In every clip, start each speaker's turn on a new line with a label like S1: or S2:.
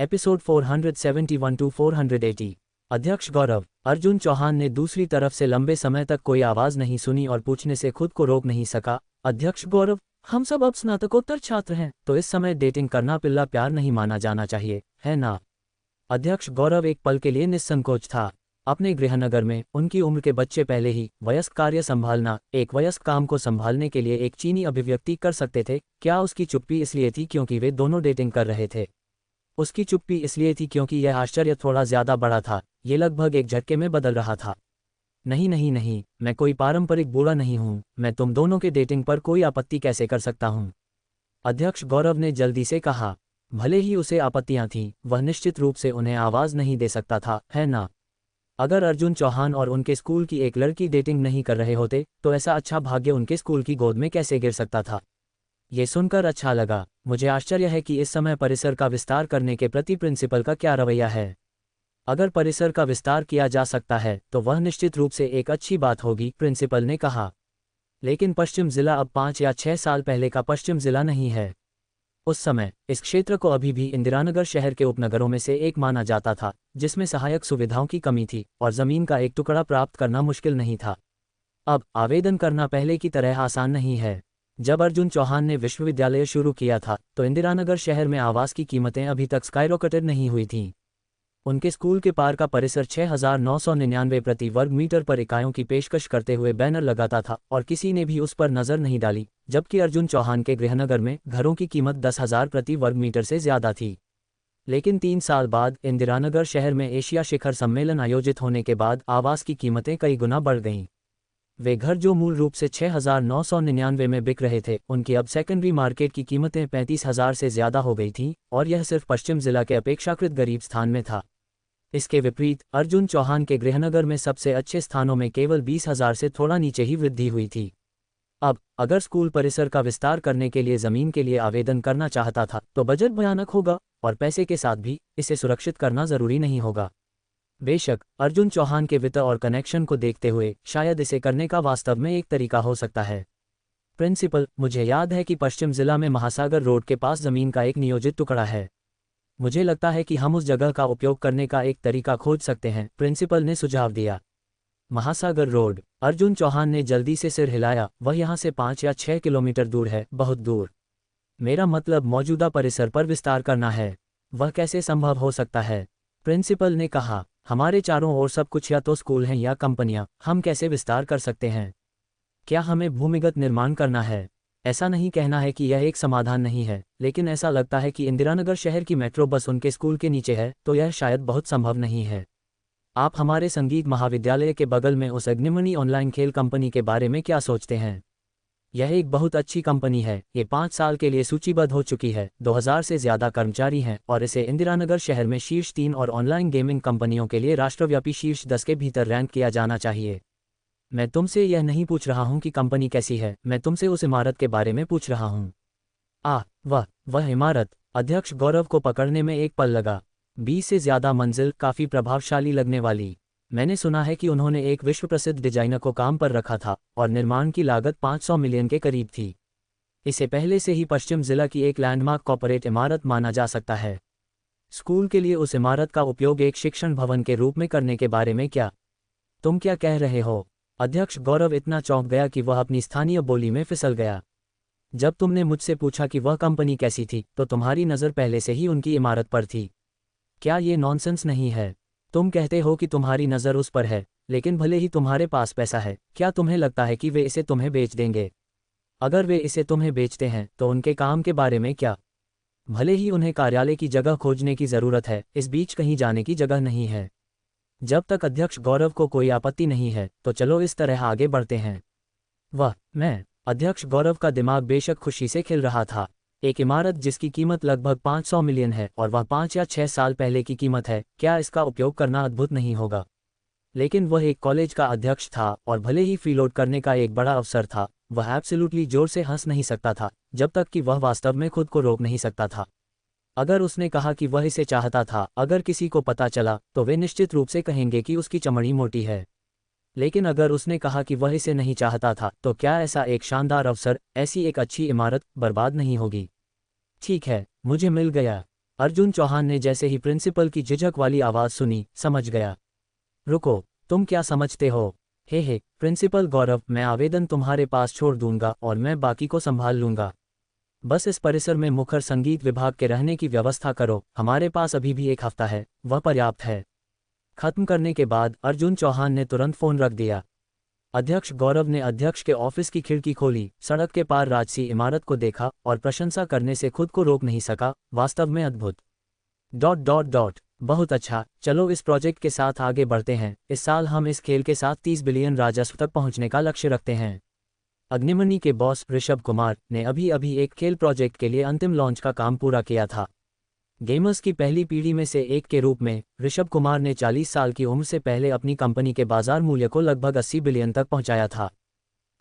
S1: Episode 471 to 480। अध्यक्ष गौरव। अर्जुन चौहान ने दूसरी तरफ से लंबे समय तक कोई आवाज नहीं सुनी और पूछने से खुद को रोक नहीं सका। अध्यक्ष गौरव, हम सब अब स्नातकोत्तर छात्र हैं, तो इस समय डेटिंग करना पिल्ला प्यार नहीं माना जाना चाहिए, है ना? अध्यक्ष गौरव एक पल के लिए निस्संकोच था। अपने गृहनगर में उनकी उम्र के बच्चे पहले ही वयस्क कार्य संभालना, एक वयस्क काम को संभालने के लिए एक चीनी अभिव्यक्ति कर सकते थे। क्या उसकी चुप्पी इसलिए थी क्योंकि वे दोनों डेटिंग कर रहे थे? उसकी चुप्पी इसलिए थी क्योंकि यह आश्चर्य थोड़ा ज्यादा बड़ा था। ये लगभग एक झटके में बदल रहा था। नहीं नहीं नहीं, मैं कोई पारंपरिक बूढ़ा नहीं हूं। मैं तुम दोनों के डेटिंग पर कोई आपत्ति कैसे कर सकता हूं? अध्यक्ष गौरव ने जल्दी से कहा। भले ही उसे आपत्तियां थीं, वह निश्चित रूप से उन्हें आवाज नहीं दे सकता था, है ना? अगर अर्जुन चौहान और उनके स्कूल की एक लड़की डेटिंग नहीं कर रहे होते तो ऐसा अच्छा भाग्य उनके स्कूल की गोद में कैसे गिर सकता था? ये सुनकर अच्छा लगा। मुझे आश्चर्य है कि इस समय परिसर का विस्तार करने के प्रति प्रिंसिपल का क्या रवैया है। अगर परिसर का विस्तार किया जा सकता है तो वह निश्चित रूप से एक अच्छी बात होगी, प्रिंसिपल ने कहा। लेकिन पश्चिम जिला अब 5 या 6 साल पहले का पश्चिम जिला नहीं है। उस समय इस क्षेत्र को अभी भी इंदिरानगर शहर के उपनगरों में से एक माना जाता था, जिसमें सहायक सुविधाओं की कमी थी और जमीन का एक टुकड़ा प्राप्त करना मुश्किल नहीं था। अब आवेदन करना पहले की तरह आसान नहीं है। जब अर्जुन चौहान ने विश्वविद्यालय शुरू किया था तो इंदिरानगर शहर में आवास की कीमतें अभी तक स्काईरॉकेटेड नहीं हुई थीं। उनके स्कूल के पार का परिसर 6,999 प्रति वर्ग मीटर पर इकाइयों की पेशकश करते हुए बैनर लगाता था और किसी ने भी उस पर नजर नहीं डाली, जबकि अर्जुन चौहान के गृहनगर में घरों की कीमत 10,000 प्रति वर्ग मीटर से ज्यादा थी। लेकिन 3 साल बाद इंदिरानगर शहर में एशिया शिखर सम्मेलन आयोजित होने के बाद आवास की कीमतें कई गुना बढ़ गईं। वे घर जो मूल रूप से 6,999 में बिक रहे थे, उनकी अब सेकेंडरी मार्केट की कीमतें 35,000 से ज्यादा हो गई थीं, और यह सिर्फ पश्चिम जिला के अपेक्षाकृत गरीब स्थान में था। इसके विपरीत अर्जुन चौहान के गृहनगर में सबसे अच्छे स्थानों में केवल 20,000 से थोड़ा नीचे ही वृद्धि हुई थी। अब अगर स्कूल परिसर का विस्तार करने के लिए जमीन के लिए आवेदन करना चाहता था तो बजट भयानक होगा, और पैसे के साथ भी इसे सुरक्षित करना जरूरी नहीं होगा। बेशक अर्जुन चौहान के वित्त और कनेक्शन को देखते हुए शायद इसे करने का वास्तव में एक तरीका हो सकता है। प्रिंसिपल, मुझे याद है कि पश्चिम जिला में महासागर रोड के पास जमीन का एक नियोजित टुकड़ा है। मुझे लगता है कि हम उस जगह का उपयोग करने का एक तरीका खोज सकते हैं, प्रिंसिपल ने सुझाव दिया। महासागर रोड? अर्जुन चौहान ने जल्दी से सिर हिलाया। वह यहाँ से 5 या 6 किलोमीटर दूर है, बहुत दूर। मेरा मतलब मौजूदा परिसर पर विस्तार करना है। वह कैसे संभव हो सकता है? प्रिंसिपल ने कहा। हमारे चारों ओर सब कुछ या तो स्कूल हैं या कंपनियां, हम कैसे विस्तार कर सकते हैं? क्या हमें भूमिगत निर्माण करना है? ऐसा नहीं कहना है कि यह एक समाधान नहीं है, लेकिन ऐसा लगता है कि इंदिरानगर शहर की मेट्रो बस उनके स्कूल के नीचे है, तो यह शायद बहुत संभव नहीं है। आप हमारे संगीत महाविद्यालय के बगल में उस अग्निमणि ऑनलाइन खेल कंपनी के बारे में क्या सोचते हैं? यह एक बहुत अच्छी कंपनी है। ये 5 साल के लिए सूचीबद्ध हो चुकी है, 2000 से ज्यादा कर्मचारी हैं, और इसे इंदिरानगर शहर में शीर्ष 3 और ऑनलाइन गेमिंग कंपनियों के लिए राष्ट्रव्यापी शीर्ष 10 के भीतर रैंक किया जाना चाहिए। मैं तुमसे यह नहीं पूछ रहा हूं कि कंपनी कैसी है, मैं तुमसे उस इमारत के बारे में पूछ रहा हूं। वह इमारत? अध्यक्ष गौरव को पकड़ने में एक पल लगा। 20 से ज्यादा मंजिल, काफी प्रभावशाली लगने वाली। मैंने सुना है कि उन्होंने एक विश्व प्रसिद्ध डिजाइनर को काम पर रखा था और निर्माण की लागत 500 मिलियन के करीब थी। इसे पहले से ही पश्चिम जिला की एक लैंडमार्क कॉर्पोरेट इमारत माना जा सकता है। स्कूल के लिए उस इमारत का उपयोग एक शिक्षण भवन के रूप में करने के बारे में क्या? तुम क्या कह रहे हो? अध्यक्ष गौरव इतना चौंक गया कि वह अपनी स्थानीय बोली में फिसल गया। जब तुमने मुझसे पूछा कि वह कंपनी कैसी थी तो तुम्हारी नज़र पहले से ही उनकी इमारत पर थी। क्या ये नॉनसेंस नहीं है? तुम कहते हो कि तुम्हारी नज़र उस पर है, लेकिन भले ही तुम्हारे पास पैसा है, क्या तुम्हें लगता है कि वे इसे तुम्हें बेच देंगे? अगर वे इसे तुम्हें बेचते हैं तो उनके काम के बारे में क्या? भले ही उन्हें कार्यालय की जगह खोजने की ज़रूरत है, इस बीच कहीं जाने की जगह नहीं है। जब तक अध्यक्ष गौरव को कोई आपत्ति नहीं है तो चलो इस तरह आगे बढ़ते हैं। मैं? अध्यक्ष गौरव का दिमाग बेशक खुशी से खिल रहा था। एक इमारत जिसकी कीमत लगभग 500 मिलियन है और वह 5 या 6 साल पहले की कीमत है, क्या इसका उपयोग करना अद्भुत नहीं होगा? लेकिन वह एक कॉलेज का अध्यक्ष था और भले ही फ्रीलोड करने का एक बड़ा अवसर था, वह एब्सोल्युटली जोर से हंस नहीं सकता था जब तक कि वह वास्तव में खुद को रोक नहीं सकता था। अगर उसने कहा कि वह इसे चाहता था, अगर किसी को पता चला तो वे निश्चित रूप से कहेंगे कि उसकी चमड़ी मोटी है। लेकिन अगर उसने कहा कि वह इसे नहीं चाहता था तो क्या ऐसा एक शानदार अवसर, ऐसी एक अच्छी इमारत बर्बाद नहीं होगी? ठीक है, मुझे मिल गया। अर्जुन चौहान ने जैसे ही प्रिंसिपल की झिझक वाली आवाज़ सुनी, समझ गया। रुको, तुम क्या समझते हो? हे प्रिंसिपल गौरव, मैं आवेदन तुम्हारे पास छोड़ दूंगा और मैं बाकी को संभाल लूंगा। बस इस परिसर में मुखर संगीत विभाग के रहने की व्यवस्था करो, हमारे पास अभी भी 1 हफ्ता है, वह पर्याप्त है। खत्म करने के बाद अर्जुन चौहान ने तुरंत फ़ोन रख दिया। अध्यक्ष गौरव ने अध्यक्ष के ऑफिस की खिड़की खोली, सड़क के पार राजसी इमारत को देखा और प्रशंसा करने से खुद को रोक नहीं सका। वास्तव में अद्भुत। ... बहुत अच्छा, चलो इस प्रोजेक्ट के साथ आगे बढ़ते हैं। इस साल हम इस खेल के साथ 30 बिलियन राजस्व तक पहुंचने का लक्ष्य रखते हैं। अग्निमणि के बॉस ऋषभ कुमार ने अभी एक खेल प्रोजेक्ट के लिए अंतिम लॉन्च का काम पूरा किया था। गेमर्स की पहली पीढ़ी में से एक के रूप में ऋषभ कुमार ने 40 साल की उम्र से पहले अपनी कंपनी के बाजार मूल्य को लगभग 80 बिलियन तक पहुंचाया था।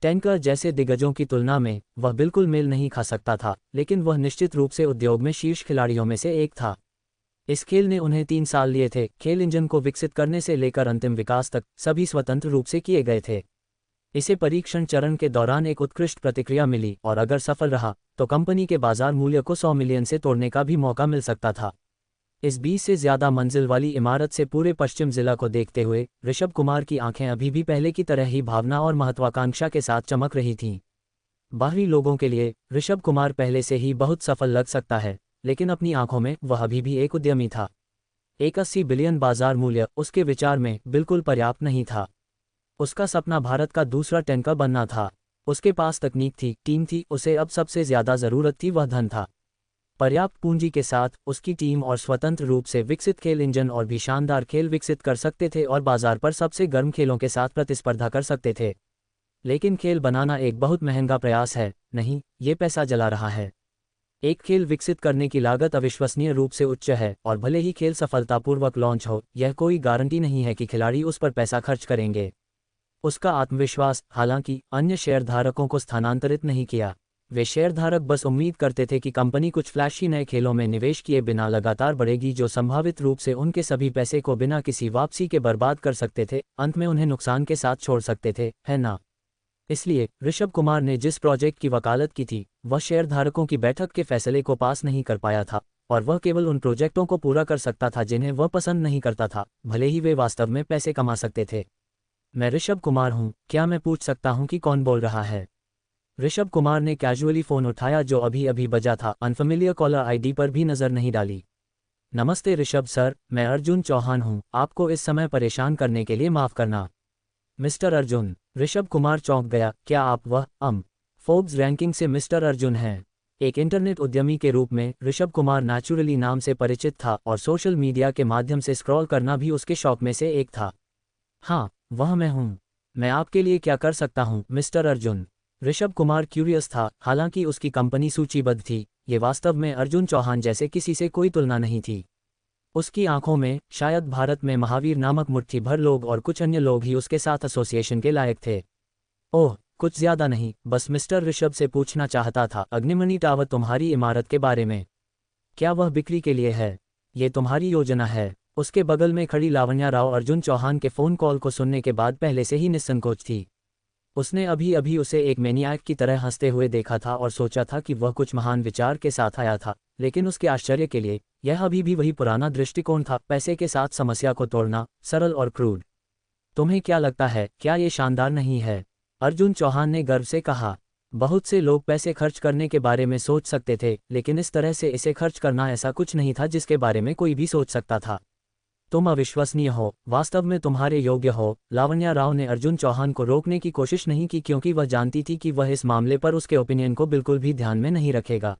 S1: टैंकर जैसे दिग्गजों की तुलना में वह बिल्कुल मेल नहीं खा सकता था, लेकिन वह निश्चित रूप से उद्योग में शीर्ष खिलाड़ियों में से एक था। इस खेल ने उन्हें 3 साल लिए थे। खेल इंजन को विकसित करने से लेकर अंतिम विकास तक सभी स्वतंत्र रूप से किए गए थे। इसे परीक्षण चरण के दौरान एक उत्कृष्ट प्रतिक्रिया मिली और अगर सफल रहा तो कंपनी के बाजार मूल्य को 100 मिलियन से तोड़ने का भी मौका मिल सकता था। इस 20 से ज़्यादा मंजिल वाली इमारत से पूरे पश्चिम जिला को देखते हुए ऋषभ कुमार की आंखें अभी भी पहले की तरह ही भावना और महत्वाकांक्षा के साथ चमक रही थीं। बाहरी लोगों के लिए ऋषभ कुमार पहले से ही बहुत सफल लग सकता है, लेकिन अपनी आंखों में वह अभी भी एक उद्यमी था। एक 80 बिलियन बाजार मूल्य उसके विचार में बिल्कुल पर्याप्त नहीं था। उसका सपना भारत का दूसरा टैंकर बनना था। उसके पास तकनीक थी, टीम थी, उसे अब सबसे ज़्यादा ज़रूरत थी वह धन था। पर्याप्त पूंजी के साथ उसकी टीम और स्वतंत्र रूप से विकसित खेल इंजन और भी शानदार खेल विकसित कर सकते थे और बाजार पर सबसे गर्म खेलों के साथ प्रतिस्पर्धा कर सकते थे। लेकिन खेल बनाना एक बहुत महंगा प्रयास है। नहीं, ये पैसा जला रहा है। एक खेल विकसित करने की लागत अविश्वसनीय रूप से उच्च है और भले ही खेल सफलतापूर्वक लॉन्च हो, यह कोई गारंटी नहीं है कि खिलाड़ी उस पर पैसा खर्च करेंगे। उसका आत्मविश्वास, हालांकि, अन्य शेयरधारकों को स्थानांतरित नहीं किया। वे शेयरधारक बस उम्मीद करते थे कि कंपनी कुछ फ्लैशी नए खेलों में निवेश किए बिना लगातार बढ़ेगी, जो संभावित रूप से उनके सभी पैसे को बिना किसी वापसी के बर्बाद कर सकते थे, अंत में उन्हें नुकसान के साथ छोड़ सकते थे, है ना? इसलिए ऋषभ कुमार ने जिस प्रोजेक्ट की वकालत की थी वह शेयरधारकों की बैठक के फैसले को पास नहीं कर पाया था और वह केवल उन प्रोजेक्टों को पूरा कर सकता था जिन्हें वह पसंद नहीं करता था, भले ही वे वास्तव में पैसे कमा सकते थे। मैं ऋषभ कुमार हूं, क्या मैं पूछ सकता हूं कि कौन बोल रहा है? ऋषभ कुमार ने कैजुअली फ़ोन उठाया जो अभी बजा था। अनफेमिलियर कॉलर आईडी पर भी नज़र नहीं डाली। नमस्ते ऋषभ सर, मैं अर्जुन चौहान हूं, आपको इस समय परेशान करने के लिए माफ़ करना। मिस्टर अर्जुन, ऋषभ कुमार चौंक गया। क्या आप वह फोर्ब्स रैंकिंग से मिस्टर अर्जुन हैं? एक इंटरनेट उद्यमी के रूप में ऋषभ कुमार नेचुरली नाम से परिचित था और सोशल मीडिया के माध्यम से स्क्रॉल करना भी उसके शौक में से एक था। हाँ, वह मैं हूँ। मैं आपके लिए क्या कर सकता हूँ मिस्टर अर्जुन? ऋषभ कुमार क्यूरियस था। हालांकि उसकी कंपनी सूचीबद्ध थी, ये वास्तव में अर्जुन चौहान जैसे किसी से कोई तुलना नहीं थी। उसकी आंखों में शायद भारत में महावीर नामक मुट्ठी भर लोग और कुछ अन्य लोग ही उसके साथ एसोसिएशन के लायक थे। ओह, कुछ ज़्यादा नहीं, बस मिस्टर ऋषभ से पूछना चाहता था, अग्निमणि टावर तुम्हारी इमारत के बारे में, क्या वह बिक्री के लिए है? ये तुम्हारी योजना है? उसके बगल में खड़ी लावण्या राव अर्जुन चौहान के फ़ोन कॉल को सुनने के बाद पहले से ही निस्संकोच थी। उसने अभी उसे एक मैनियाक की तरह हंसते हुए देखा था और सोचा था कि वह कुछ महान विचार के साथ आया था, लेकिन उसके आश्चर्य के लिए यह अभी भी वही पुराना दृष्टिकोण था, पैसे के साथ समस्या को तोड़ना, सरल और क्रूड। तुम्हें क्या लगता है, क्या ये शानदार नहीं है? अर्जुन चौहान ने गर्व से कहा। बहुत से लोग पैसे खर्च करने के बारे में सोच सकते थे, लेकिन इस तरह से इसे खर्च करना ऐसा कुछ नहीं था जिसके बारे में कोई भी सोच सकता था। तुम अविश्वसनीय हो, वास्तव में तुम्हारे योग्य हो। लावण्या राव ने अर्जुन चौहान को रोकने की कोशिश नहीं की क्योंकि वह जानती थी कि वह इस मामले पर उसके ओपिनियन को बिल्कुल भी ध्यान में नहीं रखेगा।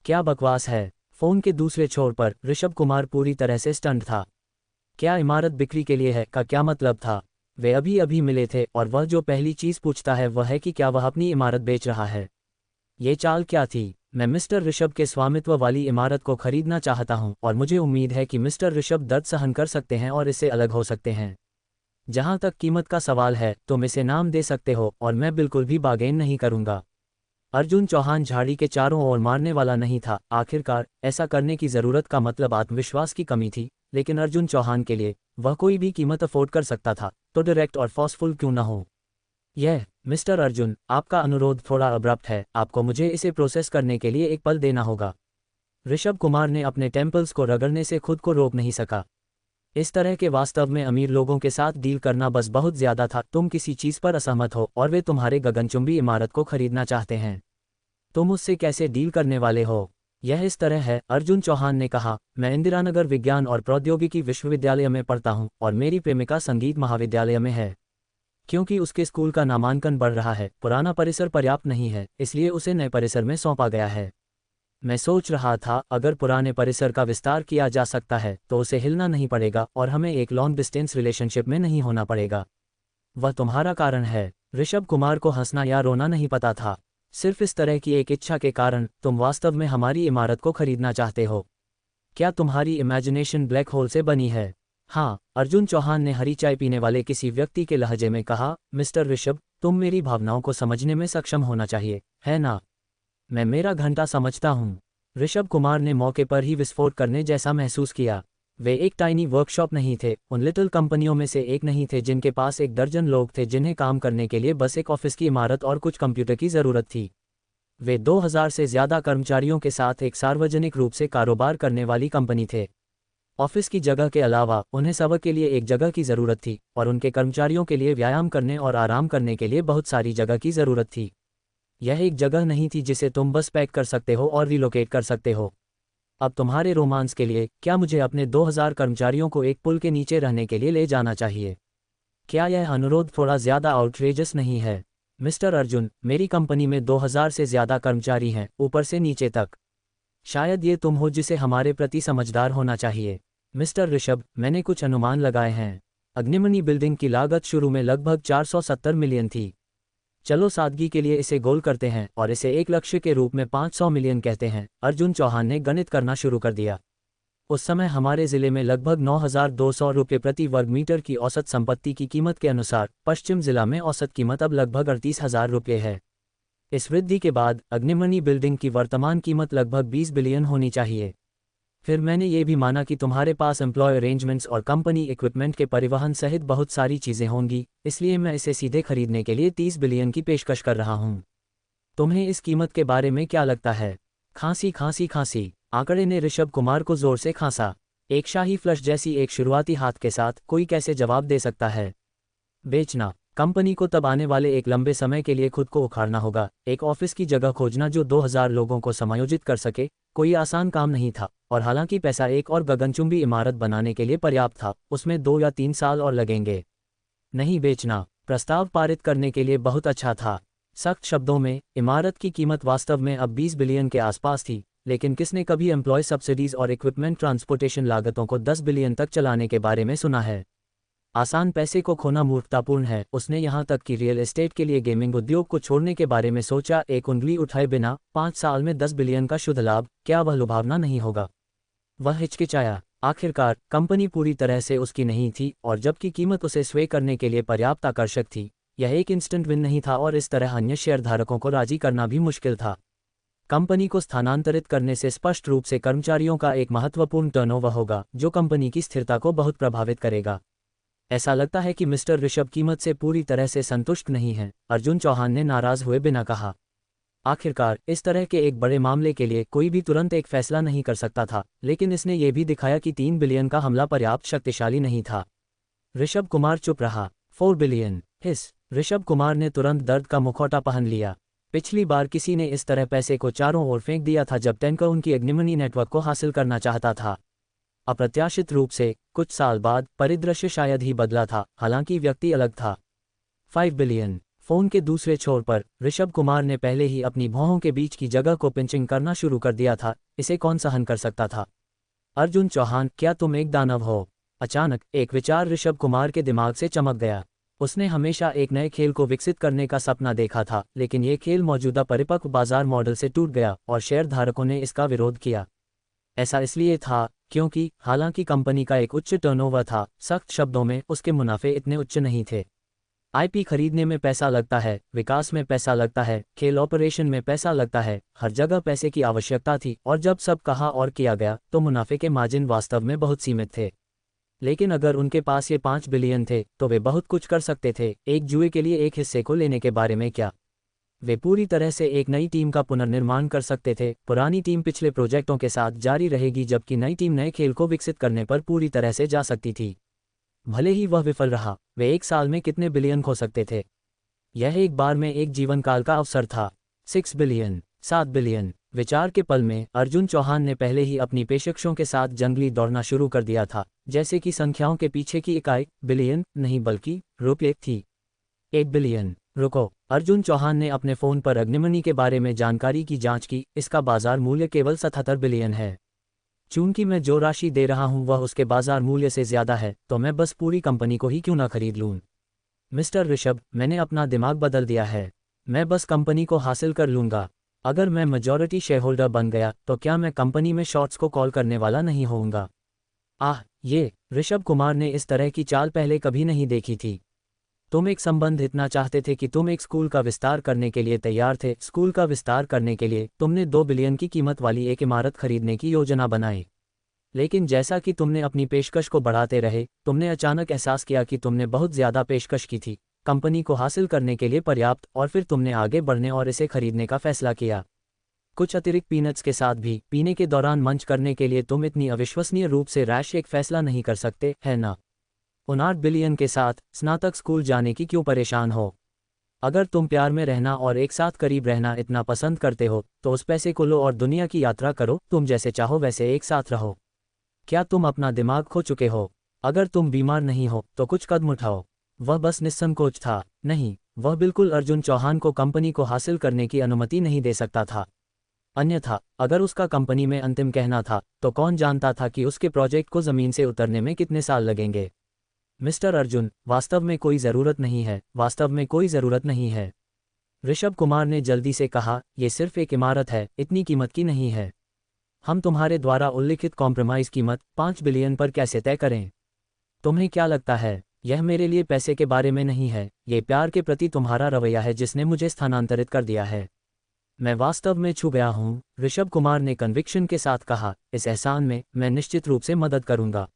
S1: क्या बकवास है? फ़ोन के दूसरे छोर पर ऋषभ कुमार पूरी तरह से स्टंट था। क्या इमारत बिक्री के लिए है का क्या मतलब था? वे अभी मिले थे और वह जो पहली चीज़ पूछता है वह है कि क्या वह अपनी इमारत बेच रहा है। ये चाल क्या थी? मैं मिस्टर ऋषभ के स्वामित्व वाली इमारत को खरीदना चाहता हूं और मुझे उम्मीद है कि मिस्टर ऋषभ दर्द सहन कर सकते हैं और इससे अलग हो सकते हैं। जहां तक कीमत का सवाल है, तुम इसे नाम दे सकते हो और मैं बिल्कुल भी बार्गेन नहीं करूंगा। अर्जुन चौहान झाड़ी के चारों ओर मारने वाला नहीं था। आखिरकार ऐसा करने की ज़रूरत का मतलब आत्मविश्वास की कमी थी, लेकिन अर्जुन चौहान के लिए वह कोई भी कीमत अफोर्ड कर सकता था, तो डायरेक्ट और फोर्सफुल क्यों न हो। यह मिस्टर अर्जुन, आपका अनुरोध थोड़ा अब्रप्ट है, आपको मुझे इसे प्रोसेस करने के लिए एक पल देना होगा। ऋषभ कुमार ने अपने टेम्पल्स को रगड़ने से खुद को रोक नहीं सका। इस तरह के वास्तव में अमीर लोगों के साथ डील करना बस बहुत ज्यादा था। तुम किसी चीज पर असहमत हो और वे तुम्हारे गगनचुंबी इमारत को खरीदना चाहते हैं। तुम उससे कैसे डील करने वाले हो? यह इस तरह है, अर्जुन चौहान ने कहा। मैं इंदिरानगर विज्ञान और प्रौद्योगिकी विश्वविद्यालय में पढ़ता हूँ और मेरी प्रेमिका संगीत महाविद्यालय में है। क्योंकि उसके स्कूल का नामांकन बढ़ रहा है, पुराना परिसर पर्याप्त नहीं है, इसलिए उसे नए परिसर में सौंपा गया है। मैं सोच रहा था, अगर पुराने परिसर का विस्तार किया जा सकता है तो उसे हिलना नहीं पड़ेगा और हमें एक लॉन्ग डिस्टेंस रिलेशनशिप में नहीं होना पड़ेगा। वह तुम्हारा कारण है। ऋषभ कुमार को हंसना या रोना नहीं पता था। सिर्फ इस तरह की एक इच्छा के कारण तुम वास्तव में हमारी इमारत को खरीदना चाहते हो। क्या तुम्हारी इमेजिनेशन ब्लैक होल से बनी है? हाँ, अर्जुन चौहान ने हरी चाय पीने वाले किसी व्यक्ति के लहजे में कहा। मिस्टर ऋषभ, तुम मेरी भावनाओं को समझने में सक्षम होना चाहिए, है ना? मैं मेरा घंटा समझता हूँ। ऋषभ कुमार ने मौके पर ही विस्फोट करने जैसा महसूस किया। वे एक टाइनी वर्कशॉप नहीं थे, उन लिटिल कंपनियों में से एक नहीं थे जिनके पास एक दर्जन लोग थे जिन्हें काम करने के लिए बस एक ऑफिस की इमारत और कुछ कंप्यूटर की ज़रूरत थी। वे 2000 से ज़्यादा कर्मचारियों के साथ एक सार्वजनिक रूप से कारोबार करने वाली कंपनी थे। ऑफिस की जगह के अलावा उन्हें सबक के लिए एक जगह की ज़रूरत थी और उनके कर्मचारियों के लिए व्यायाम करने और आराम करने के लिए बहुत सारी जगह की ज़रूरत थी। यह एक जगह नहीं थी जिसे तुम बस पैक कर सकते हो और रिलोकेट कर सकते हो। अब तुम्हारे रोमांस के लिए, क्या मुझे अपने 2000 कर्मचारियों को एक पुल के नीचे रहने के लिए ले जाना चाहिए? क्या यह अनुरोध थोड़ा ज़्यादा आउटरेजस नहीं है? मिस्टर अर्जुन, मेरी कंपनी में 2000 से ज़्यादा कर्मचारी हैं, ऊपर से नीचे तक। शायद ये तुम हो जिसे हमारे प्रति समझदार होना चाहिए। मिस्टर ऋषभ, मैंने कुछ अनुमान लगाए हैं। अग्निमणि बिल्डिंग की लागत शुरू में लगभग 470 मिलियन थी। चलो सादगी के लिए इसे गोल करते हैं और इसे एक लक्ष्य के रूप में 500 मिलियन कहते हैं। अर्जुन चौहान ने गणित करना शुरू कर दिया। उस समय हमारे जिले में लगभग 9200 रुपये प्रति वर्ग मीटर की औसत संपत्ति की कीमत के अनुसार पश्चिम जिला में औसत कीमत अब लगभग 38,000 रुपये है। इस वृद्धि के बाद अग्निमणि बिल्डिंग की वर्तमान कीमत लगभग 20 बिलियन होनी चाहिए। फिर मैंने ये भी माना कि तुम्हारे पास एम्प्लॉय अरेंजमेंट्स और कंपनी इक्विपमेंट के परिवहन सहित बहुत सारी चीज़ें होंगी, इसलिए मैं इसे सीधे खरीदने के लिए 30 बिलियन की पेशकश कर रहा हूँ। तुम्हें इस कीमत के बारे में क्या लगता है? खांसी खांसी खांसी। आंकड़े ने ऋषभ कुमार को जोर से खांसा। एक शाही फ्लश जैसी एक शुरुआती हाथ के साथ कोई कैसे जवाब दे सकता है? बेचना। कंपनी को तब आने वाले एक लंबे समय के लिए खुद को उखाड़ना होगा। एक ऑफिस की जगह खोजना जो 2000 लोगों को समायोजित कर सके कोई आसान काम नहीं था, और हालांकि पैसा एक और गगनचुंबी इमारत बनाने के लिए पर्याप्त था, उसमें 2 या 3 साल और लगेंगे। नहीं बेचना। प्रस्ताव पारित करने के लिए बहुत अच्छा था। सख्त शब्दों में, इमारत की कीमत वास्तव में अब 20 बिलियन के आसपास थी, लेकिन किसने कभी एम्प्लॉय सब्सिडीज और इक्विपमेंट ट्रांसपोर्टेशन लागतों को 10 बिलियन तक चलाने के बारे में सुना है? आसान पैसे को खोना मूर्खतापूर्ण है। उसने यहाँ तक कि रियल एस्टेट के लिए गेमिंग उद्योग को छोड़ने के बारे में सोचा। एक उंगली उठाए बिना 5 साल में 10 बिलियन का शुद्ध लाभ, क्या वह लुभावना नहीं होगा? वह हिचकिचाया। आखिरकार कंपनी पूरी तरह से उसकी नहीं थी, और जबकि कीमत उसे स्वे करने के लिए पर्याप्त आकर्षक थी, यह एक इंस्टेंट विन नहीं था और इस तरह अन्य शेयरधारकों को राजी करना भी मुश्किल था। कंपनी को स्थानांतरित करने से स्पष्ट रूप से कर्मचारियों का एक महत्वपूर्ण टर्नओवर होगा, जो कंपनी की स्थिरता को बहुत प्रभावित करेगा। ऐसा लगता है कि मिस्टर ऋषभ कीमत से पूरी तरह से संतुष्ट नहीं हैं, अर्जुन चौहान ने नाराज हुए बिना कहा। आखिरकार इस तरह के एक बड़े मामले के लिए कोई भी तुरंत एक फैसला नहीं कर सकता था, लेकिन इसने ये भी दिखाया कि 3 बिलियन का हमला पर्याप्त शक्तिशाली नहीं था। ऋषभ कुमार चुप रहा। 4 बिलियन। हिस। ऋषभ कुमार ने तुरंत दर्द का मुखौटा पहन लिया। पिछली बार किसी ने इस तरह पैसे को चारों ओर फेंक दिया था जब टैंकर उनकी अग्निमणि नेटवर्क को हासिल करना चाहता था। अप्रत्याशित रूप से कुछ साल बाद परिदृश्य शायद ही बदला था, हालांकि व्यक्ति अलग था। 5 बिलियन। फोन के दूसरे छोर पर ऋषभ कुमार ने पहले ही अपनी भौहों के बीच की जगह को पिंचिंग करना शुरू कर दिया था। इसे कौन सहन कर सकता था? अर्जुन चौहान, क्या तुम एक दानव हो? अचानक एक विचार ऋषभ कुमार के दिमाग से चमक गया। उसने हमेशा एक नए खेल को विकसित करने का सपना देखा था, लेकिन ये खेल मौजूदा परिपक्व बाजार मॉडल से टूट गया और शेयरधारकों ने इसका विरोध किया। ऐसा इसलिए था क्योंकि हालांकि कंपनी का एक उच्च टर्नओवर था, सख्त शब्दों में उसके मुनाफे इतने उच्च नहीं थे। आईपी खरीदने में पैसा लगता है, विकास में पैसा लगता है, खेल ऑपरेशन में पैसा लगता है, हर जगह पैसे की आवश्यकता थी, और जब सब कहा और किया गया तो मुनाफे के मार्जिन वास्तव में बहुत सीमित थे। लेकिन अगर उनके पास ये 5 बिलियन थे तो वे बहुत कुछ कर सकते थे। एक जुए के लिए एक हिस्से को लेने के बारे में क्या? वे पूरी तरह से एक नई टीम का पुनर्निर्माण कर सकते थे। पुरानी टीम पिछले प्रोजेक्टों के साथ जारी रहेगी, जबकि नई टीम नए खेल को विकसित करने पर पूरी तरह से जा सकती थी। भले ही वह विफल रहा, वे एक साल में कितने बिलियन खो सकते थे? यह एक बार में एक जीवन काल का अवसर था। 6 बिलियन, 7 बिलियन। विचार के पल में अर्जुन चौहान ने पहले ही अपनी पेशकशों के साथ जंगली दौड़ना शुरू कर दिया था, जैसे कि संख्याओं के पीछे की इकाई बिलियन नहीं बल्कि रुपये थी। 1 बिलियन। रुको, अर्जुन चौहान ने अपने फ़ोन पर अग्निमणि के बारे में जानकारी की जांच की। इसका बाजार मूल्य केवल 77 बिलियन है। चूंकि मैं जो राशि दे रहा हूं वह उसके बाजार मूल्य से ज़्यादा है, तो मैं बस पूरी कंपनी को ही क्यों ना खरीद लूं। मिस्टर ऋषभ, मैंने अपना दिमाग बदल दिया है। मैं बस कंपनी को हासिल कर लूंगा। अगर मैं मेजॉरिटी शेयरहोल्डर बन गया तो क्या मैं कंपनी में शॉर्ट्स को कॉल करने वाला नहीं होऊंगा? ये ऋषभ कुमार ने इस तरह की चाल पहले कभी नहीं देखी थी। तुम एक संबंध इतना चाहते थे कि तुम एक स्कूल का विस्तार करने के लिए तैयार थे। स्कूल का विस्तार करने के लिए तुमने 2 बिलियन की कीमत वाली एक इमारत खरीदने की योजना बनाई। लेकिन जैसा कि तुमने अपनी पेशकश को बढ़ाते रहे, तुमने अचानक एहसास किया कि तुमने बहुत ज़्यादा पेशकश की थी कंपनी को हासिल करने के लिए पर्याप्त, और फिर तुमने आगे बढ़ने और इसे खरीदने का फैसला किया। कुछ अतिरिक्त पीनट्स के साथ भी पीने के दौरान मंच करने के लिए तुम इतनी अविश्वसनीय रूप से रैश एक फैसला नहीं कर सकते, है ना? उन 8 बिलियन के साथ स्नातक स्कूल जाने की क्यों परेशान हो? अगर तुम प्यार में रहना और एक साथ करीब रहना इतना पसंद करते हो तो उस पैसे को लो और दुनिया की यात्रा करो। तुम जैसे चाहो वैसे एक साथ रहो। क्या तुम अपना दिमाग खो चुके हो? अगर तुम बीमार नहीं हो तो कुछ कदम उठाओ। वह बस निस्संकोच था। नहीं, वह बिल्कुल अर्जुन चौहान को कंपनी को हासिल करने की अनुमति नहीं दे सकता था। अन्यथा अगर उसका कंपनी में अंतिम कहना था तो कौन जानता था कि उसके प्रोजेक्ट को ज़मीन से उतरने में कितने साल लगेंगे। मिस्टर अर्जुन, वास्तव में कोई ज़रूरत नहीं है, वास्तव में कोई ज़रूरत नहीं है। ऋषभ कुमार ने जल्दी से कहा, ये सिर्फ एक इमारत है, इतनी कीमत की नहीं है। हम तुम्हारे द्वारा उल्लिखित कॉम्प्रोमाइज़ कीमत 5 बिलियन पर कैसे तय करें? तुम्हें क्या लगता है यह मेरे लिए पैसे के बारे में नहीं है, ये प्यार के प्रति तुम्हारा रवैया है जिसने मुझे स्थानांतरित कर दिया है। मैं वास्तव में छू गया हूँ, ऋषभ कुमार ने कन्विक्शन के साथ कहा। इस एहसान में मैं निश्चित रूप से मदद करूंगा।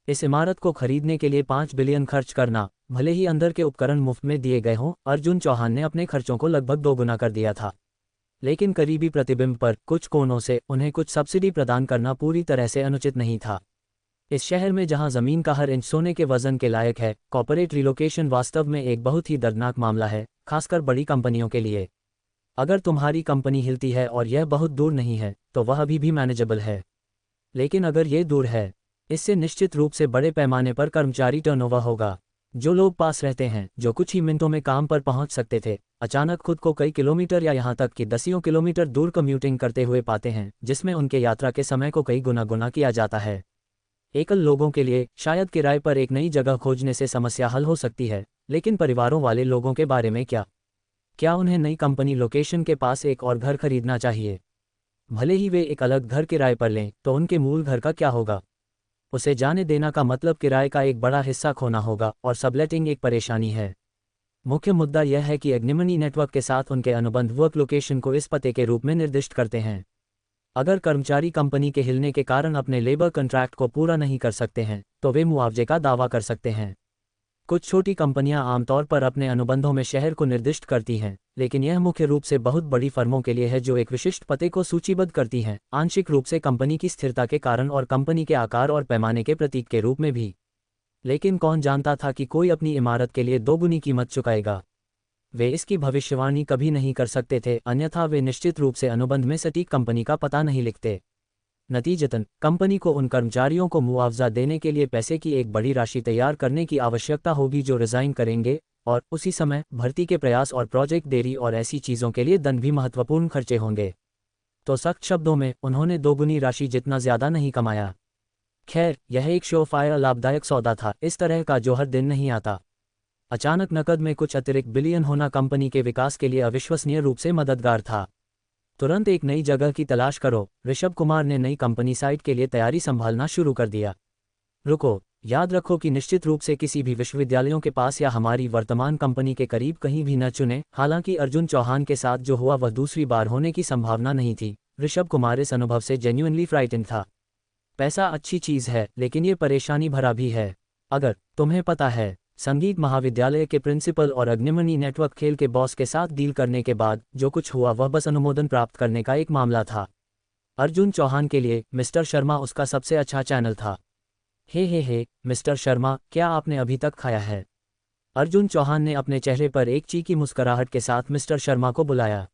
S1: इस इमारत को खरीदने के लिए 5 बिलियन खर्च करना, भले ही अंदर के उपकरण मुफ्त में दिए गए हों। अर्जुन चौहान ने अपने खर्चों को लगभग 2 गुना कर दिया था, लेकिन करीबी प्रतिबिंब पर कुछ कोनों से उन्हें कुछ सब्सिडी प्रदान करना पूरी तरह से अनुचित नहीं था। इस शहर में जहां जमीन का हर इंच सोने के वजन के लायक है, कॉर्पोरेट रिलोकेशन वास्तव में एक बहुत ही दर्दनाक मामला है, खासकर बड़ी कंपनियों के लिए। अगर तुम्हारी कंपनी हिलती है और यह बहुत दूर नहीं है तो वह अभी भी मैनेजेबल है, लेकिन अगर ये दूर है, इससे निश्चित रूप से बड़े पैमाने पर कर्मचारी टर्नओवर होगा। जो लोग पास रहते हैं, जो कुछ ही मिनटों में काम पर पहुंच सकते थे, अचानक खुद को कई किलोमीटर या यहां तक कि दसियों किलोमीटर दूर कम्यूटिंग करते हुए पाते हैं, जिसमें उनके यात्रा के समय को कई गुना किया जाता है। एकल लोगों के लिए शायद किराए पर एक नई जगह खोजने से समस्या हल हो सकती है, लेकिन परिवारों वाले लोगों के बारे में क्या उन्हें नई कंपनी लोकेशन के पास एक और घर खरीदना चाहिए? भले ही वे एक अलग घर किराए पर लें, तो उनके मूल घर का क्या होगा? उसे जाने देना का मतलब किराए का एक बड़ा हिस्सा खोना होगा, और सबलेटिंग एक परेशानी है। मुख्य मुद्दा यह है कि अग्निमणि नेटवर्क के साथ उनके अनुबंध वर्क लोकेशन को इस पते के रूप में निर्दिष्ट करते हैं। अगर कर्मचारी कंपनी के हिलने के कारण अपने लेबर कॉन्ट्रैक्ट को पूरा नहीं कर सकते हैं तो वे मुआवजे का दावा कर सकते हैं। कुछ छोटी कंपनियां आमतौर पर अपने अनुबंधों में शहर को निर्दिष्ट करती हैं, लेकिन यह मुख्य रूप से बहुत बड़ी फर्मों के लिए है जो एक विशिष्ट पते को सूचीबद्ध करती हैं, आंशिक रूप से कंपनी की स्थिरता के कारण और कंपनी के आकार और पैमाने के प्रतीक के रूप में भी। लेकिन कौन जानता था कि कोई अपनी इमारत के लिए 2 गुनी कीमत चुकाएगा? वे इसकी भविष्यवाणी कभी नहीं कर सकते थे, अन्यथा वे निश्चित रूप से अनुबंध में सटीक कंपनी का पता नहीं लिखते। नतीजतन कंपनी को उन कर्मचारियों को मुआवजा देने के लिए पैसे की एक बड़ी राशि तैयार करने की आवश्यकता होगी जो रिजाइन करेंगे, और उसी समय भर्ती के प्रयास और प्रोजेक्ट देरी और ऐसी चीज़ों के लिए दंड भी महत्वपूर्ण खर्चे होंगे। तो सख्त शब्दों में उन्होंने 2 गुनी राशि जितना ज़्यादा नहीं कमाया। खैर, यह एक श्योरफायर लाभदायक सौदा था, इस तरह का जो हर दिन नहीं आता। अचानक नकद में कुछ अतिरिक्त बिलियन होना कंपनी के विकास के लिए अविश्वसनीय रूप से मददगार था। तुरंत एक नई जगह की तलाश करो। ऋषभ कुमार ने नई कंपनी साइट के लिए तैयारी संभालना शुरू कर दिया। रुको, याद रखो कि निश्चित रूप से किसी भी विश्वविद्यालयों के पास या हमारी वर्तमान कंपनी के करीब कहीं भी न चुने। हालांकि अर्जुन चौहान के साथ जो हुआ वह दूसरी बार होने की संभावना नहीं थी। ऋषभ कुमार इस अनुभव से जेन्युइनली फ्राइटेंड था। पैसा अच्छी चीज़ है, लेकिन ये परेशानी भरा भी है। अगर तुम्हें पता है संगीत महाविद्यालय के प्रिंसिपल और अग्निमणि नेटवर्क खेल के बॉस के साथ डील करने के बाद जो कुछ हुआ वह बस अनुमोदन प्राप्त करने का एक मामला था। अर्जुन चौहान के लिए मिस्टर शर्मा उसका सबसे अच्छा चैनल था। हे मिस्टर शर्मा, क्या आपने अभी तक खाया है? अर्जुन चौहान ने अपने चेहरे पर एक चीकी मुस्कुराहट के साथ मिस्टर शर्मा को बुलाया।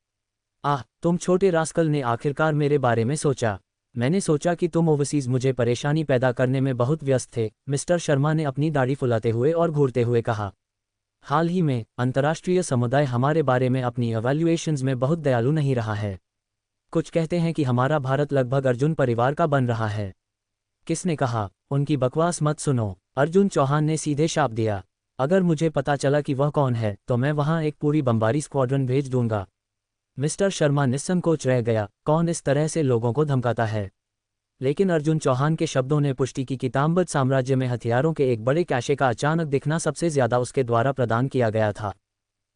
S1: आह, तुम छोटे रास्कल ने आखिरकार मेरे बारे में सोचा। मैंने सोचा कि तुम ओवरसीज मुझे परेशानी पैदा करने में बहुत व्यस्त थे, मिस्टर शर्मा ने अपनी दाढ़ी फुलाते हुए और घूरते हुए कहा। हाल ही में अंतर्राष्ट्रीय समुदाय हमारे बारे में अपनी इवैल्यूएशंस में बहुत दयालु नहीं रहा है। कुछ कहते हैं कि हमारा भारत लगभग अर्जुन परिवार का बन रहा है। किसने कहा? उनकी बकवास मत सुनो, अर्जुन चौहान ने सीधे शाप दिया। अगर मुझे पता चला कि वह कौन है तो मैं वहां एक पूरी बमबारी स्क्वाड्रन भेज दूंगा। मिस्टर शर्मा निस्संकोच रह गया, कौन इस तरह से लोगों को धमकाता है? लेकिन अर्जुन चौहान के शब्दों ने पुष्टि की कि ताम्रबद्ध साम्राज्य में हथियारों के एक बड़े कैशे का अचानक दिखना सबसे ज्यादा उसके द्वारा प्रदान किया गया था।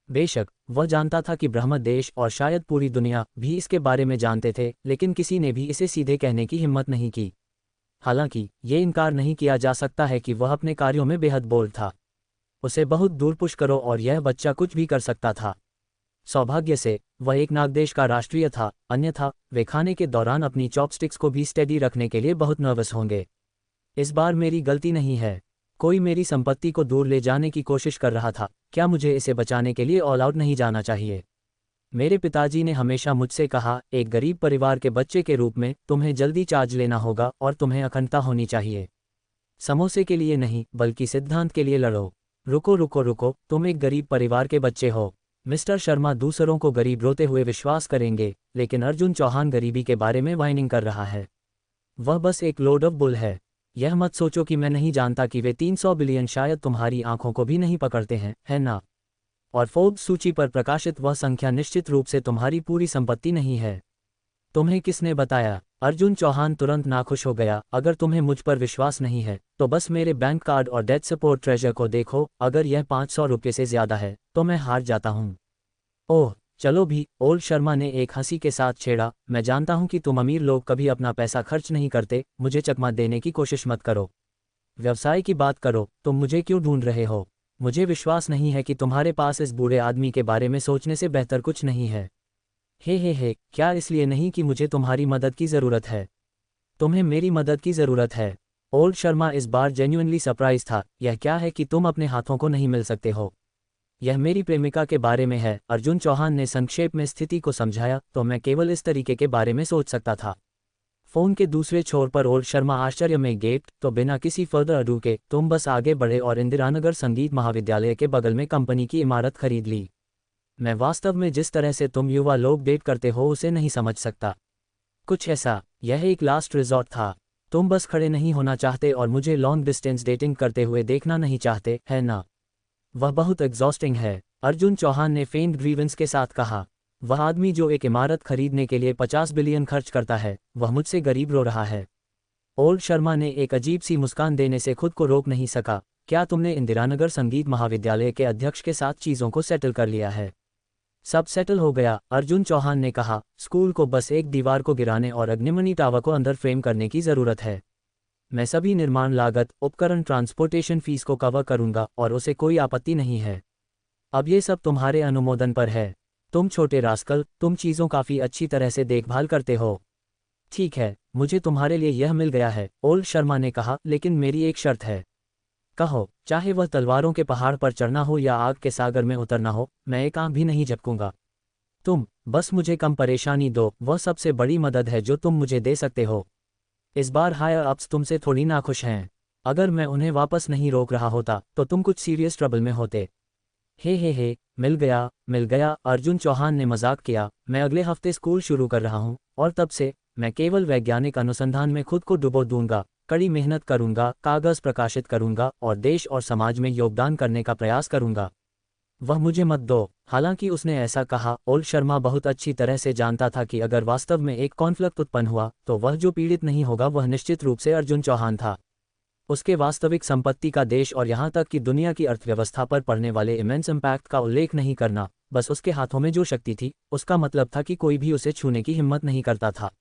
S1: बेशक वह जानता था कि ब्रह्म देश और शायद पूरी दुनिया भी इसके बारे में जानते थे, लेकिन किसी ने भी इसे सीधे कहने की हिम्मत नहीं की। हालांकि ये इनकार नहीं किया जा सकता है कि वह अपने कार्यों में बेहद बोल्ड था। उसे बहुत दूर पुश करो और यह बच्चा कुछ भी कर सकता था। सौभाग्य से वह एक नागदेश का राष्ट्रीय था, अन्यथा वे खाने के दौरान अपनी चॉपस्टिक्स को भी स्टेडी रखने के लिए बहुत नर्वस होंगे। इस बार मेरी गलती नहीं है। कोई मेरी संपत्ति को दूर ले जाने की कोशिश कर रहा था। क्या मुझे इसे बचाने के लिए ऑल आउट नहीं जाना चाहिए? मेरे पिताजी ने हमेशा मुझसे कहा, एक गरीब परिवार के बच्चे के रूप में तुम्हें जल्दी चार्ज लेना होगा और तुम्हें अखंडता होनी चाहिए। समोसे के लिए नहीं बल्कि सिद्धांत के लिए लड़ो। रुको, तुम एक गरीब परिवार के बच्चे हो। मिस्टर शर्मा दूसरों को गरीब रोते हुए विश्वास करेंगे, लेकिन अर्जुन चौहान गरीबी के बारे में वाइनिंग कर रहा है। वह बस एक लोड ऑफ बुल है। यह मत सोचो कि मैं नहीं जानता कि वे 300 बिलियन शायद तुम्हारी आंखों को भी नहीं पकड़ते हैं, है ना? और फोर्ब्स सूची पर प्रकाशित वह संख्या निश्चित रूप से तुम्हारी पूरी संपत्ति नहीं है। तुम्हें किसने बताया? अर्जुन चौहान तुरंत नाखुश हो गया। अगर तुम्हें मुझ पर विश्वास नहीं है तो बस मेरे बैंक कार्ड और डेथ सपोर्ट ट्रेजर को देखो। अगर यह 500 रुपये से ज्यादा है तो मैं हार जाता हूँ। ओह चलो भी, ओल्ड शर्मा ने एक हंसी के साथ छेड़ा। मैं जानता हूं कि तुम अमीर लोग कभी अपना पैसा खर्च नहीं करते। मुझे चकमा देने की कोशिश मत करो। व्यवसाय की बात करो। तुम मुझे क्यों ढूंढ रहे हो? मुझे विश्वास नहीं है कि तुम्हारे पास इस बूढ़े आदमी के बारे में सोचने से बेहतर कुछ नहीं है। हे, क्या इसलिए नहीं कि मुझे तुम्हारी मदद की ज़रूरत है? तुम्हें मेरी मदद की ज़रूरत है? ओल्ड शर्मा इस बार जेन्युइनली सरप्राइज था। यह क्या है कि तुम अपने हाथों को नहीं मिल सकते हो? यह मेरी प्रेमिका के बारे में है, अर्जुन चौहान ने संक्षेप में स्थिति को समझाया। तो मैं केवल इस तरीके के बारे में सोच सकता था। फोन के दूसरे छोर पर ओल्ड शर्मा आश्चर्य में गेप्ड। तो बिना किसी फर्दर अडू के तुम बस आगे बढ़े और इंदिरानगर संगीत महाविद्यालय के बगल में कंपनी की इमारत खरीद ली। मैं वास्तव में जिस तरह से तुम युवा लोग डेट करते हो उसे नहीं समझ सकता। कुछ ऐसा। यह एक लास्ट रिजॉर्ट था। तुम बस खड़े नहीं होना चाहते और मुझे लॉन्ग डिस्टेंस डेटिंग करते हुए देखना नहीं चाहते, है ना? वह बहुत एग्जॉस्टिंग है, अर्जुन चौहान ने फेंट ग्रीवेंस के साथ कहा। वह आदमी जो एक इमारत खरीदने के लिए 50 बिलियन खर्च करता है, वह मुझसे गरीब रो रहा है। ओल्ड शर्मा ने एक अजीब सी मुस्कान देने से खुद को रोक नहीं सका। क्या तुमने इंदिरानगर संगीत महाविद्यालय के अध्यक्ष के साथ चीज़ों को सेटल कर लिया है? सब सेटल हो गया, अर्जुन चौहान ने कहा। स्कूल को बस एक दीवार को गिराने और अग्निमणि टावर को अंदर फ्रेम करने की ज़रूरत है। मैं सभी निर्माण लागत, उपकरण, ट्रांसपोर्टेशन फीस को कवर करूंगा और उसे कोई आपत्ति नहीं है। अब ये सब तुम्हारे अनुमोदन पर है। तुम छोटे रास्कल, तुम चीज़ों काफ़ी अच्छी तरह से देखभाल करते हो। ठीक है, मुझे तुम्हारे लिए यह मिल गया है, ओल्ड शर्मा ने कहा, लेकिन मेरी एक शर्त है। कहो, चाहे वह तलवारों के पहाड़ पर चढ़ना हो या आग के सागर में उतरना हो, मैं एक आंख भी नहीं झपकूंगा। तुम बस मुझे कम परेशानी दो, वह सबसे बड़ी मदद है जो तुम मुझे दे सकते हो। इस बार हायर अप्स तुमसे थोड़ी नाखुश हैं। अगर मैं उन्हें वापस नहीं रोक रहा होता तो तुम कुछ सीरियस ट्रबल में होते। हे, मिल गया, अर्जुन चौहान ने मजाक किया। मैं अगले हफ्ते स्कूल शुरू कर रहा हूँ और तब से मैं केवल वैज्ञानिक अनुसंधान में खुद को डुबो दूंगा, कड़ी मेहनत करूंगा, कागज प्रकाशित करूंगा और देश और समाज में योगदान करने का प्रयास करूंगा। वह मुझे मत दो। हालांकि उसने ऐसा कहा, ओल्ड शर्मा बहुत अच्छी तरह से जानता था कि अगर वास्तव में एक कॉन्फ्लिक्ट उत्पन्न हुआ तो वह जो पीड़ित नहीं होगा वह निश्चित रूप से अर्जुन चौहान था। उसके वास्तविक संपत्ति का देश और यहाँ तक कि दुनिया की अर्थव्यवस्था पर पड़ने वाले इमेंस इम्पैक्ट का उल्लेख नहीं करना, बस उसके हाथों में जो शक्ति थी उसका मतलब था कि कोई भी उसे छूने की हिम्मत नहीं करता था।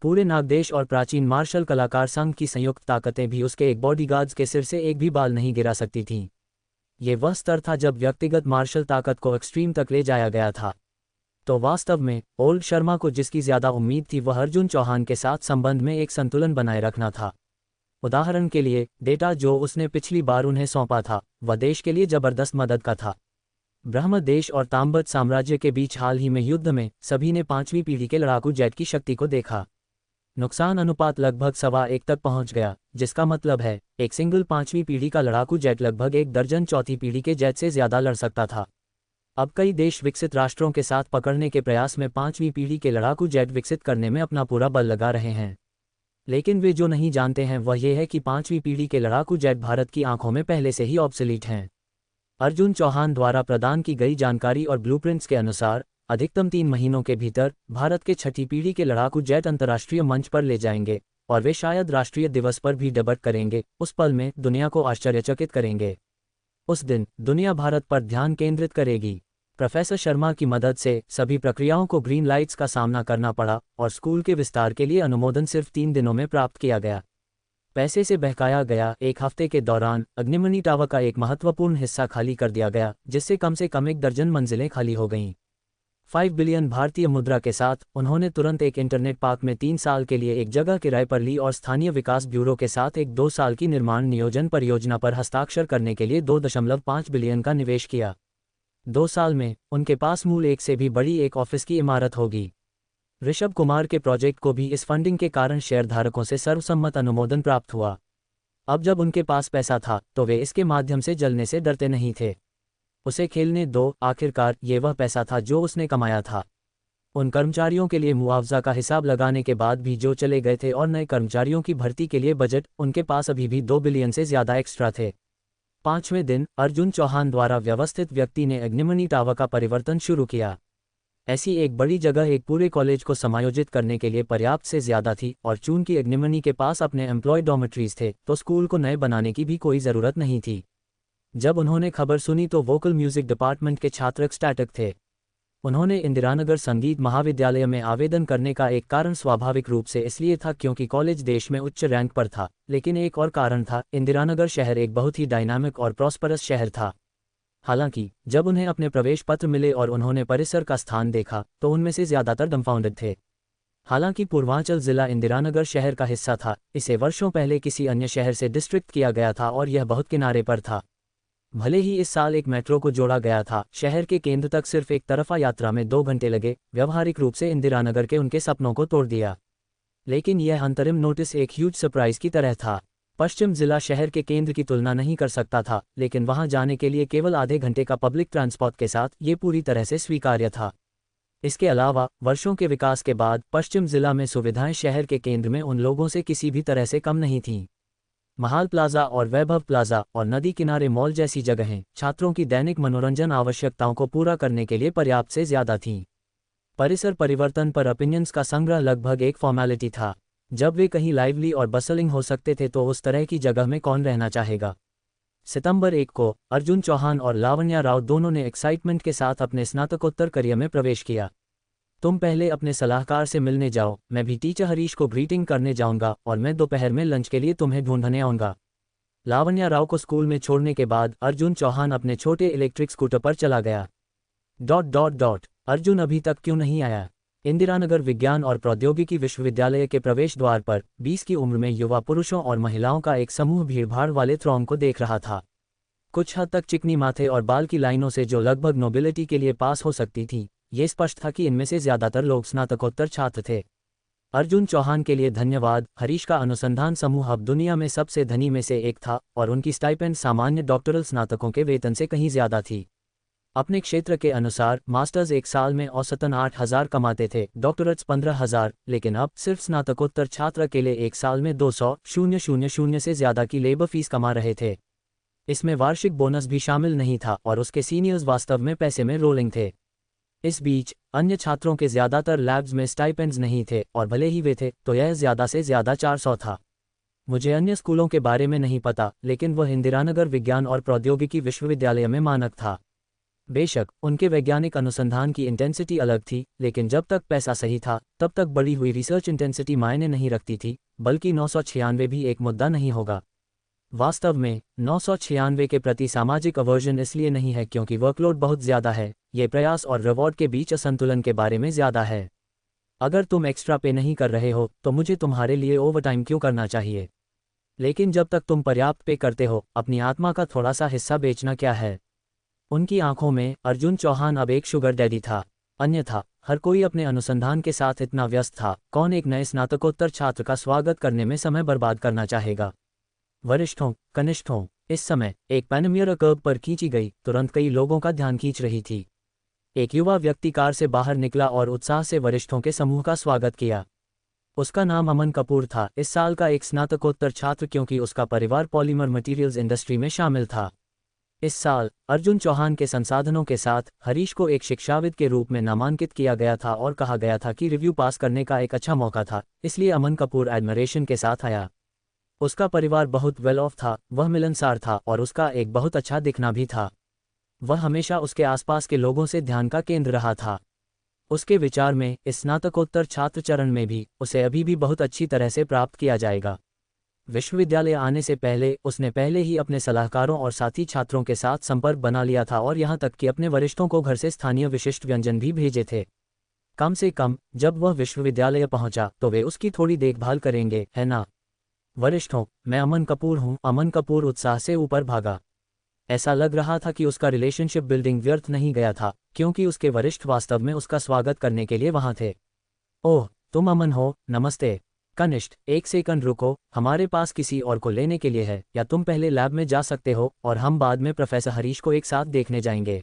S1: पूरे नागदेश और प्राचीन मार्शल कलाकार संघ की संयुक्त ताकतें भी उसके एक बॉडीगार्ड्स के सिर से एक भी बाल नहीं गिरा सकती थीं। ये वह स्तर था जब व्यक्तिगत मार्शल ताकत को एक्सट्रीम तक ले जाया गया था। तो वास्तव में ओल्ड शर्मा को जिसकी ज्यादा उम्मीद थी वह अर्जुन चौहान के साथ संबंध में एक संतुलन बनाए रखना था। उदाहरण के लिए डेटा जो उसने पिछली बार उन्हें सौंपा था वह देश के लिए जबरदस्त मदद का था। ब्रह्मदेश और ताम्बत साम्राज्य के बीच हाल ही में युद्ध में सभी ने 5वीं पीढ़ी के लड़ाकू जेट की शक्ति को देखा। नुकसान अनुपात लगभग 1.25 तक पहुंच गया, जिसका मतलब है एक सिंगल 5वीं पीढ़ी का लड़ाकू जेट लगभग 1 दर्जन चौथी पीढ़ी के जेट से ज्यादा लड़ सकता था। अब कई देश विकसित राष्ट्रों के साथ पकड़ने के प्रयास में 5वीं पीढ़ी के लड़ाकू जेट विकसित करने में अपना पूरा बल लगा रहे हैं। लेकिन वे जो नहीं जानते हैं वह यह है कि 5वीं पीढ़ी के लड़ाकू जेट भारत की आंखों में पहले से ही ऑब्सोलीट हैं। अर्जुन चौहान द्वारा प्रदान की गई जानकारी और ब्लूप्रिंट्स के अनुसार अधिकतम 3 महीनों के भीतर भारत के 6ठी पीढ़ी के लड़ाकू जेट अंतर्राष्ट्रीय मंच पर ले जाएंगे और वे शायद राष्ट्रीय दिवस पर भी डेब्यू करेंगे। उस पल में दुनिया को आश्चर्यचकित करेंगे। उस दिन दुनिया भारत पर ध्यान केंद्रित करेगी। प्रोफेसर शर्मा की मदद से सभी प्रक्रियाओं को ग्रीन लाइट्स का सामना करना पड़ा और स्कूल के विस्तार के लिए अनुमोदन सिर्फ 3 दिनों में प्राप्त किया गया। पैसे से बहकाया गया एक हफ्ते के दौरान अग्निमणि टावर का एक महत्वपूर्ण हिस्सा खाली कर दिया गया, जिससे कम से कम 1 दर्जन मंजिलें खाली हो गईं। 5 बिलियन भारतीय मुद्रा के साथ उन्होंने तुरंत एक इंटरनेट पार्क में 3 साल के लिए एक जगह किराए पर ली और स्थानीय विकास ब्यूरो के साथ एक 2 साल की निर्माण नियोजन परियोजना पर हस्ताक्षर करने के लिए 2.5 बिलियन का निवेश किया। 2 साल में उनके पास मूल 1 से भी बड़ी एक ऑफिस की इमारत होगी। ऋषभ कुमार के प्रोजेक्ट को भी इस फंडिंग के कारण शेयरधारकों से सर्वसम्मत अनुमोदन प्राप्त हुआ। अब जब उनके पास पैसा था तो वे इसके माध्यम से जलने से डरते नहीं थे। उसे खेलने दो, आखिरकार ये वह पैसा था जो उसने कमाया था। उन कर्मचारियों के लिए मुआवजा का हिसाब लगाने के बाद भी जो चले गए थे और नए कर्मचारियों की भर्ती के लिए बजट, उनके पास अभी भी 2 बिलियन से ज्यादा एक्स्ट्रा थे। 5वें दिन अर्जुन चौहान द्वारा व्यवस्थित व्यक्ति ने अग्निमणि टावर का परिवर्तन शुरू किया। ऐसी एक बड़ी जगह एक पूरे कॉलेज को समायोजित करने के लिए पर्याप्त से ज्यादा थी और चूंकि अग्निमणि के पास अपने एम्प्लॉय डॉर्मेटरीज थे तो स्कूल को नए बनाने की भी कोई ज़रूरत नहीं थी। जब उन्होंने खबर सुनी तो वोकल म्यूजिक डिपार्टमेंट के छात्र एक्सटैटिक थे। उन्होंने इंदिरानगर संगीत महाविद्यालय में आवेदन करने का एक कारण स्वाभाविक रूप से इसलिए था क्योंकि कॉलेज देश में उच्च रैंक पर था, लेकिन एक और कारण था, इंदिरानगर शहर एक बहुत ही डायनामिक और प्रॉस्परस शहर था। हालांकि जब उन्हें अपने प्रवेश पत्र मिले और उन्होंने परिसर का स्थान देखा तो उनमें से ज्यादातर डम्फाउंडेड थे। हालांकि पूर्वांचल जिला इंदिरानगर शहर का हिस्सा था, इसे वर्षों पहले किसी अन्य शहर से डिस्ट्रिक्ट किया गया था और यह बहुत किनारे पर था। भले ही इस साल एक मेट्रो को जोड़ा गया था, शहर के केंद्र तक सिर्फ एक तरफा यात्रा में 2 घंटे लगे, व्यावहारिक रूप से इंदिरानगर के उनके सपनों को तोड़ दिया। लेकिन यह अंतरिम नोटिस एक ह्यूज सरप्राइज की तरह था। पश्चिम जिला शहर के केंद्र की तुलना नहीं कर सकता था, लेकिन वहां जाने के लिए केवल आधे घंटे का पब्लिक ट्रांसपोर्ट के साथ ये पूरी तरह से स्वीकार्य था। इसके अलावा वर्षों के विकास के बाद पश्चिम जिला में सुविधाएं शहर के केंद्र में उन लोगों से किसी भी तरह से कम नहीं थीं। महाल प्लाजा और वैभव प्लाजा और नदी किनारे मॉल जैसी जगहें छात्रों की दैनिक मनोरंजन आवश्यकताओं को पूरा करने के लिए पर्याप्त से ज्यादा थीं। परिसर परिवर्तन पर ओपिनियंस का संग्रह लगभग एक फॉर्मेलिटी था। जब वे कहीं लाइवली और बसलिंग हो सकते थे तो उस तरह की जगह में कौन रहना चाहेगा। सितंबर 1 को अर्जुन चौहान और लावण्या राव दोनों ने एक्साइटमेंट के साथ अपने स्नातकोत्तर करियर में प्रवेश किया। तुम पहले अपने सलाहकार से मिलने जाओ, मैं भी टीचर हरीश को ग्रीटिंग करने जाऊंगा और मैं दोपहर में लंच के लिए तुम्हें ढूंढने आऊंगा। लावण्या राव को स्कूल में छोड़ने के बाद अर्जुन चौहान अपने छोटे इलेक्ट्रिक स्कूटर पर चला गया। ... अर्जुन अभी तक क्यों नहीं आया? इंदिरानगर विज्ञान और प्रौद्योगिकी विश्वविद्यालय के प्रवेश द्वार पर 20 की उम्र में युवा पुरुषों और महिलाओं का एक समूह भीड़भाड़ वाले थ्रॉन्ग को देख रहा था। कुछ हद तक चिकनी माथे और बाल की लाइनों से जो लगभग नोबिलिटी के लिए पास हो सकती थी, ये स्पष्ट था कि इनमें से ज्यादातर लोग स्नातकोत्तर छात्र थे। अर्जुन चौहान के लिए धन्यवाद। हरीश का अनुसंधान समूह अब दुनिया में सबसे धनी में से एक था और उनकी स्टाइपेंड सामान्य डॉक्टरल स्नातकों के वेतन से कहीं ज्यादा थी। अपने क्षेत्र के अनुसार मास्टर्स एक साल में औसतन 8,000 कमाते थे, डॉक्टरेट्स 15,000, लेकिन अब सिर्फ स्नातकोत्तर छात्र के लिए एक साल में 200,000 से ज्यादा की लेबर फीस कमा रहे थे। इसमें वार्षिक बोनस भी शामिल नहीं था और उसके सीनियर्स वास्तव में पैसे में रोलिंग थे। इस बीच अन्य छात्रों के ज्यादातर लैब्स में स्टाइपेंड्स नहीं थे और भले ही वे थे तो यह ज्यादा से ज्यादा 400 था। मुझे अन्य स्कूलों के बारे में नहीं पता, लेकिन वह इंदिरानगर विज्ञान और प्रौद्योगिकी विश्वविद्यालय में मानक था। बेशक उनके वैज्ञानिक अनुसंधान की इंटेंसिटी अलग थी, लेकिन जब तक पैसा सही था तब तक बढ़ी हुई रिसर्च इंटेंसिटी मायने नहीं रखती थी, बल्कि 996 भी एक मुद्दा नहीं होगा। वास्तव में 996 के प्रति सामाजिक अवर्जन इसलिए नहीं है क्योंकि वर्कलोड बहुत ज़्यादा है, ये प्रयास और रिवॉर्ड के बीच असंतुलन के बारे में ज़्यादा है। अगर तुम एक्स्ट्रा पे नहीं कर रहे हो तो मुझे तुम्हारे लिए ओवरटाइम क्यों करना चाहिए? लेकिन जब तक तुम पर्याप्त पे करते हो, अपनी आत्मा का थोड़ा सा हिस्सा बेचना क्या है? उनकी आंखों में अर्जुन चौहान अब एक शुगर डैडी था। अन्यथा हर कोई अपने अनुसंधान के साथ इतना व्यस्त था, कौन एक नए स्नातकोत्तर छात्र का स्वागत करने में समय बर्बाद करना चाहेगा? वरिष्ठों, कनिष्ठों, इस समय एक पैनमियर कर्व पर खींची गई तुरंत कई लोगों का ध्यान खींच रही थी। एक युवा व्यक्ति कार से बाहर निकला और उत्साह से वरिष्ठों के समूह का स्वागत किया। उसका नाम अमन कपूर था, इस साल का एक स्नातकोत्तर छात्र क्योंकि उसका परिवार पॉलीमर मटेरियल्स इंडस्ट्री में शामिल था। इस साल अर्जुन चौहान के संसाधनों के साथ हरीश को एक शिक्षाविद के रूप में नामांकित किया गया था और कहा गया था कि रिव्यू पास करने का एक अच्छा मौका था, इसलिए अमन कपूर एडमिरेशन के साथ आया। उसका परिवार बहुत वेल ऑफ था, वह मिलनसार था और उसका एक बहुत अच्छा दिखना भी था। वह हमेशा उसके आसपास के लोगों से ध्यान का केंद्र रहा था। उसके विचार में इस स्नातकोत्तर छात्र चरण में भी उसे अभी भी बहुत अच्छी तरह से प्राप्त किया जाएगा। विश्वविद्यालय आने से पहले उसने पहले ही अपने सलाहकारों और साथी छात्रों के साथ संपर्क बना लिया था और यहाँ तक कि अपने वरिष्ठों को घर से स्थानीय विशिष्ट व्यंजन भी भेजे थे। कम से कम जब वह विश्वविद्यालय पहुंचा तो वे उसकी थोड़ी देखभाल करेंगे, है ना? वरिष्ठों, मैं अमन कपूर हूँ। अमन कपूर उत्साह से ऊपर भागा। ऐसा लग रहा था कि उसका रिलेशनशिप बिल्डिंग व्यर्थ नहीं गया था, क्योंकि उसके वरिष्ठ वास्तव में उसका स्वागत करने के लिए वहां थे। ओह, तुम अमन हो, नमस्ते। कनिष्ठ, एक सेकंड रुको, हमारे पास किसी और को लेने के लिए है, या तुम पहले लैब में जा सकते हो और हम बाद में प्रोफेसर हरीश को एक साथ देखने जाएंगे।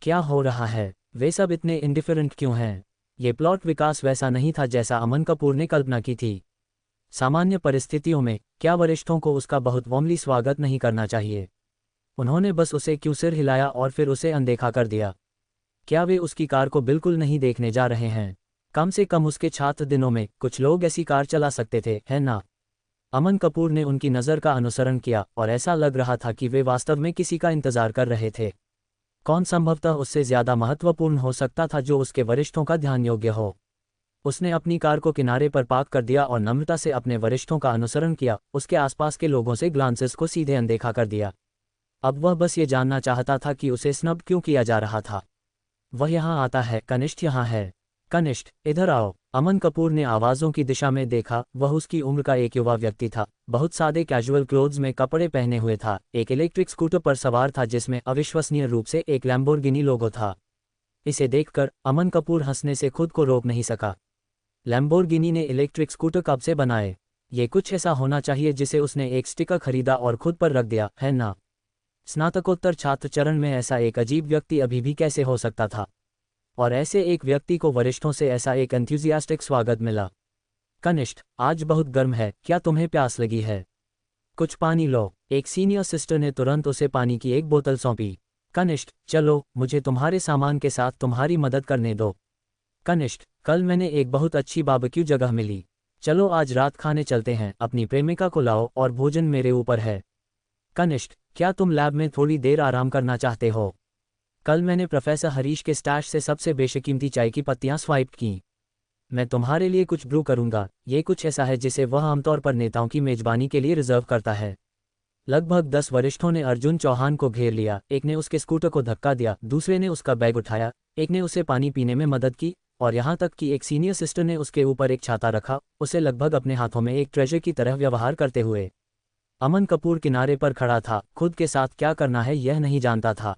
S1: क्या हो रहा है? वे सब इतने इंडिफरेंट क्यों हैं? ये प्लॉट विकास वैसा नहीं था जैसा अमन कपूर ने कल्पना की थी। सामान्य परिस्थितियों में क्या वरिष्ठों को उसका बहुत वार्मली स्वागत नहीं करना चाहिए? उन्होंने बस उसे क्यों सिर हिलाया और फिर उसे अनदेखा कर दिया? क्या वे उसकी कार को बिल्कुल नहीं देखने जा रहे हैं? कम से कम उसके छात्र दिनों में कुछ लोग ऐसी कार चला सकते थे, है ना? अमन कपूर ने उनकी नज़र का अनुसरण किया और ऐसा लग रहा था कि वे वास्तव में किसी का इंतजार कर रहे थे। कौन संभवतः उससे ज़्यादा महत्वपूर्ण हो सकता था जो उसके वरिष्ठों का ध्यान योग्य हो? उसने अपनी कार को किनारे पर पार्क कर दिया और नम्रता से अपने वरिष्ठों का अनुसरण किया, उसके आसपास के लोगों से ग्लांसेस को सीधे अनदेखा कर दिया। अब वह बस ये जानना चाहता था कि उसे स्नब क्यों किया जा रहा था। वह यहाँ आता है, कनिष्ठ यहाँ है। कनिष्ठ, इधर आओ। अमन कपूर ने आवाज़ों की दिशा में देखा। वह उसकी उम्र का एक युवा व्यक्ति था, बहुत सादे कैजुअल क्लोथ्स में कपड़े पहने हुए था, एक इलेक्ट्रिक स्कूटर पर सवार था जिसमें अविश्वसनीय रूप से एक लैम्बोर्गिनी लोगो था। इसे देखकर अमन कपूर हंसने से खुद को रोक नहीं सका। लैम्बोर्गिनी ने इलेक्ट्रिक स्कूटर कब से बनाए? ये कुछ ऐसा होना चाहिए जिसे उसने एक स्टिकर खरीदा और खुद पर रख दिया, है ना? स्नातकोत्तर छात्र चरण में ऐसा एक अजीब व्यक्ति अभी भी कैसे हो सकता था? और ऐसे एक व्यक्ति को वरिष्ठों से ऐसा एक एंथुसियास्टिक स्वागत मिला। कनिष्ठ, आज बहुत गर्म है, क्या तुम्हें प्यास लगी है? कुछ पानी लो। एक सीनियर सिस्टर ने तुरंत उसे पानी की एक बोतल सौंपी। कनिष्ठ, चलो, मुझे तुम्हारे सामान के साथ तुम्हारी मदद करने दो। कनिष्ठ, कल मैंने एक बहुत अच्छी बारबेक्यू जगह मिली, चलो आज रात खाने चलते हैं। अपनी प्रेमिका को लाओ और भोजन मेरे ऊपर है। कनिष्ठ, क्या तुम लैब में थोड़ी देर आराम करना चाहते हो? कल मैंने प्रोफेसर हरीश के स्टैश से सबसे बेशकीमती चाय की पत्तियां स्वाइप की। मैं तुम्हारे लिए कुछ ब्रू करूंगा। ये कुछ ऐसा है जिसे वह आमतौर पर नेताओं की मेजबानी के लिए रिजर्व करता है। लगभग 10 वरिष्ठों ने अर्जुन चौहान को घेर लिया। एक ने उसके स्कूटर को धक्का दिया, दूसरे ने उसका बैग उठाया, एक ने उसे पानी पीने में मदद की, और यहाँ तक कि एक सीनियर सिस्टर ने उसके ऊपर एक छाता रखा, उसे लगभग अपने हाथों में एक ट्रेजर की तरह व्यवहार करते हुए। अमन कपूर किनारे पर खड़ा था, खुद के साथ क्या करना है यह नहीं जानता था।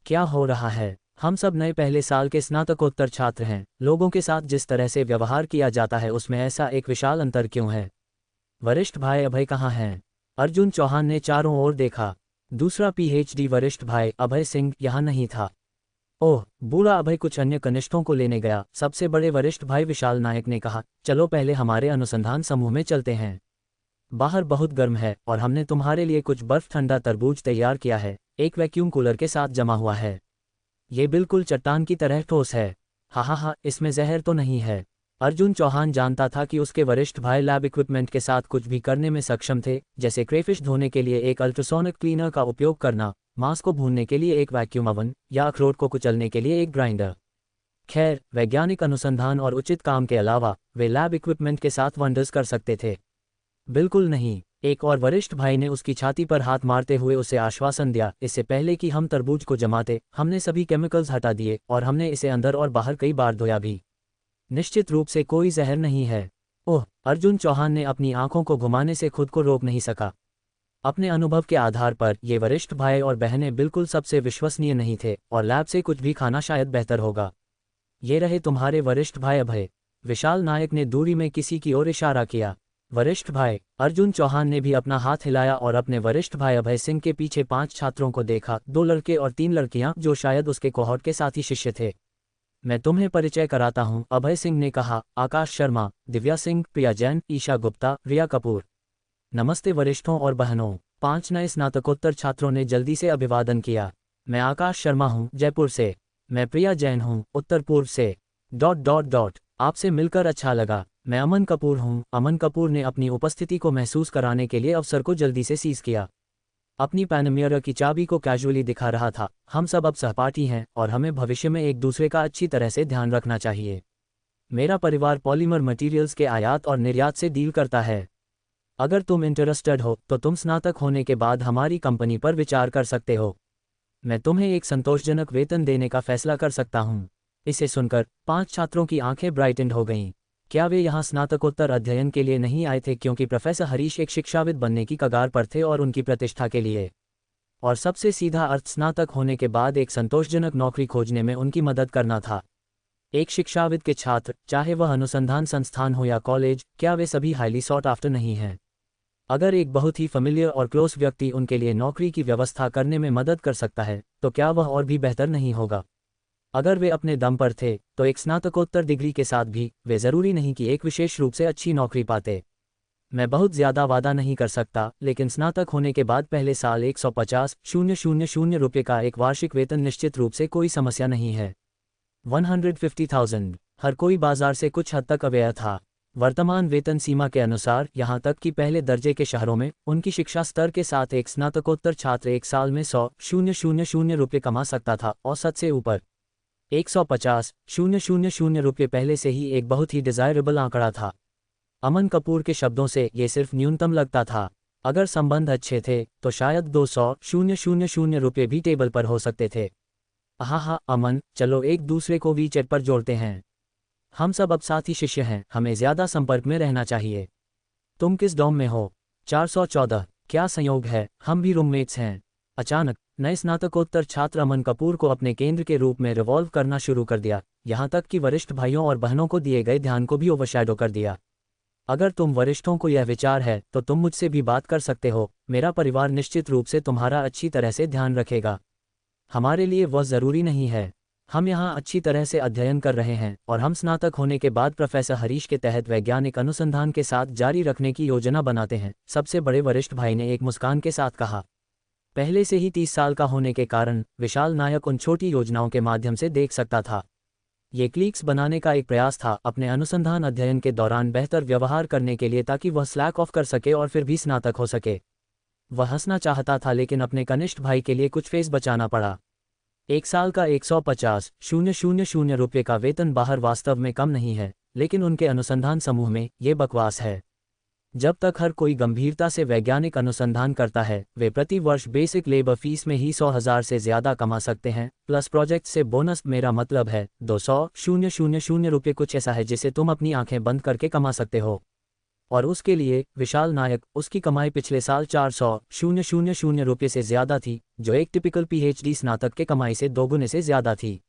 S1: क्या हो रहा है? हम सब नए पहले साल के स्नातकोत्तर छात्र हैं। लोगों के साथ जिस तरह से व्यवहार किया जाता है उसमें ऐसा एक विशाल अंतर क्यों है? वरिष्ठ भाई अभय कहाँ हैं? अर्जुन चौहान ने चारों ओर देखा। दूसरा पीएचडी वरिष्ठ भाई अभय सिंह यहाँ नहीं था। ओह, बूढ़ा अभय कुछ अन्य कनिष्ठों को लेने गया। सबसे बड़े वरिष्ठ भाई विशाल नायक ने कहा, चलो पहले हमारे अनुसंधान समूह में चलते हैं। बाहर बहुत गर्म है और हमने तुम्हारे लिए कुछ बर्फ ठंडा तरबूज तैयार किया है, एक वैक्यूम कूलर के साथ जमा हुआ है। ये बिल्कुल चट्टान की तरह ठोस है। हा, इसमें जहर तो नहीं है? अर्जुन चौहान जानता था कि उसके वरिष्ठ भाई लैब इक्विपमेंट के साथ कुछ भी करने में सक्षम थे, जैसे क्रेफिश धोने के लिए एक अल्ट्रासोनिक क्लीनर का उपयोग करना, मांस को भूनने के लिए एक वैक्यूम ओवन, या अखरोट को कुचलने के लिए एक ग्राइंडर। खैर, वैज्ञानिक अनुसंधान और उचित काम के अलावा वे लैब इक्विपमेंट के साथ वंडर्स कर सकते थे। बिल्कुल नहीं। एक और वरिष्ठ भाई ने उसकी छाती पर हाथ मारते हुए उसे आश्वासन दिया, इससे पहले कि हम तरबूज को जमाते, हमने सभी केमिकल्स हटा दिए और हमने इसे अंदर और बाहर कई बार धोया भी। निश्चित रूप से कोई जहर नहीं है। ओह, अर्जुन चौहान ने अपनी आंखों को घुमाने से खुद को रोक नहीं सका। अपने अनुभव के आधार पर ये वरिष्ठ भाई और बहनें बिल्कुल सबसे विश्वसनीय नहीं थे और लैब से कुछ भी खाना शायद बेहतर होगा। ये रहे तुम्हारे वरिष्ठ भाई अभय। विशाल नायक ने दूरी में किसी की ओर इशारा किया। वरिष्ठ भाई अर्जुन चौहान ने भी अपना हाथ हिलाया और अपने वरिष्ठ भाई अभय सिंह के पीछे 5 छात्रों को देखा, 2 लड़के और 3 लड़कियां जो शायद उसके कोहॉर्ट के साथी शिष्य थे। मैं तुम्हें परिचय कराता हूं, अभय सिंह ने कहा। आकाश शर्मा, दिव्या सिंह, प्रिया जैन, ईशा गुप्ता, रिया कपूर। नमस्ते वरिष्ठों और बहनों। 5 नए स्नातकोत्तर छात्रों ने जल्दी से अभिवादन किया। मैं आकाश शर्मा हूं, जयपुर से। मैं प्रिया जैन हूं, उत्तर पूर्व से। ... आपसे मिलकर अच्छा लगा। मैं अमन कपूर हूं। अमन कपूर ने अपनी उपस्थिति को महसूस कराने के लिए अवसर को जल्दी से सीज किया। अपनी पैनमियर की चाबी को कैजुअली दिखा रहा था। हम सब अब सहपाठी हैं और हमें भविष्य में एक दूसरे का अच्छी तरह से ध्यान रखना चाहिए। मेरा परिवार पॉलीमर मटेरियल्स के आयात और निर्यात से डील करता है। अगर तुम इंटरेस्टेड हो तो तुम स्नातक होने के बाद हमारी कंपनी पर विचार कर सकते हो। मैं तुम्हें एक संतोषजनक वेतन देने का फैसला कर सकता हूं। इसे सुनकर 5 छात्रों की आंखें ब्राइटेंड हो गईं। क्या वे यहाँ स्नातकोत्तर अध्ययन के लिए नहीं आए थे क्योंकि प्रोफेसर हरीश एक शिक्षाविद बनने की कगार पर थे और उनकी प्रतिष्ठा के लिए? और सबसे सीधा अर्थ स्नातक होने के बाद एक संतोषजनक नौकरी खोजने में उनकी मदद करना था। एक शिक्षाविद के छात्र, चाहे वह अनुसंधान संस्थान हो या कॉलेज, क्या वे सभी हाईली सॉट आफ्टर नहीं हैं? अगर एक बहुत ही फेमिलियर और क्लोज व्यक्ति उनके लिए नौकरी की व्यवस्था करने में मदद कर सकता है तो क्या वह और भी बेहतर नहीं होगा? अगर वे अपने दम पर थे तो एक स्नातकोत्तर डिग्री के साथ भी वे ज़रूरी नहीं कि एक विशेष रूप से अच्छी नौकरी पाते। मैं बहुत ज़्यादा वादा नहीं कर सकता, लेकिन स्नातक होने के बाद पहले साल 150,000 रुपये का एक वार्षिक वेतन निश्चित रूप से कोई समस्या नहीं है। 150,000। हर कोई बाजार से कुछ हद तक अवेयर था। वर्तमान वेतन सीमा के अनुसार यहाँ तक कि पहले दर्जे के शहरों में उनकी शिक्षा स्तर के साथ एक स्नातकोत्तर छात्र एक साल में 100,000 रुपये कमा सकता था, औसत से ऊपर। 150,000 रुपये पहले से ही एक बहुत ही डिज़ायरेबल आंकड़ा था। अमन कपूर के शब्दों से ये सिर्फ न्यूनतम लगता था। अगर संबंध अच्छे थे तो शायद 200,000 रुपये भी टेबल पर हो सकते थे। हाँ अमन, चलो एक दूसरे को वीचैट पर जोड़ते हैं। हम सब अब साथी शिष्य हैं, हमें ज़्यादा संपर्क में रहना चाहिए। तुम किस डॉम में हो? 414। क्या संयोग है, हम भी रूममेट्स हैं। अचानक नए स्नातकोत्तर छात्र अमन कपूर को अपने केंद्र के रूप में रिवॉल्व करना शुरू कर दिया, यहाँ तक कि वरिष्ठ भाइयों और बहनों को दिए गए ध्यान को भी ओवरशैडो कर दिया। अगर तुम वरिष्ठों को यह विचार है तो तुम मुझसे भी बात कर सकते हो। मेरा परिवार निश्चित रूप से तुम्हारा अच्छी तरह से ध्यान रखेगा। हमारे लिए वह ज़रूरी नहीं है। हम यहाँ अच्छी तरह से अध्ययन कर रहे हैं और हम स्नातक होने के बाद प्रोफेसर हरीश के तहत वैज्ञानिक अनुसंधान के साथ जारी रखने की योजना बनाते हैं, सबसे बड़े वरिष्ठ भाई ने एक मुस्कान के साथ कहा। पहले से ही 30 साल का होने के कारण विशाल नायक उन छोटी योजनाओं के माध्यम से देख सकता था। ये क्लिक्स बनाने का एक प्रयास था अपने अनुसंधान अध्ययन के दौरान बेहतर व्यवहार करने के लिए, ताकि वह स्लैक ऑफ कर सके और फिर भी स्नातक हो सके। वह हंसना चाहता था, लेकिन अपने कनिष्ठ भाई के लिए कुछ फेस बचाना पड़ा। एक साल का 150,000 रुपये का वेतन बाहर वास्तव में कम नहीं है, लेकिन उनके अनुसंधान समूह में ये बकवास है। जब तक हर कोई गंभीरता से वैज्ञानिक अनुसंधान करता है, वे प्रति वर्ष बेसिक लेबर फीस में ही 100,000 से ज़्यादा कमा सकते हैं, प्लस प्रोजेक्ट से बोनस। मेरा मतलब है 200,000 रुपये, कुछ ऐसा है जिसे तुम अपनी आंखें बंद करके कमा सकते हो। और उसके लिए विशाल नायक, उसकी कमाई पिछले साल 400,000 रुपये से ज़्यादा थी, जो एक टिपिकल पीएचडी स्नातक के कमाई से 2 गुने से ज़्यादा थी।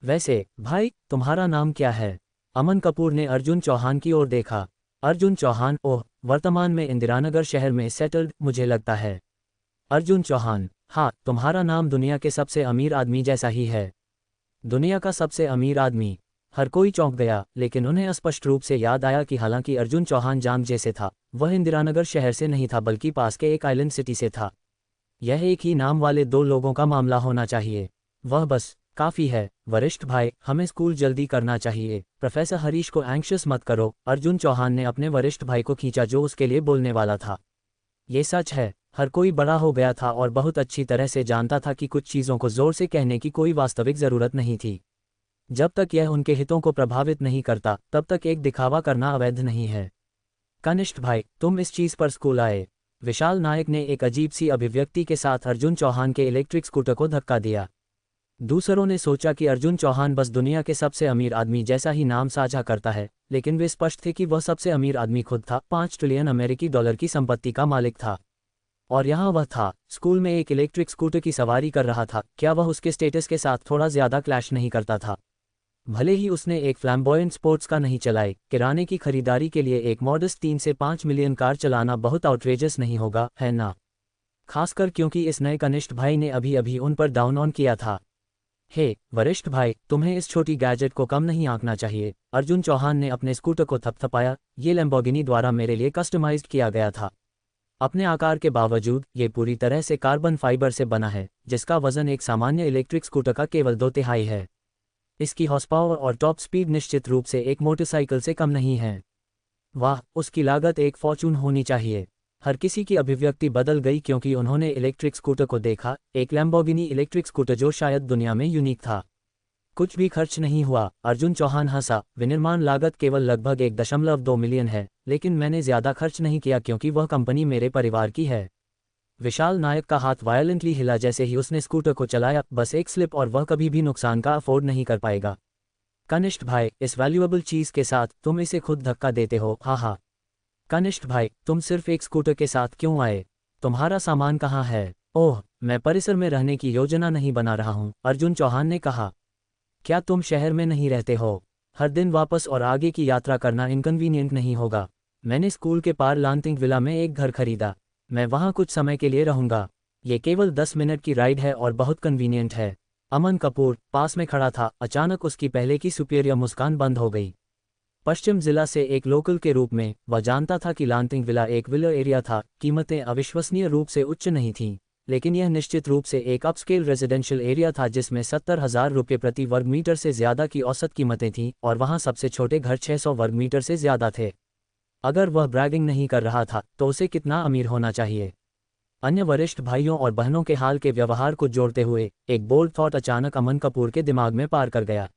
S1: वैसे भाई, तुम्हारा नाम क्या है? अमन कपूर ने अर्जुन चौहान की ओर देखा। अर्जुन चौहान? ओह, वर्तमान में इंदिरानगर शहर में सेटल्ड, मुझे लगता है। अर्जुन चौहान? हाँ, तुम्हारा नाम दुनिया के सबसे अमीर आदमी जैसा ही है। दुनिया का सबसे अमीर आदमी? हर कोई चौंक गया, लेकिन उन्हें स्पष्ट रूप से याद आया कि हालांकि अर्जुन चौहान जाम जैसे था, वह इंदिरानगर शहर से नहीं था बल्कि पास के एक आइलैंड सिटी से था। यह एक ही नाम वाले 2 लोगों का मामला होना चाहिए। वह बस काफ़ी है। वरिष्ठ भाई, हमें स्कूल जल्दी करना चाहिए। प्रोफेसर हरीश को एंग्शियस मत करो, अर्जुन चौहान ने अपने वरिष्ठ भाई को खींचा जो उसके लिए बोलने वाला था। ये सच है, हर कोई बड़ा हो गया था और बहुत अच्छी तरह से जानता था कि कुछ चीज़ों को जोर से कहने की कोई वास्तविक ज़रूरत नहीं थी। जब तक यह उनके हितों को प्रभावित नहीं करता, तब तक एक दिखावा करना अवैध नहीं है। कनिष्ठ भाई, तुम इस चीज़ पर स्कूल आए। विशाल नायक ने एक अजीब सी अभिव्यक्ति के साथ अर्जुन चौहान के इलेक्ट्रिक स्कूटर को धक्का दिया। दूसरों ने सोचा कि अर्जुन चौहान बस दुनिया के सबसे अमीर आदमी जैसा ही नाम साझा करता है, लेकिन वे स्पष्ट थे कि वह सबसे अमीर आदमी खुद था, 5 ट्रिलियन अमेरिकी डॉलर की संपत्ति का मालिक था। और यहाँ वह था, स्कूल में एक इलेक्ट्रिक स्कूटर की सवारी कर रहा था। क्या वह उसके स्टेटस के साथ थोड़ा ज्यादा क्लैश नहीं करता था? भले ही उसने एक फ्लैम्बॉयंट स्पोर्ट्स का नहीं चलाई, किराने की खरीदारी के लिए एक मॉडस्ट 3 से 5 मिलियन कार चलाना बहुत आउटरेजस नहीं होगा, है ना? खासकर क्योंकि इस नए कनिष्ठ भाई ने अभी अभी उन पर डाउन ऑन किया था। हे वरिष्ठ भाई, तुम्हें इस छोटी गैजेट को कम नहीं आंकना चाहिए। अर्जुन चौहान ने अपने स्कूटर को थपथपाया। ये लैम्बोर्गिनी द्वारा मेरे लिए कस्टमाइज्ड किया गया था। अपने आकार के बावजूद ये पूरी तरह से कार्बन फाइबर से बना है, जिसका वजन एक सामान्य इलेक्ट्रिक स्कूटर का केवल 2/3 है। इसकी हॉर्स पावर और टॉप स्पीड निश्चित रूप से एक मोटरसाइकिल से कम नहीं है। वाह, उसकी लागत एक फॉर्चून होनी चाहिए। हर किसी की अभिव्यक्ति बदल गई क्योंकि उन्होंने इलेक्ट्रिक स्कूटर को देखा, एक लैम्बोर्गिनी इलेक्ट्रिक स्कूटर जो शायद दुनिया में यूनिक था। कुछ भी खर्च नहीं हुआ। अर्जुन चौहान हंसा। विनिर्माण लागत केवल लगभग 1.2 मिलियन है, लेकिन मैंने ज्यादा खर्च नहीं किया क्योंकि वह कंपनी मेरे परिवार की है। विशाल नायक का हाथ वायलेंटली हिला जैसे ही उसने स्कूटर को चलाया। बस एक स्लिप और वह कभी भी नुकसान का अफोर्ड नहीं कर पाएगा। कनिष्ठ भाई, इस वैल्यूएबल चीज के साथ तुम इसे खुद धक्का देते हो, हा। कनिष्ठ भाई, तुम सिर्फ एक स्कूटर के साथ क्यों आए? तुम्हारा सामान कहाँ है? ओह, मैं परिसर में रहने की योजना नहीं बना रहा हूँ, अर्जुन चौहान ने कहा। क्या तुम शहर में नहीं रहते हो? हर दिन वापस और आगे की यात्रा करना इनकन्वीनियंट नहीं होगा? मैंने स्कूल के पार लांतिंग विला में एक घर खरीदा। मैं वहाँ कुछ समय के लिए रहूंगा। ये केवल 10 मिनट की राइड है और बहुत कन्वीनियंट है। अमन कपूर पास में खड़ा था। अचानक उसकी पहले की सुपीरियर मुस्कान बंद हो गई। पश्चिम जिला से एक लोकल के रूप में वह जानता था कि लांतिंग विला एक विला एरिया था। कीमतें अविश्वसनीय रूप से उच्च नहीं थीं, लेकिन यह निश्चित रूप से एक अपस्केल रेजिडेंशियल एरिया था जिसमें 70,000 रुपये प्रति वर्ग मीटर से ज्यादा की औसत कीमतें थीं, और वहाँ सबसे छोटे घर 600 वर्ग मीटर से ज्यादा थे। अगर वह ब्रैगिंग नहीं कर रहा था तो उसे कितना अमीर होना चाहिए? अन्य वरिष्ठ भाइयों और बहनों के हाल के व्यवहार को जोड़ते हुए एक बोल्ड थॉट अचानक अमन कपूर के दिमाग में पार कर गया।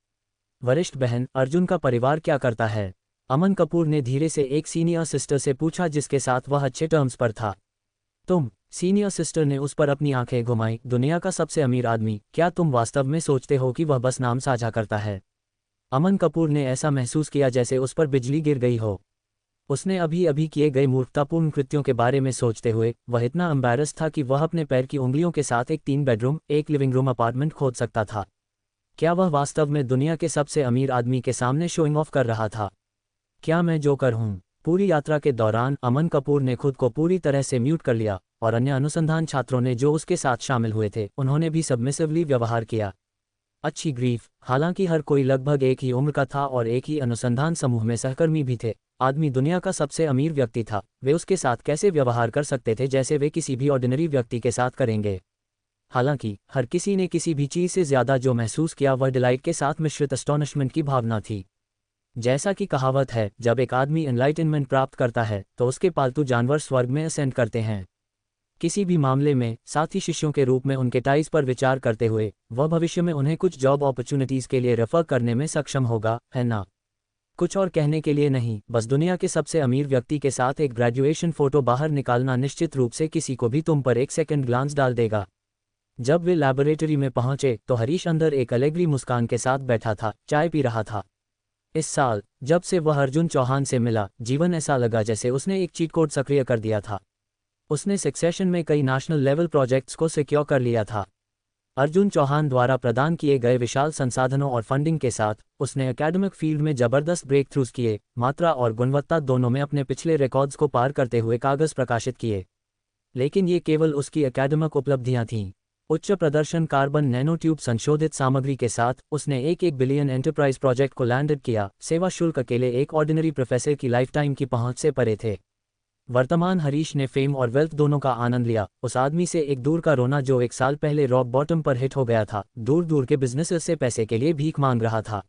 S1: वरिष्ठ बहन, अर्जुन का परिवार क्या करता है? अमन कपूर ने धीरे से एक सीनियर सिस्टर से पूछा जिसके साथ वह अच्छे टर्म्स पर था। तुम? सीनियर सिस्टर ने उस पर अपनी आंखें घुमाई। दुनिया का सबसे अमीर आदमी? क्या तुम वास्तव में सोचते हो कि वह बस नाम साझा करता है? अमन कपूर ने ऐसा महसूस किया जैसे उस पर बिजली गिर गई हो। उसने अभी अभी किए गए मूर्खतापूर्ण कृत्यों के बारे में सोचते हुए वह इतना एम्बैरस था कि वह अपने पैर की उंगलियों के साथ एक 3 बेडरूम, एक लिविंग रूम अपार्टमेंट खोद सकता था। क्या वह वास्तव में दुनिया के सबसे अमीर आदमी के सामने शोइंग ऑफ कर रहा था? क्या मैं जोकर हूँ? पूरी यात्रा के दौरान अमन कपूर ने खुद को पूरी तरह से म्यूट कर लिया, और अन्य अनुसंधान छात्रों ने जो उसके साथ शामिल हुए थे उन्होंने भी सबमिसिवली व्यवहार किया। अच्छी ग्रीफ। हालांकि हर कोई लगभग एक ही उम्र का था और एक ही अनुसंधान समूह में सहकर्मी भी थे। आदमी दुनिया का सबसे अमीर व्यक्ति था। वे उसके साथ कैसे व्यवहार कर सकते थे जैसे वे किसी भी ऑर्डिनरी व्यक्ति के साथ करेंगे? हालांकि हर किसी ने किसी भी चीज़ से ज्यादा जो महसूस किया वह डिलाइट के साथ मिश्रित एस्टोनिशमेंट की भावना थी। जैसा कि कहावत है, जब एक आदमी एनलाइटनमेंट प्राप्त करता है तो उसके पालतू जानवर स्वर्ग में असेंड करते हैं। किसी भी मामले में साथी शिष्यों के रूप में उनके टाइज पर विचार करते हुए वह भविष्य में उन्हें कुछ जॉब अपॉर्चुनिटीज के लिए रेफर करने में सक्षम होगा, है ना? कुछ और कहने के लिए नहीं, बस दुनिया के सबसे अमीर व्यक्ति के साथ एक ग्रेजुएशन फोटो बाहर निकालना निश्चित रूप से किसी को भी तुम पर एक सेकंड ग्लांस डाल देगा। जब वे लैबोरेटरी में पहुंचे तो हरीश अंदर एक अलग मुस्कान के साथ बैठा था, चाय पी रहा था। इस साल जब से वह अर्जुन चौहान से मिला, जीवन ऐसा लगा जैसे उसने एक चीट कोड सक्रिय कर दिया था। उसने सक्सेशन में कई नेशनल लेवल प्रोजेक्ट्स को सिक्योर कर लिया था। अर्जुन चौहान द्वारा प्रदान किए गए विशाल संसाधनों और फंडिंग के साथ उसने एकेडमिक फील्ड में जबरदस्त ब्रेक थ्रूज किए, मात्रा और गुणवत्ता दोनों में अपने पिछले रिकॉर्ड्स को पार करते हुए कागज प्रकाशित किए। लेकिन ये केवल उसकी एकेडमिक उपलब्धियां थीं। उच्च प्रदर्शन कार्बन नैनो ट्यूब संशोधित सामग्री के साथ उसने एक बिलियन एंटरप्राइज प्रोजेक्ट को लैंडेड किया। सेवा शुल्क अकेले एक ऑर्डिनरी प्रोफेसर की लाइफटाइम की पहुंच से परे थे। वर्तमान हरीश ने फेम और वेल्थ दोनों का आनंद लिया। उस आदमी से एक दूर का रोना जो एक साल पहले रॉक बॉटम पर हिट हो गया था, दूर दूर के बिजनेसेस से पैसे के लिए भीख मांग रहा था।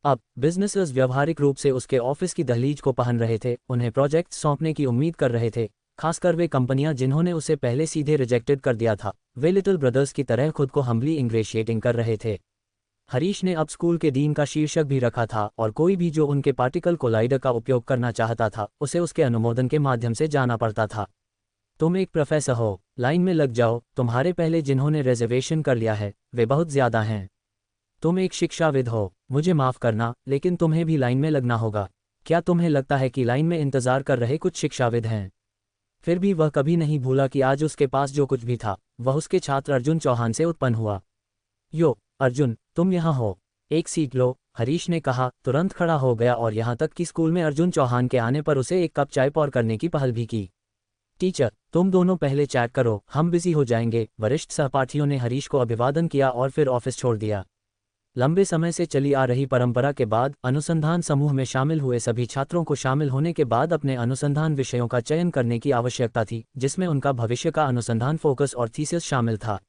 S1: अब बिजनेसेस व्यावहारिक रूप से उसके ऑफिस की दहलीज को पहन रहे थे, उन्हें प्रोजेक्ट सौंपने की उम्मीद कर रहे थे, खासकर वे कंपनियां जिन्होंने उसे पहले सीधे रिजेक्टेड कर दिया था। वे लिटिल ब्रदर्स की तरह खुद को हम्बली इंग्रेशिएटिंग कर रहे थे। हरीश ने अब स्कूल के डीन का शीर्षक भी रखा था, और कोई भी जो उनके पार्टिकल कोलाइडर का उपयोग करना चाहता था उसे उसके अनुमोदन के माध्यम से जाना पड़ता था। तुम एक प्रोफेसर हो, लाइन में लग जाओ, तुम्हारे पहले जिन्होंने रिजर्वेशन कर लिया है वे बहुत ज़्यादा हैं। तुम एक शिक्षाविद हो, मुझे माफ़ करना, लेकिन तुम्हें भी लाइन में लगना होगा। क्या तुम्हें लगता है कि लाइन में इंतज़ार कर रहे कुछ शिक्षाविद हैं? फिर भी वह कभी नहीं भूला कि आज उसके पास जो कुछ भी था वह उसके छात्र अर्जुन चौहान से उत्पन्न हुआ। यो अर्जुन, तुम यहाँ हो, एक सीट लो, हरीश ने कहा, तुरंत खड़ा हो गया और यहाँ तक कि स्कूल में अर्जुन चौहान के आने पर उसे एक कप चाय पौर करने की पहल भी की। टीचर, तुम दोनों पहले चैट करो, हम बिजी हो जाएंगे। वरिष्ठ सहपाठियों ने हरीश को अभिवादन किया और फिर ऑफिस छोड़ दिया। लंबे समय से चली आ रही परंपरा के बाद अनुसंधान समूह में शामिल हुए सभी छात्रों को शामिल होने के बाद अपने अनुसंधान विषयों का चयन करने की आवश्यकता थी, जिसमें उनका भविष्य का अनुसंधान फोकस और थीसिस शामिल था।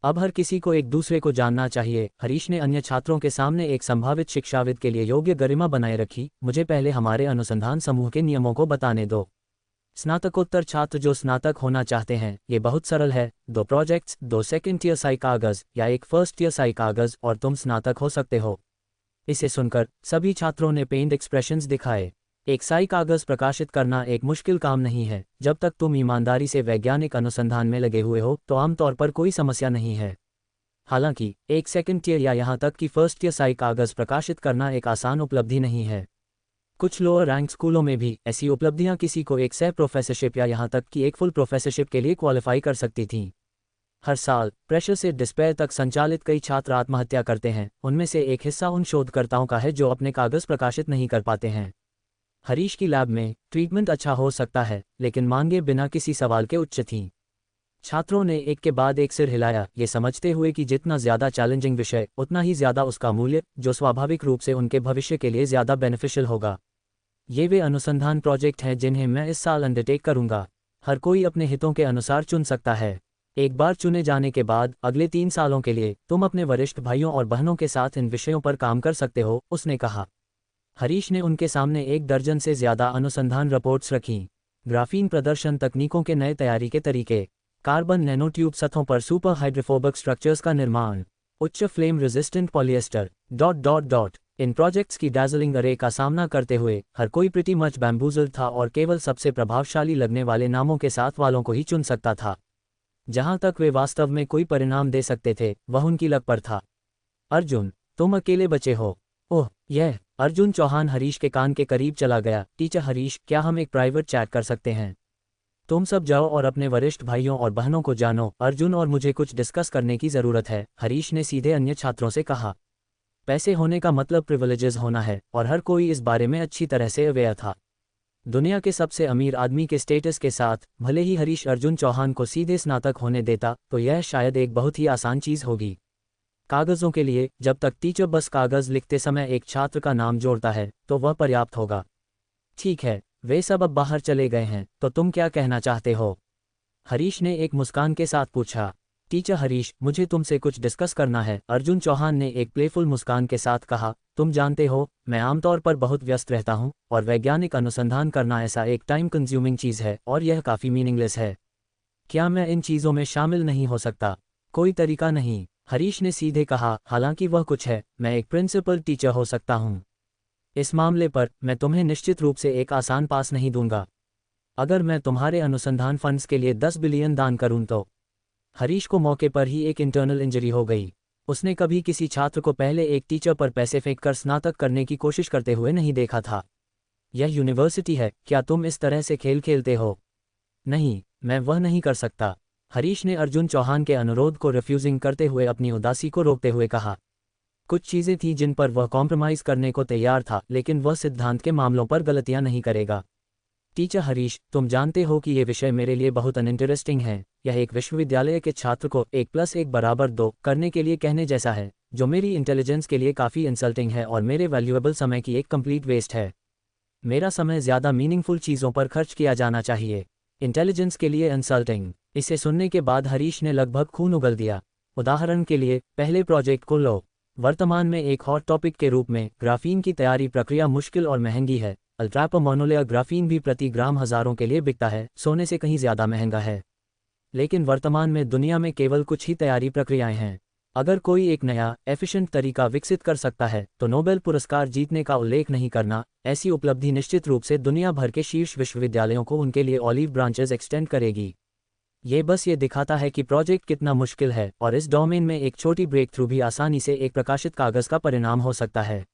S1: अब हर किसी को एक दूसरे को जानना चाहिए। हरीश ने अन्य छात्रों के सामने एक संभावित शिक्षाविद के लिए योग्य गरिमा बनाए रखी। मुझे पहले हमारे अनुसंधान समूह के नियमों को बताने दो। स्नातकोत्तर छात्र जो स्नातक होना चाहते हैं, ये बहुत सरल है, 2 प्रोजेक्ट्स, 2 सेकेंड ईयर साई कागज या एक फर्स्ट ईयर साई कागज और तुम स्नातक हो सकते हो। इसे सुनकर सभी छात्रों ने पेंड एक्सप्रेशंस दिखाए। एक साई कागज प्रकाशित करना एक मुश्किल काम नहीं है। जब तक तुम ईमानदारी से वैज्ञानिक अनुसंधान में लगे हुए हो तो आमतौर पर कोई समस्या नहीं है। हालांकि एक सेकेंड ईयर या यहाँ तक कि फर्स्ट ईयर साई कागज प्रकाशित करना एक आसान उपलब्धि नहीं है। कुछ लोअर रैंक स्कूलों में भी ऐसी उपलब्धियां किसी को एक सह प्रोफेसरशिप या यहाँ तक कि एक फुल प्रोफेसरशिप के लिए क्वालिफाई कर सकती थीं। हर साल प्रेशर से डिस्पेयर तक संचालित कई छात्र आत्महत्या करते हैं। उनमें से एक हिस्सा उन शोधकर्ताओं का है जो अपने कागज प्रकाशित नहीं कर पाते हैं। हरीश की लैब में ट्रीटमेंट अच्छा हो सकता है, लेकिन मांगे बिना किसी सवाल के उच्च थीं। छात्रों ने एक के बाद एक सिर हिलाया, ये समझते हुए कि जितना ज़्यादा चैलेंजिंग विषय उतना ही ज़्यादा उसका मूल्य, जो स्वाभाविक रूप से उनके भविष्य के लिए ज़्यादा बेनिफिशियल होगा। ये वे अनुसंधान प्रोजेक्ट हैं जिन्हें मैं इस साल अंडरटेक करूंगा। हर कोई अपने हितों के अनुसार चुन सकता है। एक बार चुने जाने के बाद अगले 3 सालों के लिए तुम अपने वरिष्ठ भाइयों और बहनों के साथ इन विषयों पर काम कर सकते हो, उसने कहा। हरीश ने उनके सामने 1 दर्जन से ज़्यादा अनुसंधान रिपोर्ट्स रखीं। ग्राफीन प्रदर्शन तकनीकों के नए तैयारी के तरीके, कार्बन नैनोट्यूब सतहों पर सुपर हाइड्रोफोबिक स्ट्रक्चर्स का निर्माण, उच्च फ्लेम रेजिस्टेंट पॉलिएस्टर ... इन प्रोजेक्ट्स की डैज़लिंग अरे का सामना करते हुए हर कोई प्रिटी मच बैम्बूजल था और केवल सबसे प्रभावशाली लगने वाले नामों के साथ वालों को ही चुन सकता था। जहां तक वे वास्तव में कोई परिणाम दे सकते थे वह उनकी लक पर था। अर्जुन, तुम अकेले बचे हो। ओह यह अर्जुन चौहान हरीश के कान के करीब चला गया। टीचर हरीश, क्या हम एक प्राइवेट चैट कर सकते हैं? तुम सब जाओ और अपने वरिष्ठ भाइयों और बहनों को जानो। अर्जुन और मुझे कुछ डिस्कस करने की ज़रूरत है, हरीश ने सीधे अन्य छात्रों से कहा। पैसे होने का मतलब प्रिविलेजेस होना है और हर कोई इस बारे में अच्छी तरह से अवेयर था। दुनिया के सबसे अमीर आदमी के स्टेटस के साथ भले ही हरीश अर्जुन चौहान को सीधे स्नातक होने देता तो यह शायद एक बहुत ही आसान चीज़ होगी। कागज़ों के लिए जब तक टीचर बस कागज़ लिखते समय एक छात्र का नाम जोड़ता है तो वह पर्याप्त होगा। ठीक है, वे सब अब बाहर चले गए हैं, तो तुम क्या कहना चाहते हो? हरीश ने एक मुस्कान के साथ पूछा। टीचर हरीश, मुझे तुमसे कुछ डिस्कस करना है, अर्जुन चौहान ने एक प्लेफुल मुस्कान के साथ कहा। तुम जानते हो, मैं आमतौर पर बहुत व्यस्त रहता हूँ और वैज्ञानिक अनुसंधान करना ऐसा एक टाइम कंज्यूमिंग चीज़ है और यह काफ़ी मीनिंगलेस है। क्या मैं इन चीज़ों में शामिल नहीं हो सकता? कोई तरीका नहीं, हरीश ने सीधे कहा। हालांकि वह कुछ है, मैं एक प्रिंसिपल टीचर हो सकता हूँ। इस मामले पर मैं तुम्हें निश्चित रूप से एक आसान पास नहीं दूंगा। अगर मैं तुम्हारे अनुसंधान फंड्स के लिए 10 बिलियन दान करूं तो। हरीश को मौके पर ही एक इंटरनल इंजरी हो गई। उसने कभी किसी छात्र को पहले एक टीचर पर पैसे फेंककर स्नातक करने की कोशिश करते हुए नहीं देखा था। यह यूनिवर्सिटी है, क्या तुम इस तरह से खेल खेलते हो? नहीं, मैं वह नहीं कर सकता, हरीश ने अर्जुन चौहान के अनुरोध को रिफ्यूजिंग करते हुए अपनी उदासी को रोकते हुए कहा। कुछ चीज़ें थीं जिन पर वह कॉम्प्रोमाइज़ करने को तैयार था, लेकिन वह सिद्धांत के मामलों पर गलतियां नहीं करेगा। टीचर हरीश, तुम जानते हो कि ये विषय मेरे लिए बहुत अनइंटरेस्टिंग है। यह एक विश्वविद्यालय के छात्र को 1+1=2 करने के लिए कहने जैसा है, जो मेरी इंटेलिजेंस के लिए काफ़ी इंसल्टिंग है और मेरे वैल्यूएबल समय की एक कंप्लीट वेस्ट है। मेरा समय ज़्यादा मीनिंगफुल चीज़ों पर खर्च किया जाना चाहिए। इंटेलिजेंस के लिए इंसल्टिंग। इसे सुनने के बाद हरीश ने लगभग खून उगल दिया। उदाहरण के लिए, पहले प्रोजेक्ट को लो। वर्तमान में एक हॉट टॉपिक के रूप में ग्राफीन की तैयारी प्रक्रिया मुश्किल और महंगी है। अल्ट्रापा मोनोलेयर ग्राफीन भी प्रति ग्राम हज़ारों के लिए बिकता है, सोने से कहीं ज़्यादा महंगा है। लेकिन वर्तमान में दुनिया में केवल कुछ ही तैयारी प्रक्रियाएं हैं। अगर कोई एक नया एफिशिएंट तरीका विकसित कर सकता है तो नोबेल पुरस्कार जीतने का उल्लेख नहीं करना, ऐसी उपलब्धि निश्चित रूप से दुनिया भर के शीर्ष विश्वविद्यालयों को उनके लिए ऑलिव ब्रांचेस एक्सटेंड करेगी। ये बस ये दिखाता है कि प्रोजेक्ट कितना मुश्किल है और इस डोमेन में एक छोटी ब्रेक थ्रू भी आसानी से एक प्रकाशित कागज का परिणाम हो सकता है।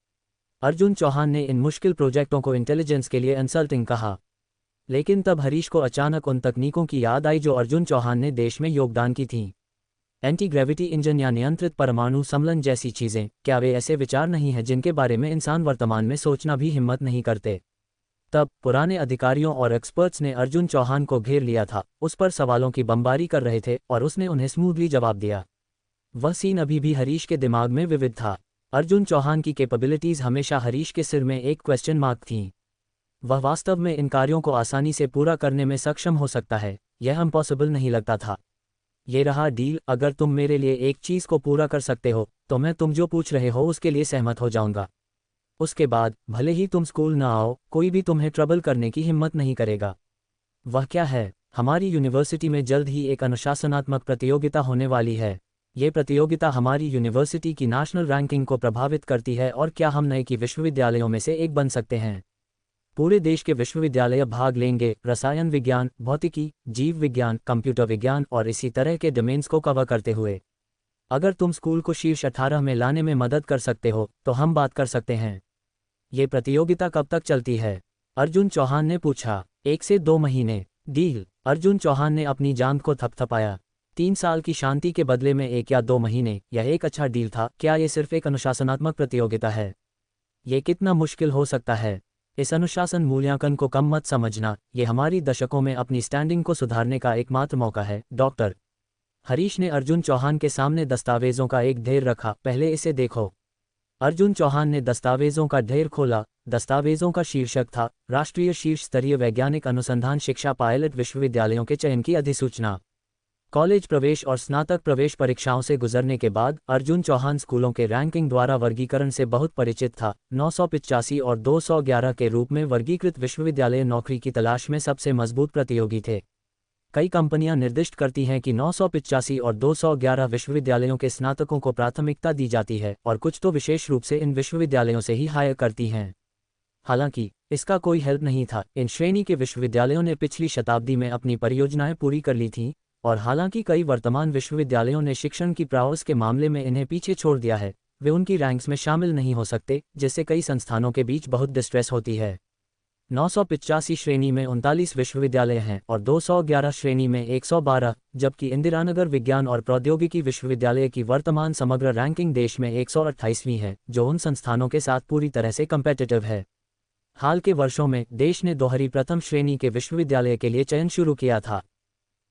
S1: अर्जुन चौहान ने इन मुश्किल प्रोजेक्टों को इंटेलिजेंस के लिए इंसल्टिंग कहा। लेकिन तब हरीश को अचानक उन तकनीकों की याद आई जो अर्जुन चौहान ने देश में योगदान की थीं। एंटी ग्रेविटी इंजन या नियंत्रित परमाणु सम्मेलन जैसी चीज़ें, क्या वे ऐसे विचार नहीं हैं जिनके बारे में इंसान वर्तमान में सोचना भी हिम्मत नहीं करते? तब पुराने अधिकारियों और एक्सपर्ट्स ने अर्जुन चौहान को घेर लिया था, उस पर सवालों की बमबारी कर रहे थे और उसने उन्हें स्मूथली जवाब दिया। वह सीन अभी भी हरीश के दिमाग में विविध था। अर्जुन चौहान की कैपेबिलिटीज़ हमेशा हरीश के सिर में एक क्वेश्चन मार्क थीं। वह वास्तव में इन कार्यों को आसानी से पूरा करने में सक्षम हो सकता है, यह इम्पॉसिबल नहीं लगता था। ये रहा डील, अगर तुम मेरे लिए एक चीज़ को पूरा कर सकते हो तो मैं तुम जो पूछ रहे हो उसके लिए सहमत हो जाऊंगा। उसके बाद भले ही तुम स्कूल न आओ, कोई भी तुम्हें ट्रबल करने की हिम्मत नहीं करेगा। वह क्या है? हमारी यूनिवर्सिटी में जल्द ही एक अनुशासनात्मक प्रतियोगिता होने वाली है। ये प्रतियोगिता हमारी यूनिवर्सिटी की नेशनल रैंकिंग को प्रभावित करती है और क्या हम नए की विश्वविद्यालयों में से एक बन सकते हैं। पूरे देश के विश्वविद्यालय भाग लेंगे, रसायन विज्ञान, भौतिकी, जीव विज्ञान, कंप्यूटर विज्ञान और इसी तरह के डोमेन्स को कवर करते हुए। अगर तुम स्कूल को शीर्ष 18 में लाने में मदद कर सकते हो तो हम बात कर सकते हैं। ये प्रतियोगिता कब तक चलती है? अर्जुन चौहान ने पूछा। 1 से 2 महीने। डील? अर्जुन चौहान ने अपनी जांघ को थपथपाया। 3 साल की शांति के बदले में 1 या 2 महीने, यह एक अच्छा डील था। क्या ये सिर्फ एक अनुशासनात्मक प्रतियोगिता है? ये कितना मुश्किल हो सकता है? इस अनुशासन मूल्यांकन को कम मत समझना, ये हमारी दशकों में अपनी स्टैंडिंग को सुधारने का एकमात्र मौका है, डॉक्टर। हरीश ने अर्जुन चौहान के सामने दस्तावेजों का एक ढेर रखा। पहले इसे देखो। अर्जुन चौहान ने दस्तावेजों का ढेर खोला। दस्तावेजों का शीर्षक था राष्ट्रीय शीर्ष स्तरीय वैज्ञानिक अनुसंधान शिक्षा पायलट विश्वविद्यालयों के चयन की अधिसूचना। कॉलेज प्रवेश और स्नातक प्रवेश परीक्षाओं से गुजरने के बाद अर्जुन चौहान स्कूलों के रैंकिंग द्वारा वर्गीकरण से बहुत परिचित था। 985 और 211 के रूप में वर्गीकृत विश्वविद्यालय नौकरी की तलाश में सबसे मजबूत प्रतियोगी थे। कई कंपनियां निर्दिष्ट करती हैं कि 985 और 211 विश्वविद्यालयों के स्नातकों को प्राथमिकता दी जाती है और कुछ तो विशेष रूप से इन विश्वविद्यालयों से ही हायर करती हैं। हालांकि इसका कोई हेल्प नहीं था। इन श्रेणी के विश्वविद्यालयों ने पिछली शताब्दी में अपनी परियोजनाएं पूरी कर ली थीं और हालांकि कई वर्तमान विश्वविद्यालयों ने शिक्षण की प्रयास के मामले में इन्हें पीछे छोड़ दिया है, वे उनकी रैंक्स में शामिल नहीं हो सकते, जिससे कई संस्थानों के बीच बहुत डिस्ट्रेस होती है। 985 श्रेणी में 39 विश्वविद्यालय हैं और 211 श्रेणी में 112, जबकि इंदिरानगर विज्ञान और प्रौद्योगिकी विश्वविद्यालय की वर्तमान समग्र रैंकिंग देश में 128वीं है, जो उन संस्थानों के साथ पूरी तरह से कम्पेटिटिव है। हाल के वर्षों में देश ने दोहरी प्रथम श्रेणी के विश्वविद्यालय के लिए चयन शुरू किया था।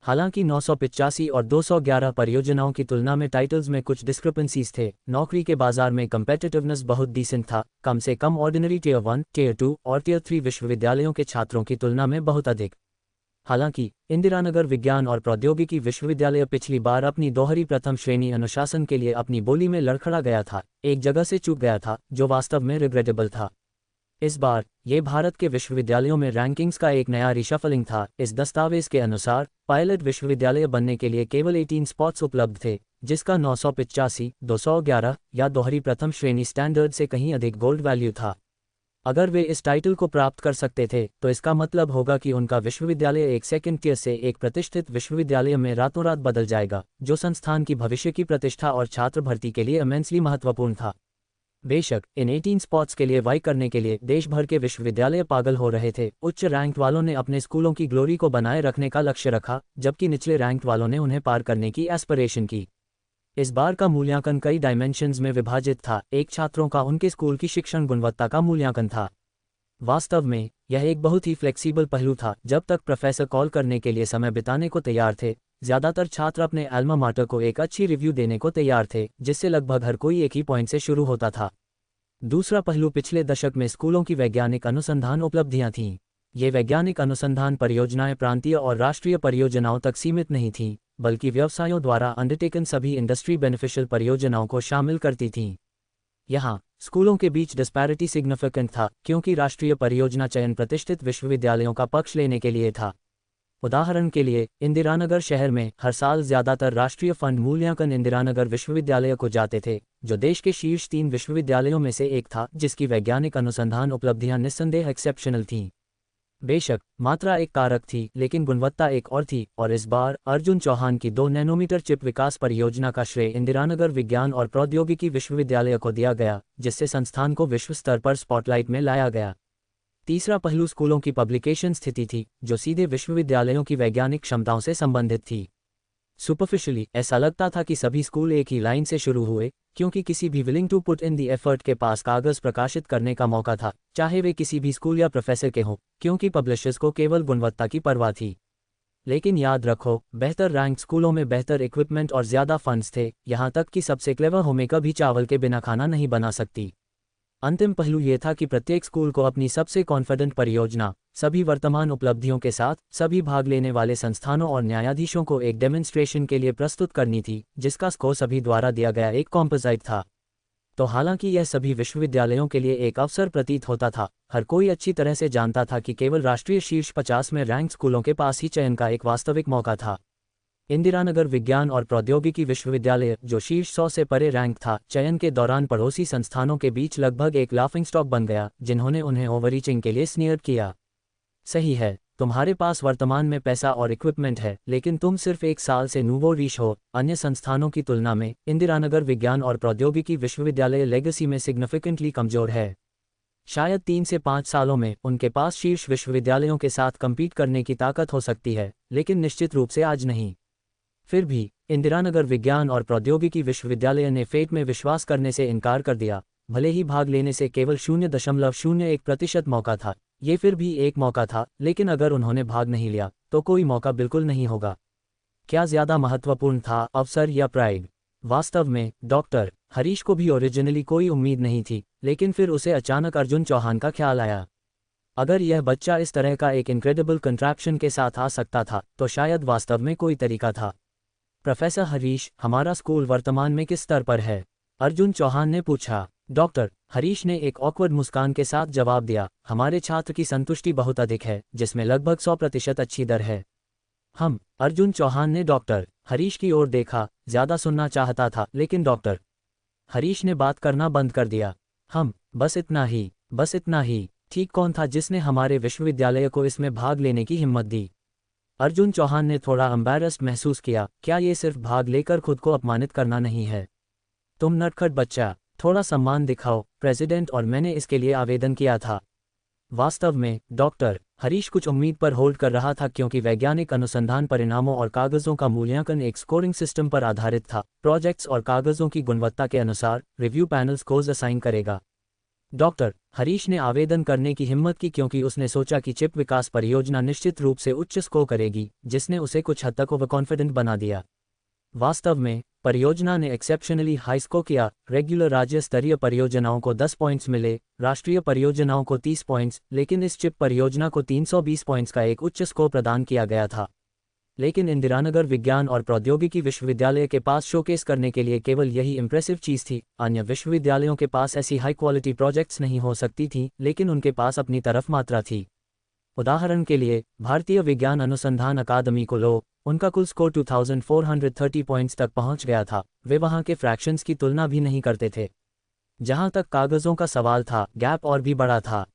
S1: हालांकि 985 और 211 परियोजनाओं की तुलना में टाइटल्स में कुछ डिस्क्रिपेंसीज थे। नौकरी के बाजार में कम्पेटिटिवनेस बहुत डिसेंट था, कम से कम ऑर्डिनरी टियर 1, टियर 2 और टियर 3 विश्वविद्यालयों के छात्रों की तुलना में बहुत अधिक। हालांकि इंदिरानगर विज्ञान और प्रौद्योगिकी विश्वविद्यालय पिछली बार अपनी दोहरी प्रथम श्रेणी अनुशासन के लिए अपनी बोली में लड़खड़ा गया था, एक जगह से चूक गया था, जो वास्तव में रिग्रेटेबल था। इस बार ये भारत के विश्वविद्यालयों में रैंकिंग्स का एक नया रिशफलिंग था। इस दस्तावेज के अनुसार पायलट विश्वविद्यालय बनने के लिए केवल 18 स्पॉट्स उपलब्ध थे, जिसका 985, 211 या दोहरी प्रथम श्रेणी स्टैंडर्ड से कहीं अधिक गोल्ड वैल्यू था। अगर वे इस टाइटल को प्राप्त कर सकते थे तो इसका मतलब होगा कि उनका विश्वविद्यालय एक सेकेंड टियर से एक प्रतिष्ठित विश्वविद्यालय में रातों रात बदल जाएगा, जो संस्थान की भविष्य की प्रतिष्ठा और छात्र भर्ती के लिए इमेंसली महत्वपूर्ण था। बेशक इन 18 स्पॉट्स के लिए वाई करने के लिए देश भर के विश्वविद्यालय पागल हो रहे थे। उच्च रैंक वालों ने अपने स्कूलों की ग्लोरी को बनाए रखने का लक्ष्य रखा, जबकि निचले रैंक वालों ने उन्हें पार करने की एस्पिरेशन की। इस बार का मूल्यांकन कई डायमेंशंस में विभाजित था। एक, छात्रों का उनके स्कूल की शिक्षण गुणवत्ता का मूल्यांकन था। वास्तव में यह एक बहुत ही फ्लेक्सिबल पहलू था। जब तक प्रोफेसर कॉल करने के लिए समय बिताने को तैयार थे, ज्यादातर छात्र अपने एल्मा माटर को एक अच्छी रिव्यू देने को तैयार थे, जिससे लगभग हर कोई एक ही पॉइंट से शुरू होता था। दूसरा पहलू पिछले दशक में स्कूलों की वैज्ञानिक अनुसंधान उपलब्धियां थीं। ये वैज्ञानिक अनुसंधान परियोजनाएं प्रांतीय और राष्ट्रीय परियोजनाओं तक सीमित नहीं थीं, बल्कि व्यवसायों द्वारा अंडरटेकन सभी इंडस्ट्री बेनिफिशियल परियोजनाओं को शामिल करती थीं। यहाँ स्कूलों के बीच डिस्पैरिटी सिग्निफिकेंट था, क्योंकि राष्ट्रीय परियोजना चयन प्रतिष्ठित विश्वविद्यालयों का पक्ष लेने के लिए था। उदाहरण के लिए इंदिरानगर शहर में हर साल ज्यादातर राष्ट्रीय फंड मूल्यांकन इंदिरानगर विश्वविद्यालय को जाते थे, जो देश के शीर्ष 3 विश्वविद्यालयों में से एक था, जिसकी वैज्ञानिक अनुसंधान उपलब्धियां निस्संदेह एक्सेप्शनल थीं। बेशक मात्रा एक कारक थी, लेकिन गुणवत्ता एक और थी, और इस बार अर्जुन चौहान की 2 नैनोमीटर चिप विकास परियोजना का श्रेय इंदिरानगर विज्ञान और प्रौद्योगिकी विश्वविद्यालय को दिया गया, जिससे संस्थान को विश्व स्तर पर स्पॉटलाइट में लाया गया। तीसरा पहलू स्कूलों की पब्लिकेशन स्थिति थी, जो सीधे विश्वविद्यालयों की वैज्ञानिक क्षमताओं से संबंधित थी। सुपरफिशियली ऐसा लगता था कि सभी स्कूल एक ही लाइन से शुरू हुए, क्योंकि किसी भी willing to put in the effort के पास कागज प्रकाशित करने का मौका था, चाहे वे किसी भी स्कूल या प्रोफेसर के हों, क्योंकि पब्लिशर्स को केवल गुणवत्ता की परवाह थी। लेकिन याद रखो, बेहतर रैंक स्कूलों में बेहतर इक्विपमेंट और ज्यादा फंड्स थे, यहाँ तक कि सबसे क्लेवर होमे कभी चावल के बिना खाना नहीं बना सकती। अंतिम पहलू ये था कि प्रत्येक स्कूल को अपनी सबसे कॉन्फिडेंट परियोजना, सभी वर्तमान उपलब्धियों के साथ, सभी भाग लेने वाले संस्थानों और न्यायाधीशों को एक डेमोन्स्ट्रेशन के लिए प्रस्तुत करनी थी, जिसका स्कोर सभी द्वारा दिया गया एक कॉम्पोजिट था। तो हालांकि यह सभी विश्वविद्यालयों के लिए एक अवसर प्रतीत होता था, हर कोई अच्छी तरह से जानता था कि केवल राष्ट्रीय शीर्ष 50 में रैंक स्कूलों के पास ही चयन का एक वास्तविक मौका था। इंदिरानगर विज्ञान और प्रौद्योगिकी विश्वविद्यालय, जो शीर्ष 100 से परे रैंक था, चयन के दौरान पड़ोसी संस्थानों के बीच लगभग एक लाफिंग स्टॉक बन गया, जिन्होंने उन्हें ओवररीचिंग के लिए स्नीयर किया। सही है, तुम्हारे पास वर्तमान में पैसा और इक्विपमेंट है, लेकिन तुम सिर्फ 1 साल से नूवो रीच हो। अन्य संस्थानों की तुलना में इंदिरानगर विज्ञान और प्रौद्योगिकी विश्वविद्यालय लेगेसी में सिग्निफिकेंटली कमजोर है। शायद 3 से 5 सालों में उनके पास शीर्ष विश्वविद्यालयों के साथ कम्पीट करने की ताकत हो सकती है, लेकिन निश्चित रूप से आज नहीं। फिर भी इंदिरानगर विज्ञान और प्रौद्योगिकी विश्वविद्यालय ने फेट में विश्वास करने से इनकार कर दिया। भले ही भाग लेने से केवल 0.01% मौका था, ये फिर भी एक मौका था, लेकिन अगर उन्होंने भाग नहीं लिया तो कोई मौका बिल्कुल नहीं होगा। क्या ज्यादा महत्वपूर्ण था, अवसर या प्राइड? वास्तव में डॉक्टर हरीश को भी ओरिजिनली कोई उम्मीद नहीं थी, लेकिन फिर उसे अचानक अर्जुन चौहान का ख्याल आया। अगर यह बच्चा इस तरह का एक इनक्रेडिबल कंट्रैप्शन के साथ आ सकता था, तो शायद वास्तव में कोई तरीका था। प्रोफेसर हरीश, हमारा स्कूल वर्तमान में किस स्तर पर है? अर्जुन चौहान ने पूछा। डॉक्टर हरीश ने एक ऑकवर्ड मुस्कान के साथ जवाब दिया, हमारे छात्र की संतुष्टि बहुत अधिक है, जिसमें लगभग 100% अच्छी दर है। अर्जुन चौहान ने डॉक्टर हरीश की ओर देखा, ज्यादा सुनना चाहता था, लेकिन डॉक्टर हरीश ने बात करना बंद कर दिया। बस इतना ही, बस इतना ही। ठीक कौन था जिसने हमारे विश्वविद्यालय को इसमें भाग लेने की हिम्मत दी? अर्जुन चौहान ने थोड़ा एम्बैरेस्ड महसूस किया। क्या ये सिर्फ भाग लेकर खुद को अपमानित करना नहीं है? तुम नटखट बच्चा, थोड़ा सम्मान दिखाओ। प्रेसिडेंट और मैंने इसके लिए आवेदन किया था। वास्तव में डॉक्टर हरीश कुछ उम्मीद पर होल्ड कर रहा था, क्योंकि वैज्ञानिक अनुसंधान परिणामों और कागजों का मूल्यांकन एक स्कोरिंग सिस्टम पर आधारित था। प्रोजेक्ट्स और कागजों की गुणवत्ता के अनुसार रिव्यू पैनल स्कोर्स असाइन करेगा। डॉक्टर हरीश ने आवेदन करने की हिम्मत की, क्योंकि उसने सोचा कि चिप विकास परियोजना निश्चित रूप से उच्च स्कोर करेगी, जिसने उसे कुछ हद तक ओवर कॉन्फिडेंट बना दिया। वास्तव में परियोजना ने एक्सेप्शनली हाई स्कोर किया। रेगुलर राज्य स्तरीय परियोजनाओं को 10 पॉइंट्स मिले, राष्ट्रीय परियोजनाओं को 30 पॉइंट्स, लेकिन इस चिप परियोजना को 320 पॉइंट्स का एक उच्च स्कोर प्रदान किया गया था। लेकिन इंदिरानगर विज्ञान और प्रौद्योगिकी विश्वविद्यालय के पास शोकेस करने के लिए केवल यही इंप्रेसिव चीज़ थी। अन्य विश्वविद्यालयों के पास ऐसी हाई क्वालिटी प्रोजेक्ट्स नहीं हो सकती थीं, लेकिन उनके पास अपनी तरफ मात्रा थी। उदाहरण के लिए भारतीय विज्ञान अनुसंधान अकादमी को लो, उनका कुल स्कोर 2430 पॉइंट्स तक पहुंच गया था। वे वहां के फ्रैक्शंस की तुलना भी नहीं करते थे। जहां तक कागजों का सवाल था, गैप और भी बड़ा था।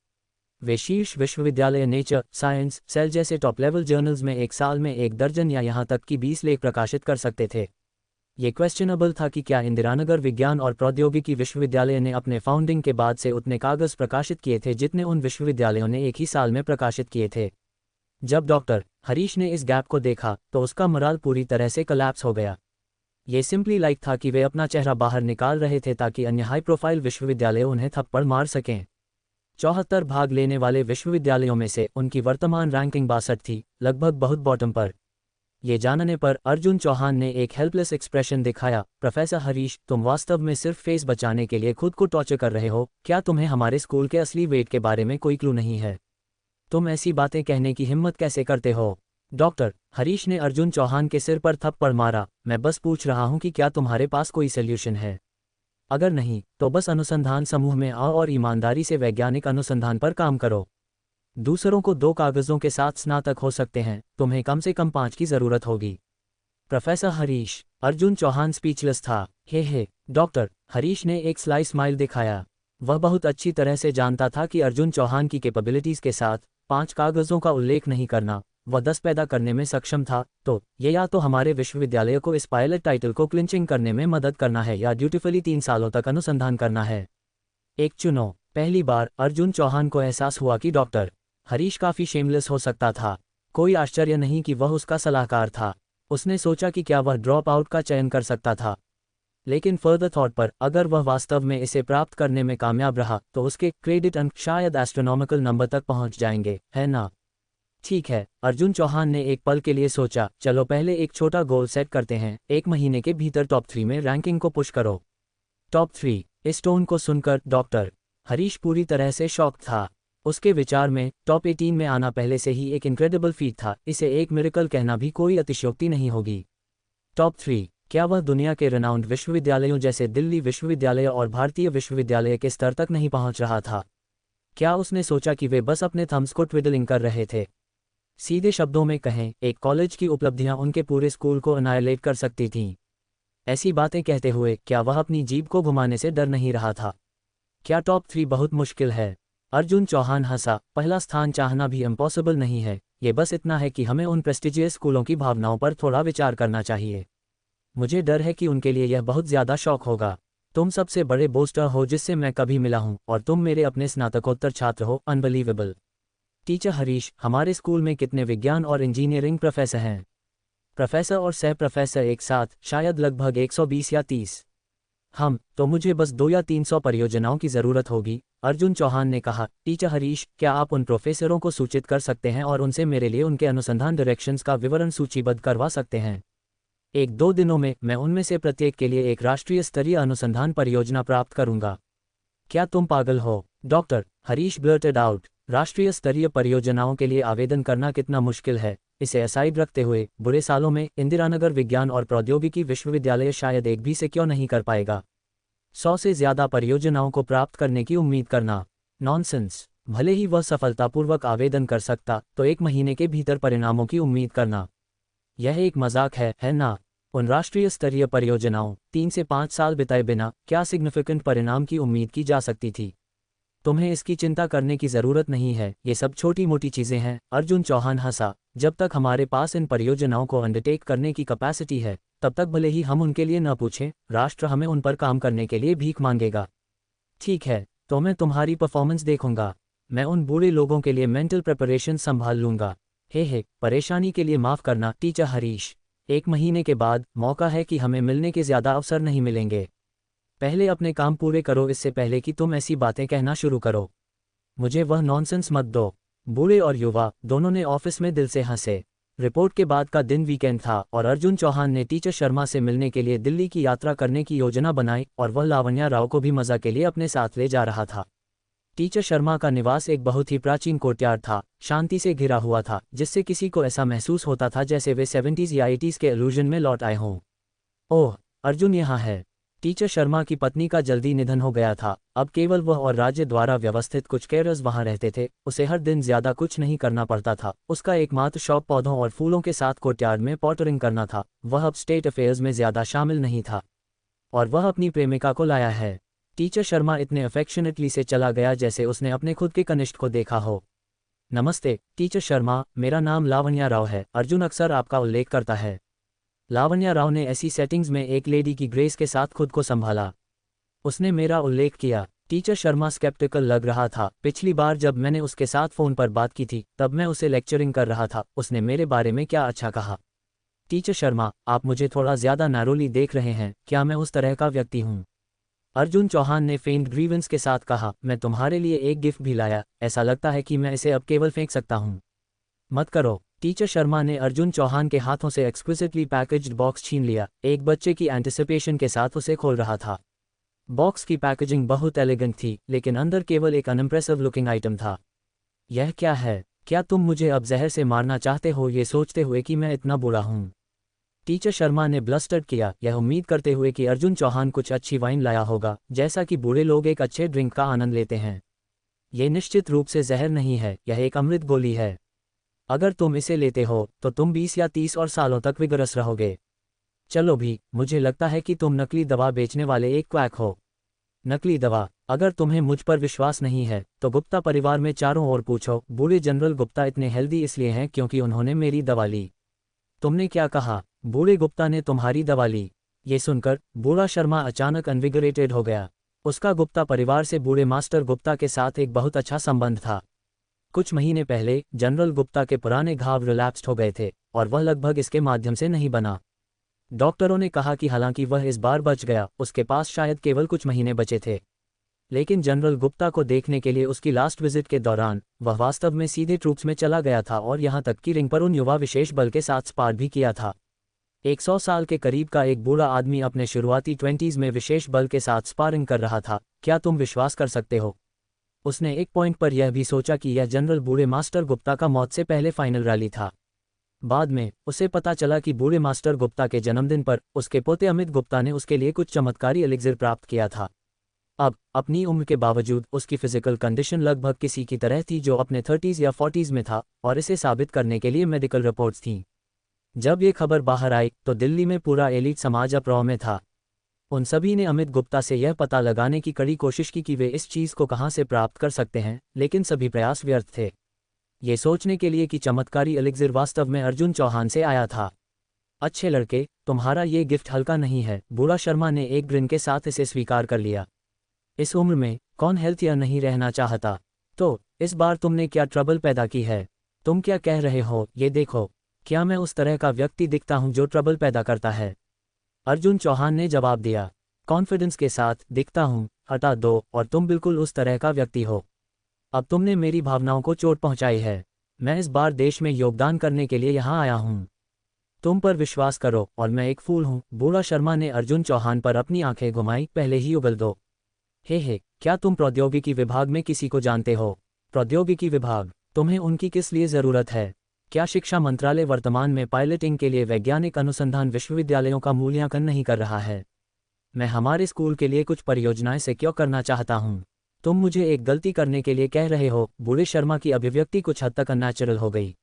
S1: वे शीर्ष विश्वविद्यालय नेचर, साइंस, सेल जैसे टॉप लेवल जर्नल्स में एक साल में 1 दर्जन या यहां तक कि 20 लेख प्रकाशित कर सकते थे। ये क्वेश्चनेबल था कि क्या इंदिरानगर विज्ञान और प्रौद्योगिकी विश्वविद्यालय ने अपने फाउंडिंग के बाद से उतने कागज प्रकाशित किए थे जितने उन विश्वविद्यालयों ने एक ही साल में प्रकाशित किए थे। जब डॉक्टर हरीश ने इस गैप को देखा तो उसका मोराल पूरी तरह से कोलैप्स हो गया। ये सिंपली लाइक था कि वे अपना चेहरा बाहर निकाल रहे थे ताकि अन्य हाई प्रोफाइल विश्वविद्यालय उन्हें थप्पड़ मार सकें। 74 भाग लेने वाले विश्वविद्यालयों में से उनकी वर्तमान रैंकिंग 62 थी, लगभग बहुत बॉटम पर। ये जानने पर अर्जुन चौहान ने एक हेल्पलेस एक्सप्रेशन दिखाया। प्रोफेसर हरीश, तुम वास्तव में सिर्फ फेस बचाने के लिए खुद को टॉर्चर कर रहे हो। क्या तुम्हें हमारे स्कूल के असली वेट के बारे में कोई क्लू नहीं है? तुम ऐसी बातें कहने की हिम्मत कैसे करते हो? डॉक्टर हरीश ने अर्जुन चौहान के सिर पर थप्पड़ मारा। मैं बस पूछ रहा हूं कि क्या तुम्हारे पास कोई सॉल्यूशन है? अगर नहीं, तो बस अनुसंधान समूह में आओ और ईमानदारी से वैज्ञानिक अनुसंधान पर काम करो। दूसरों को 2 कागज़ों के साथ स्नातक हो सकते हैं, तुम्हें कम से कम 5 की ज़रूरत होगी। प्रोफेसर हरीश। अर्जुन चौहान स्पीचलेस था। हे डॉक्टर। हरीश ने एक स्लाई स्माइल दिखाया। वह बहुत अच्छी तरह से जानता था कि अर्जुन चौहान की कैपेबिलिटीज़ के साथ 5 कागज़ों का उल्लेख नहीं करना, वह 10 पैदा करने में सक्षम था। तो ये या तो हमारे विश्वविद्यालय को इस पायलट टाइटल को क्लिंचिंग करने में मदद करना है या ड्यूटीफुली 3 सालों तक अनुसंधान करना है। एक चुनो। पहली बार अर्जुन चौहान को एहसास हुआ कि डॉक्टर हरीश काफ़ी शेमलेस हो सकता था। कोई आश्चर्य नहीं कि वह उसका सलाहकार था। उसने सोचा कि क्या वह ड्रॉप आउट का चयन कर सकता था, लेकिन फर्दर थॉट पर अगर वह वास्तव में इसे प्राप्त करने में कामयाब रहा तो उसके क्रेडिट अंक शायद एस्ट्रोनॉमिकल नंबर तक पहुंच जाएंगे, है ना? ठीक है, अर्जुन चौहान ने एक पल के लिए सोचा। चलो पहले एक छोटा गोल सेट करते हैं। 1 महीने के भीतर टॉप 3 में रैंकिंग को पुश करो। टॉप 3। इस टोन को सुनकर डॉक्टर हरीश पूरी तरह से शॉक था। उसके विचार में टॉप 18 में आना पहले से ही एक इनक्रेडिबल फीट था, इसे एक मिरेकल कहना भी कोई अतिशयोक्ति नहीं होगी। टॉप 3। क्या वह दुनिया के रिनाउंड विश्वविद्यालयों जैसे दिल्ली विश्वविद्यालय और भारतीय विश्वविद्यालय के स्तर तक नहीं पहुंच रहा था? क्या उसने सोचा कि वे बस अपने थम्स को ट्विडलिंग कर रहे थे? सीधे शब्दों में कहें, एक कॉलेज की उपलब्धियां उनके पूरे स्कूल को अनाइलेट कर सकती थीं। ऐसी बातें कहते हुए क्या वह अपनी जीभ को घुमाने से डर नहीं रहा था? क्या टॉप 3 बहुत मुश्किल है? अर्जुन चौहान हंसा। पहला स्थान चाहना भी इम्पॉसिबल नहीं है, ये बस इतना है कि हमें उन प्रेस्टिजियस स्कूलों की भावनाओं पर थोड़ा विचार करना चाहिए। मुझे डर है कि उनके लिए यह बहुत ज़्यादा शौक होगा। तुम सबसे बड़े बोस्टर हो जिससे मैं कभी मिला हूं, और तुम मेरे अपने स्नातकोत्तर छात्र हो। अनबिलीवेबल। टीचर हरीश, हमारे स्कूल में कितने विज्ञान और इंजीनियरिंग प्रोफेसर हैं? प्रोफेसर और सह प्रोफेसर एक साथ शायद लगभग 120 या 30। तो मुझे बस 2 या 300 परियोजनाओं की ज़रूरत होगी, अर्जुन चौहान ने कहा। टीचर हरीश, क्या आप उन प्रोफेसरों को सूचित कर सकते हैं और उनसे मेरे लिए उनके अनुसंधान डायरेक्शंस का विवरण सूचीबद्ध करवा सकते हैं? 1-2 दिनों में मैं उनमें से प्रत्येक के लिए एक राष्ट्रीय स्तरीय अनुसंधान परियोजना प्राप्त करूंगा। क्या तुम पागल हो? Doctor Harish blurted out. राष्ट्रीय स्तरीय परियोजनाओं के लिए आवेदन करना कितना मुश्किल है। इसे असाइड रखते हुए बुरे सालों में इंदिरानगर विज्ञान और प्रौद्योगिकी विश्वविद्यालय शायद एक भी से क्यों नहीं कर पाएगा। 100 से ज़्यादा परियोजनाओं को प्राप्त करने की उम्मीद करना नॉनसेंस। भले ही वह सफलतापूर्वक आवेदन कर सकता, तो 1 महीने के भीतर परिणामों की उम्मीद करना, यह एक मजाक है ना? उन राष्ट्रीय स्तरीय परियोजनाओं 3 से 5 साल बिताए बिना क्या सिग्निफिकेंट परिणाम की उम्मीद की जा सकती थी? तुम्हें इसकी चिंता करने की ज़रूरत नहीं है, ये सब छोटी मोटी चीज़ें हैं। अर्जुन चौहान हंसा। जब तक हमारे पास इन परियोजनाओं को अंडरटेक करने की कैपेसिटी है, तब तक भले ही हम उनके लिए न पूछें, राष्ट्र हमें उन पर काम करने के लिए भीख मांगेगा। ठीक है, तो मैं तुम्हारी परफॉर्मेंस देखूंगा। मैं उन बूढ़े लोगों के लिए मेंटल प्रिपरेशन संभाल लूंगा। परेशानी के लिए माफ़ करना टीचर हरीश। 1 महीने के बाद मौका है कि हमें मिलने के ज़्यादा अवसर नहीं मिलेंगे। पहले अपने काम पूरे करो इससे पहले कि तुम ऐसी बातें कहना शुरू करो। मुझे वह नॉनसेंस मत दो। बूढ़े और युवा दोनों ने ऑफिस में दिल से हंसे। रिपोर्ट के बाद का दिन वीकेंड था और अर्जुन चौहान ने टीचर शर्मा से मिलने के लिए दिल्ली की यात्रा करने की योजना बनाई और वह लावण्या राव को भी मज़ा के लिए अपने साथ ले जा रहा था। टीचर शर्मा का निवास एक बहुत ही प्राचीन कोर्टयार्ड था, शांति से घिरा हुआ था, जिससे किसी को ऐसा महसूस होता था जैसे वे 70s या 80s के इल्यूजन में लौट आए हों। ओह, अर्जुन यहाँ है। टीचर शर्मा की पत्नी का जल्दी निधन हो गया था। अब केवल वह और राज्य द्वारा व्यवस्थित कुछ केयरर्स वहां रहते थे। उसे हर दिन ज्यादा कुछ नहीं करना पड़ता था। उसका एकमात्र शौक पौधों और फूलों के साथ कोर्टयार्ड में पॉटरिंग करना था। वह अब स्टेट अफेयर्स में ज्यादा शामिल नहीं था और वह अपनी प्रेमिका को लाया है। टीचर शर्मा इतने अफेक्शनेटली से चला गया जैसे उसने अपने खुद के कनिष्ठ को देखा हो। नमस्ते टीचर शर्मा, मेरा नाम लावण्या राव है। अर्जुन अक्सर आपका उल्लेख करता है। लावण्या राव ने ऐसी सेटिंग्स में एक लेडी की ग्रेस के साथ खुद को संभाला। उसने मेरा उल्लेख किया। टीचर शर्मा स्केप्टिकल लग रहा था। पिछली बार जब मैंने उसके साथ फ़ोन पर बात की थी, तब मैं उसे लेक्चरिंग कर रहा था। उसने मेरे बारे में क्या अच्छा कहा? टीचर शर्मा, आप मुझे थोड़ा ज़्यादा नैरोली देख रहे हैं। क्या मैं उस तरह का व्यक्ति हूँ? अर्जुन चौहान ने फेंट ग्रीवेंस के साथ कहा। मैं तुम्हारे लिए एक गिफ्ट भी लाया। ऐसा लगता है कि मैं इसे अब केवल फेंक सकता हूँ। मत करो। टीचर शर्मा ने अर्जुन चौहान के हाथों से एक्सक्विजिटली पैकेज्ड बॉक्स छीन लिया। एक बच्चे की एंटिसिपेशन के साथ उसे खोल रहा था। बॉक्स की पैकेजिंग बहुत एलिगेंट थी, लेकिन अंदर केवल एक अनइम्प्रेसिव लुकिंग आइटम था। यह क्या है? क्या तुम मुझे अब जहर से मारना चाहते हो, ये सोचते हुए कि मैं इतना बुरा हूँ? टीचर शर्मा ने ब्लस्टर किया, यह उम्मीद करते हुए कि अर्जुन चौहान कुछ अच्छी वाइन लाया होगा, जैसा कि बूढ़े लोग एक अच्छे ड्रिंक का आनंद लेते हैं। ये निश्चित रूप से जहर नहीं है, यह एक अमृत गोली है। अगर तुम इसे लेते हो तो तुम 20 या 30 और सालों तक विगरस रहोगे। चलो भी, मुझे लगता है कि तुम नकली दवा बेचने वाले एक क्वैक हो। नकली दवा? अगर तुम्हें मुझ पर विश्वास नहीं है तो गुप्ता परिवार में चारों ओर पूछो। बूढ़े जनरल गुप्ता इतने हेल्दी इसलिए हैं क्योंकि उन्होंने मेरी दवा ली। तुमने क्या कहा? बूढ़े गुप्ता ने तुम्हारी दवा ली? ये सुनकर बूढ़ा शर्मा अचानक अनविगरेटेड हो गया। उसका गुप्ता परिवार से बूढ़े मास्टर गुप्ता के साथ एक बहुत अच्छा संबंध था। कुछ महीने पहले जनरल गुप्ता के पुराने घाव रिलैप्स्ड हो गए थे और वह लगभग इसके माध्यम से नहीं बना। डॉक्टरों ने कहा कि हालांकि वह इस बार बच गया, उसके पास शायद केवल कुछ महीने बचे थे। लेकिन जनरल गुप्ता को देखने के लिए उसकी लास्ट विजिट के दौरान वह वास्तव में सीधे ट्रूप्स में चला गया था और यहां तक कि रिंग पर उन युवा विशेष बल के साथ स्पार भी किया था। 100 साल के करीब का एक बूढ़ा आदमी अपने शुरुआती 20s में विशेष बल के साथ स्पारिंग कर रहा था। क्या तुम विश्वास कर सकते हो? उसने एक पॉइंट पर यह भी सोचा कि यह जनरल बूढ़े मास्टर गुप्ता का मौत से पहले फाइनल रैली था। बाद में उसे पता चला कि बूढ़े मास्टर गुप्ता के जन्मदिन पर उसके पोते अमित गुप्ता ने उसके लिए कुछ चमत्कारी एलिक्सिर प्राप्त किया था। अब अपनी उम्र के बावजूद उसकी फिजिकल कंडीशन लगभग किसी की तरह थी जो अपने 30s या 40s में था और इसे साबित करने के लिए मेडिकल रिपोर्ट्स थीं। जब ये खबर बाहर आई तो दिल्ली में पूरा एलीट समाज अप्रोह में था। उन सभी ने अमित गुप्ता से यह पता लगाने की कड़ी कोशिश की कि वे इस चीज़ को कहाँ से प्राप्त कर सकते हैं, लेकिन सभी प्रयास व्यर्थ थे। ये सोचने के लिए कि चमत्कारी एलिक्सिर वास्तव में अर्जुन चौहान से आया था। अच्छे लड़के, तुम्हारा ये गिफ्ट हल्का नहीं है। बूढ़ा शर्मा ने एक ग्रिन के साथ इसे स्वीकार कर लिया। इस उम्र में कौन हेल्थियर नहीं रहना चाहता? तो इस बार तुमने क्या ट्रबल पैदा की है? तुम क्या कह रहे हो? ये देखो, क्या मैं उस तरह का व्यक्ति दिखता हूं जो ट्रबल पैदा करता है? अर्जुन चौहान ने जवाब दिया कॉन्फिडेंस के साथ। दिखता हूं? हटा दो, और तुम बिल्कुल उस तरह का व्यक्ति हो। अब तुमने मेरी भावनाओं को चोट पहुंचाई है। मैं इस बार देश में योगदान करने के लिए यहां आया हूं। तुम पर विश्वास करो और मैं एक फूल हूं। बूढ़ा शर्मा ने अर्जुन चौहान पर अपनी आंखें घुमाई। पहले ही उगल दो। हे, क्या तुम प्रौद्योगिकी विभाग में किसी को जानते हो? प्रौद्योगिकी विभाग? तुम्हें उनकी किस लिए ज़रूरत है? क्या शिक्षा मंत्रालय वर्तमान में पायलटिंग के लिए वैज्ञानिक अनुसंधान विश्वविद्यालयों का मूल्यांकन नहीं कर रहा है? मैं हमारे स्कूल के लिए कुछ परियोजनाएं सिक्योर करना चाहता हूं। तुम मुझे एक गलती करने के लिए कह रहे हो? बूढ़े शर्मा की अभिव्यक्ति कुछ हद तक अननेचुरल हो गई।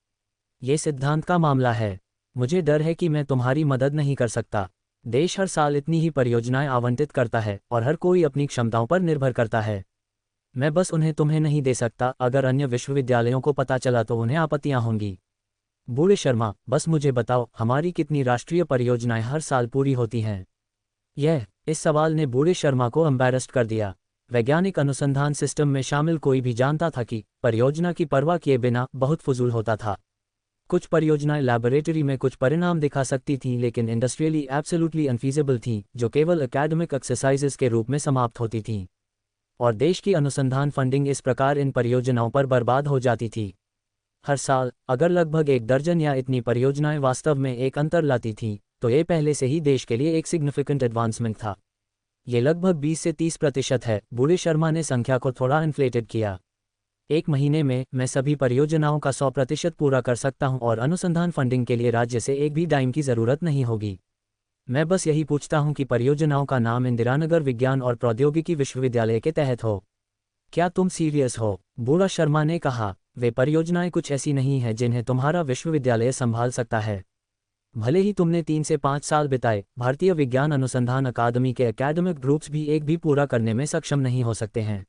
S1: ये सिद्धांत का मामला है। मुझे डर है कि मैं तुम्हारी मदद नहीं कर सकता। देश हर साल इतनी ही परियोजनाएं आवंटित करता है और हर कोई अपनी क्षमताओं पर निर्भर करता है। मैं बस उन्हें तुम्हें नहीं दे सकता। अगर अन्य विश्वविद्यालयों को पता चला तो उन्हें आपत्तियां होंगी। बूढ़े शर्मा, बस मुझे बताओ, हमारी कितनी राष्ट्रीय परियोजनाएं हर साल पूरी होती हैं? इस सवाल ने बूढ़े शर्मा को एम्बैरेस्ड कर दिया। वैज्ञानिक अनुसंधान सिस्टम में शामिल कोई भी जानता था कि परियोजना की परवाह किए बिना बहुत फजूल होता था। कुछ परियोजनाएं लैबोरेटरी में कुछ परिणाम दिखा सकती थीं, लेकिन इंडस्ट्रियली एब्सोल्युटली अनफीजिबल थीं, जो केवल एकेडमिक एक्सरसाइजेस के रूप में समाप्त होती थीं। और देश की अनुसंधान फंडिंग इस प्रकार इन परियोजनाओं पर बर्बाद हो जाती थी। हर साल अगर लगभग 1 दर्जन या इतनी परियोजनाएं वास्तव में एक अंतर लाती थीं, तो ये पहले से ही देश के लिए एक सिग्निफिकेंट एडवांसमेंट था। ये लगभग 20 से 30% है। बूढ़े शर्मा ने संख्या को थोड़ा इन्फ्लेटेड किया। 1 महीने में मैं सभी परियोजनाओं का 100% पूरा कर सकता हूं और अनुसंधान फंडिंग के लिए राज्य से एक भी डाइम की ज़रूरत नहीं होगी। मैं बस यही पूछता हूं कि परियोजनाओं का नाम इंदिरानगर विज्ञान और प्रौद्योगिकी विश्वविद्यालय के तहत हो। क्या तुम सीरियस हो? बूढ़ा शर्मा ने कहा, वे परियोजनाएं कुछ ऐसी नहीं हैं जिन्हें तुम्हारा विश्वविद्यालय संभाल सकता है। भले ही तुमने 3 से 5 साल बिताए, भारतीय विज्ञान अनुसंधान अकादमी के एकेडमिक ग्रुप्स भी एक भी पूरा करने में सक्षम नहीं हो सकते हैं।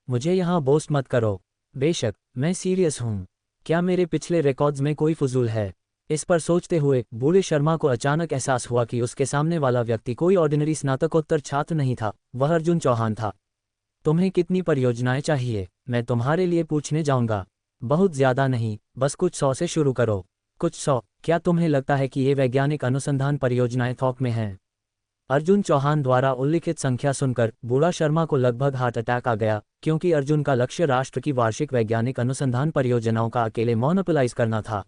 S1: मुझे यहाँ बोस्ट मत करो। बेशक, मैं सीरियस हूँ। क्या मेरे पिछले रिकॉर्ड्स में कोई फजूल है? इस पर सोचते हुए बूढ़े शर्मा को अचानक एहसास हुआ कि उसके सामने वाला व्यक्ति कोई ऑर्डिनरी स्नातकोत्तर छात्र नहीं था, वह अर्जुन चौहान था। तुम्हें कितनी परियोजनाएं चाहिए? मैं तुम्हारे लिए पूछने जाऊंगा। बहुत ज़्यादा नहीं, बस कुछ 100 से शुरू करो। कुछ 100? क्या तुम्हें लगता है कि ये वैज्ञानिक अनुसंधान परियोजनाएं थोक में हैं? अर्जुन चौहान द्वारा उल्लिखित संख्या सुनकर बूढ़ा शर्मा को लगभग हार्ट अटैक आ गया, क्योंकि अर्जुन का लक्ष्य राष्ट्र की वार्षिक वैज्ञानिक अनुसंधान परियोजनाओं का अकेले मोनोपोलाइज करना था।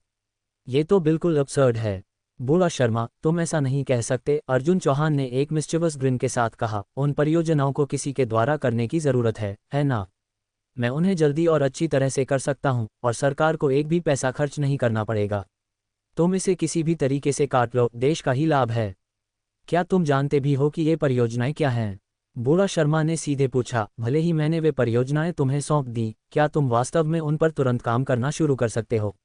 S1: ये तो बिल्कुल अब्सर्ड है। बूढ़ा शर्मा, तुम ऐसा नहीं कह सकते। अर्जुन चौहान ने एक मिस्चिवस ग्रिन के साथ कहा, उन परियोजनाओं को किसी के द्वारा करने की ज़रूरत है ना? मैं उन्हें जल्दी और अच्छी तरह से कर सकता हूं और सरकार को एक भी पैसा खर्च नहीं करना पड़ेगा। तुम इसे किसी भी तरीके से काट लो, देश का ही लाभ है। क्या तुम जानते भी हो कि ये परियोजनाएं क्या हैं? बूढ़ा शर्मा ने सीधे पूछा, भले ही मैंने वे परियोजनाएं तुम्हें सौंप दी, क्या तुम वास्तव में उन पर तुरंत काम करना शुरू कर सकते हो?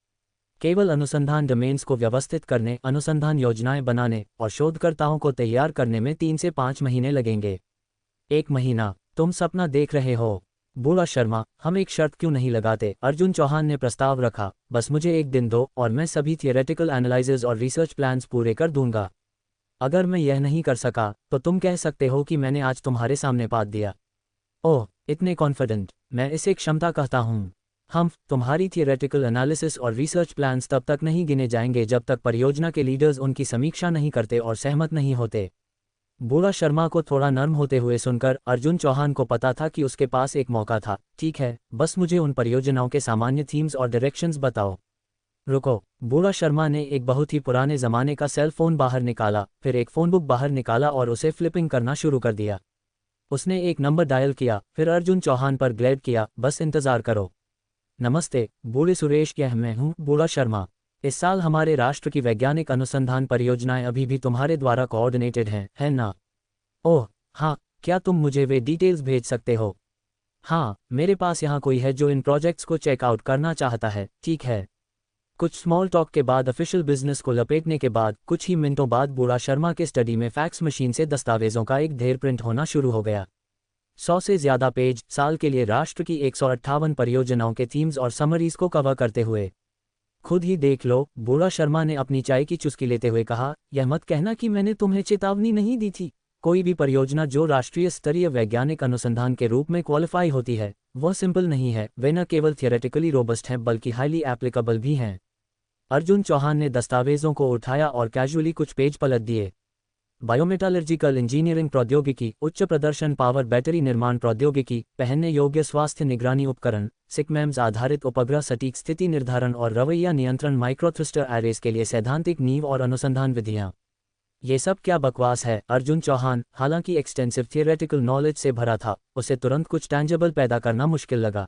S1: केवल अनुसंधान डोमेन्स को व्यवस्थित करने, अनुसंधान योजनाएं बनाने और शोधकर्ताओं को तैयार करने में 3 से 5 महीने लगेंगे। 1 महीना? तुम सपना देख रहे हो? बूढ़ा शर्मा, हम एक शर्त क्यों नहीं लगाते? अर्जुन चौहान ने प्रस्ताव रखा। बस मुझे 1 दिन दो और मैं सभी थियोरेटिकल एनालिसिस और रिसर्च प्लान्स पूरे कर दूंगा। अगर मैं यह नहीं कर सका तो तुम कह सकते हो कि मैंने आज तुम्हारे सामने पात दिया। ओह, इतने कॉन्फिडेंट? मैं इसे क्षमता कहता हूँ। हम तुम्हारी थियोरेटिकल एनालिसिस और रिसर्च प्लान्स तब तक नहीं गिने जाएंगे जब तक परियोजना के लीडर्स उनकी समीक्षा नहीं करते और सहमत नहीं होते। बूढ़ा शर्मा को थोड़ा नर्म होते हुए सुनकर अर्जुन चौहान को पता था कि उसके पास एक मौका था। ठीक है, बस मुझे उन परियोजनाओं के सामान्य थीम्स और डायरेक्शंस बताओ। रुको, बूढ़ा शर्मा ने एक बहुत ही पुराने ज़माने का सेल फोन बाहर निकाला, फिर एक फ़ोन बुक बाहर निकाला और उसे फ्लिपिंग करना शुरू कर दिया। उसने एक नंबर डायल किया, फिर अर्जुन चौहान पर ग्लेड किया, बस इंतज़ार करो। नमस्ते, बूढ़े सुरेश, यह मैं हूँ, बूढ़ा शर्मा। इस साल हमारे राष्ट्र की वैज्ञानिक अनुसंधान परियोजनाएं अभी भी तुम्हारे द्वारा कोऑर्डिनेटेड हैं, है ना? ओह, हाँ, क्या तुम मुझे वे डिटेल्स भेज सकते हो? हाँ, मेरे पास यहाँ कोई है जो इन प्रोजेक्ट्स को चेकआउट करना चाहता है। ठीक है। कुछ स्मॉल टॉक के बाद, ऑफिशियल बिजनेस को लपेटने के बाद, कुछ ही मिनटों बाद बूढ़ा शर्मा के स्टडी में फैक्स मशीन से दस्तावेजों का एक ढेर प्रिंट होना शुरू हो गया। 100 से ज़्यादा पेज, साल के लिए राष्ट्र की 158 परियोजनाओं के थीम्स और समरीज को कवर करते हुए। खुद ही देख लो, बूढ़ा शर्मा ने अपनी चाय की चुस्की लेते हुए कहा। यह मत कहना कि मैंने तुम्हें चेतावनी नहीं दी थी। कोई भी परियोजना जो राष्ट्रीय स्तरीय वैज्ञानिक अनुसंधान के रूप में क्वालिफाई होती है, वह सिंपल नहीं है। वे न केवल थियोरेटिकली रोबस्ट हैं बल्कि हाईली एप्लीकेबल भी हैं। अर्जुन चौहान ने दस्तावेजों को उठाया और कैजुअली कुछ पेज पलट दिए। बायोमेटालर्जिकल इंजीनियरिंग प्रौद्योगिकी, उच्च प्रदर्शन पावर बैटरी निर्माण प्रौद्योगिकी, पहनने योग्य स्वास्थ्य निगरानी उपकरण, सिकमेम्स आधारित उपग्रह सटीक स्थिति निर्धारण और रवैया नियंत्रण, माइक्रोथ्रस्टर एरेस के लिए सैद्धांतिक नींव और अनुसंधान विधियां। ये सब क्या बकवास है? अर्जुन चौहान, हालांकि एक्सटेंसिव थियोरेटिकल नॉलेज से भरा था, उसे तुरंत कुछ टैंजेबल पैदा करना मुश्किल लगा।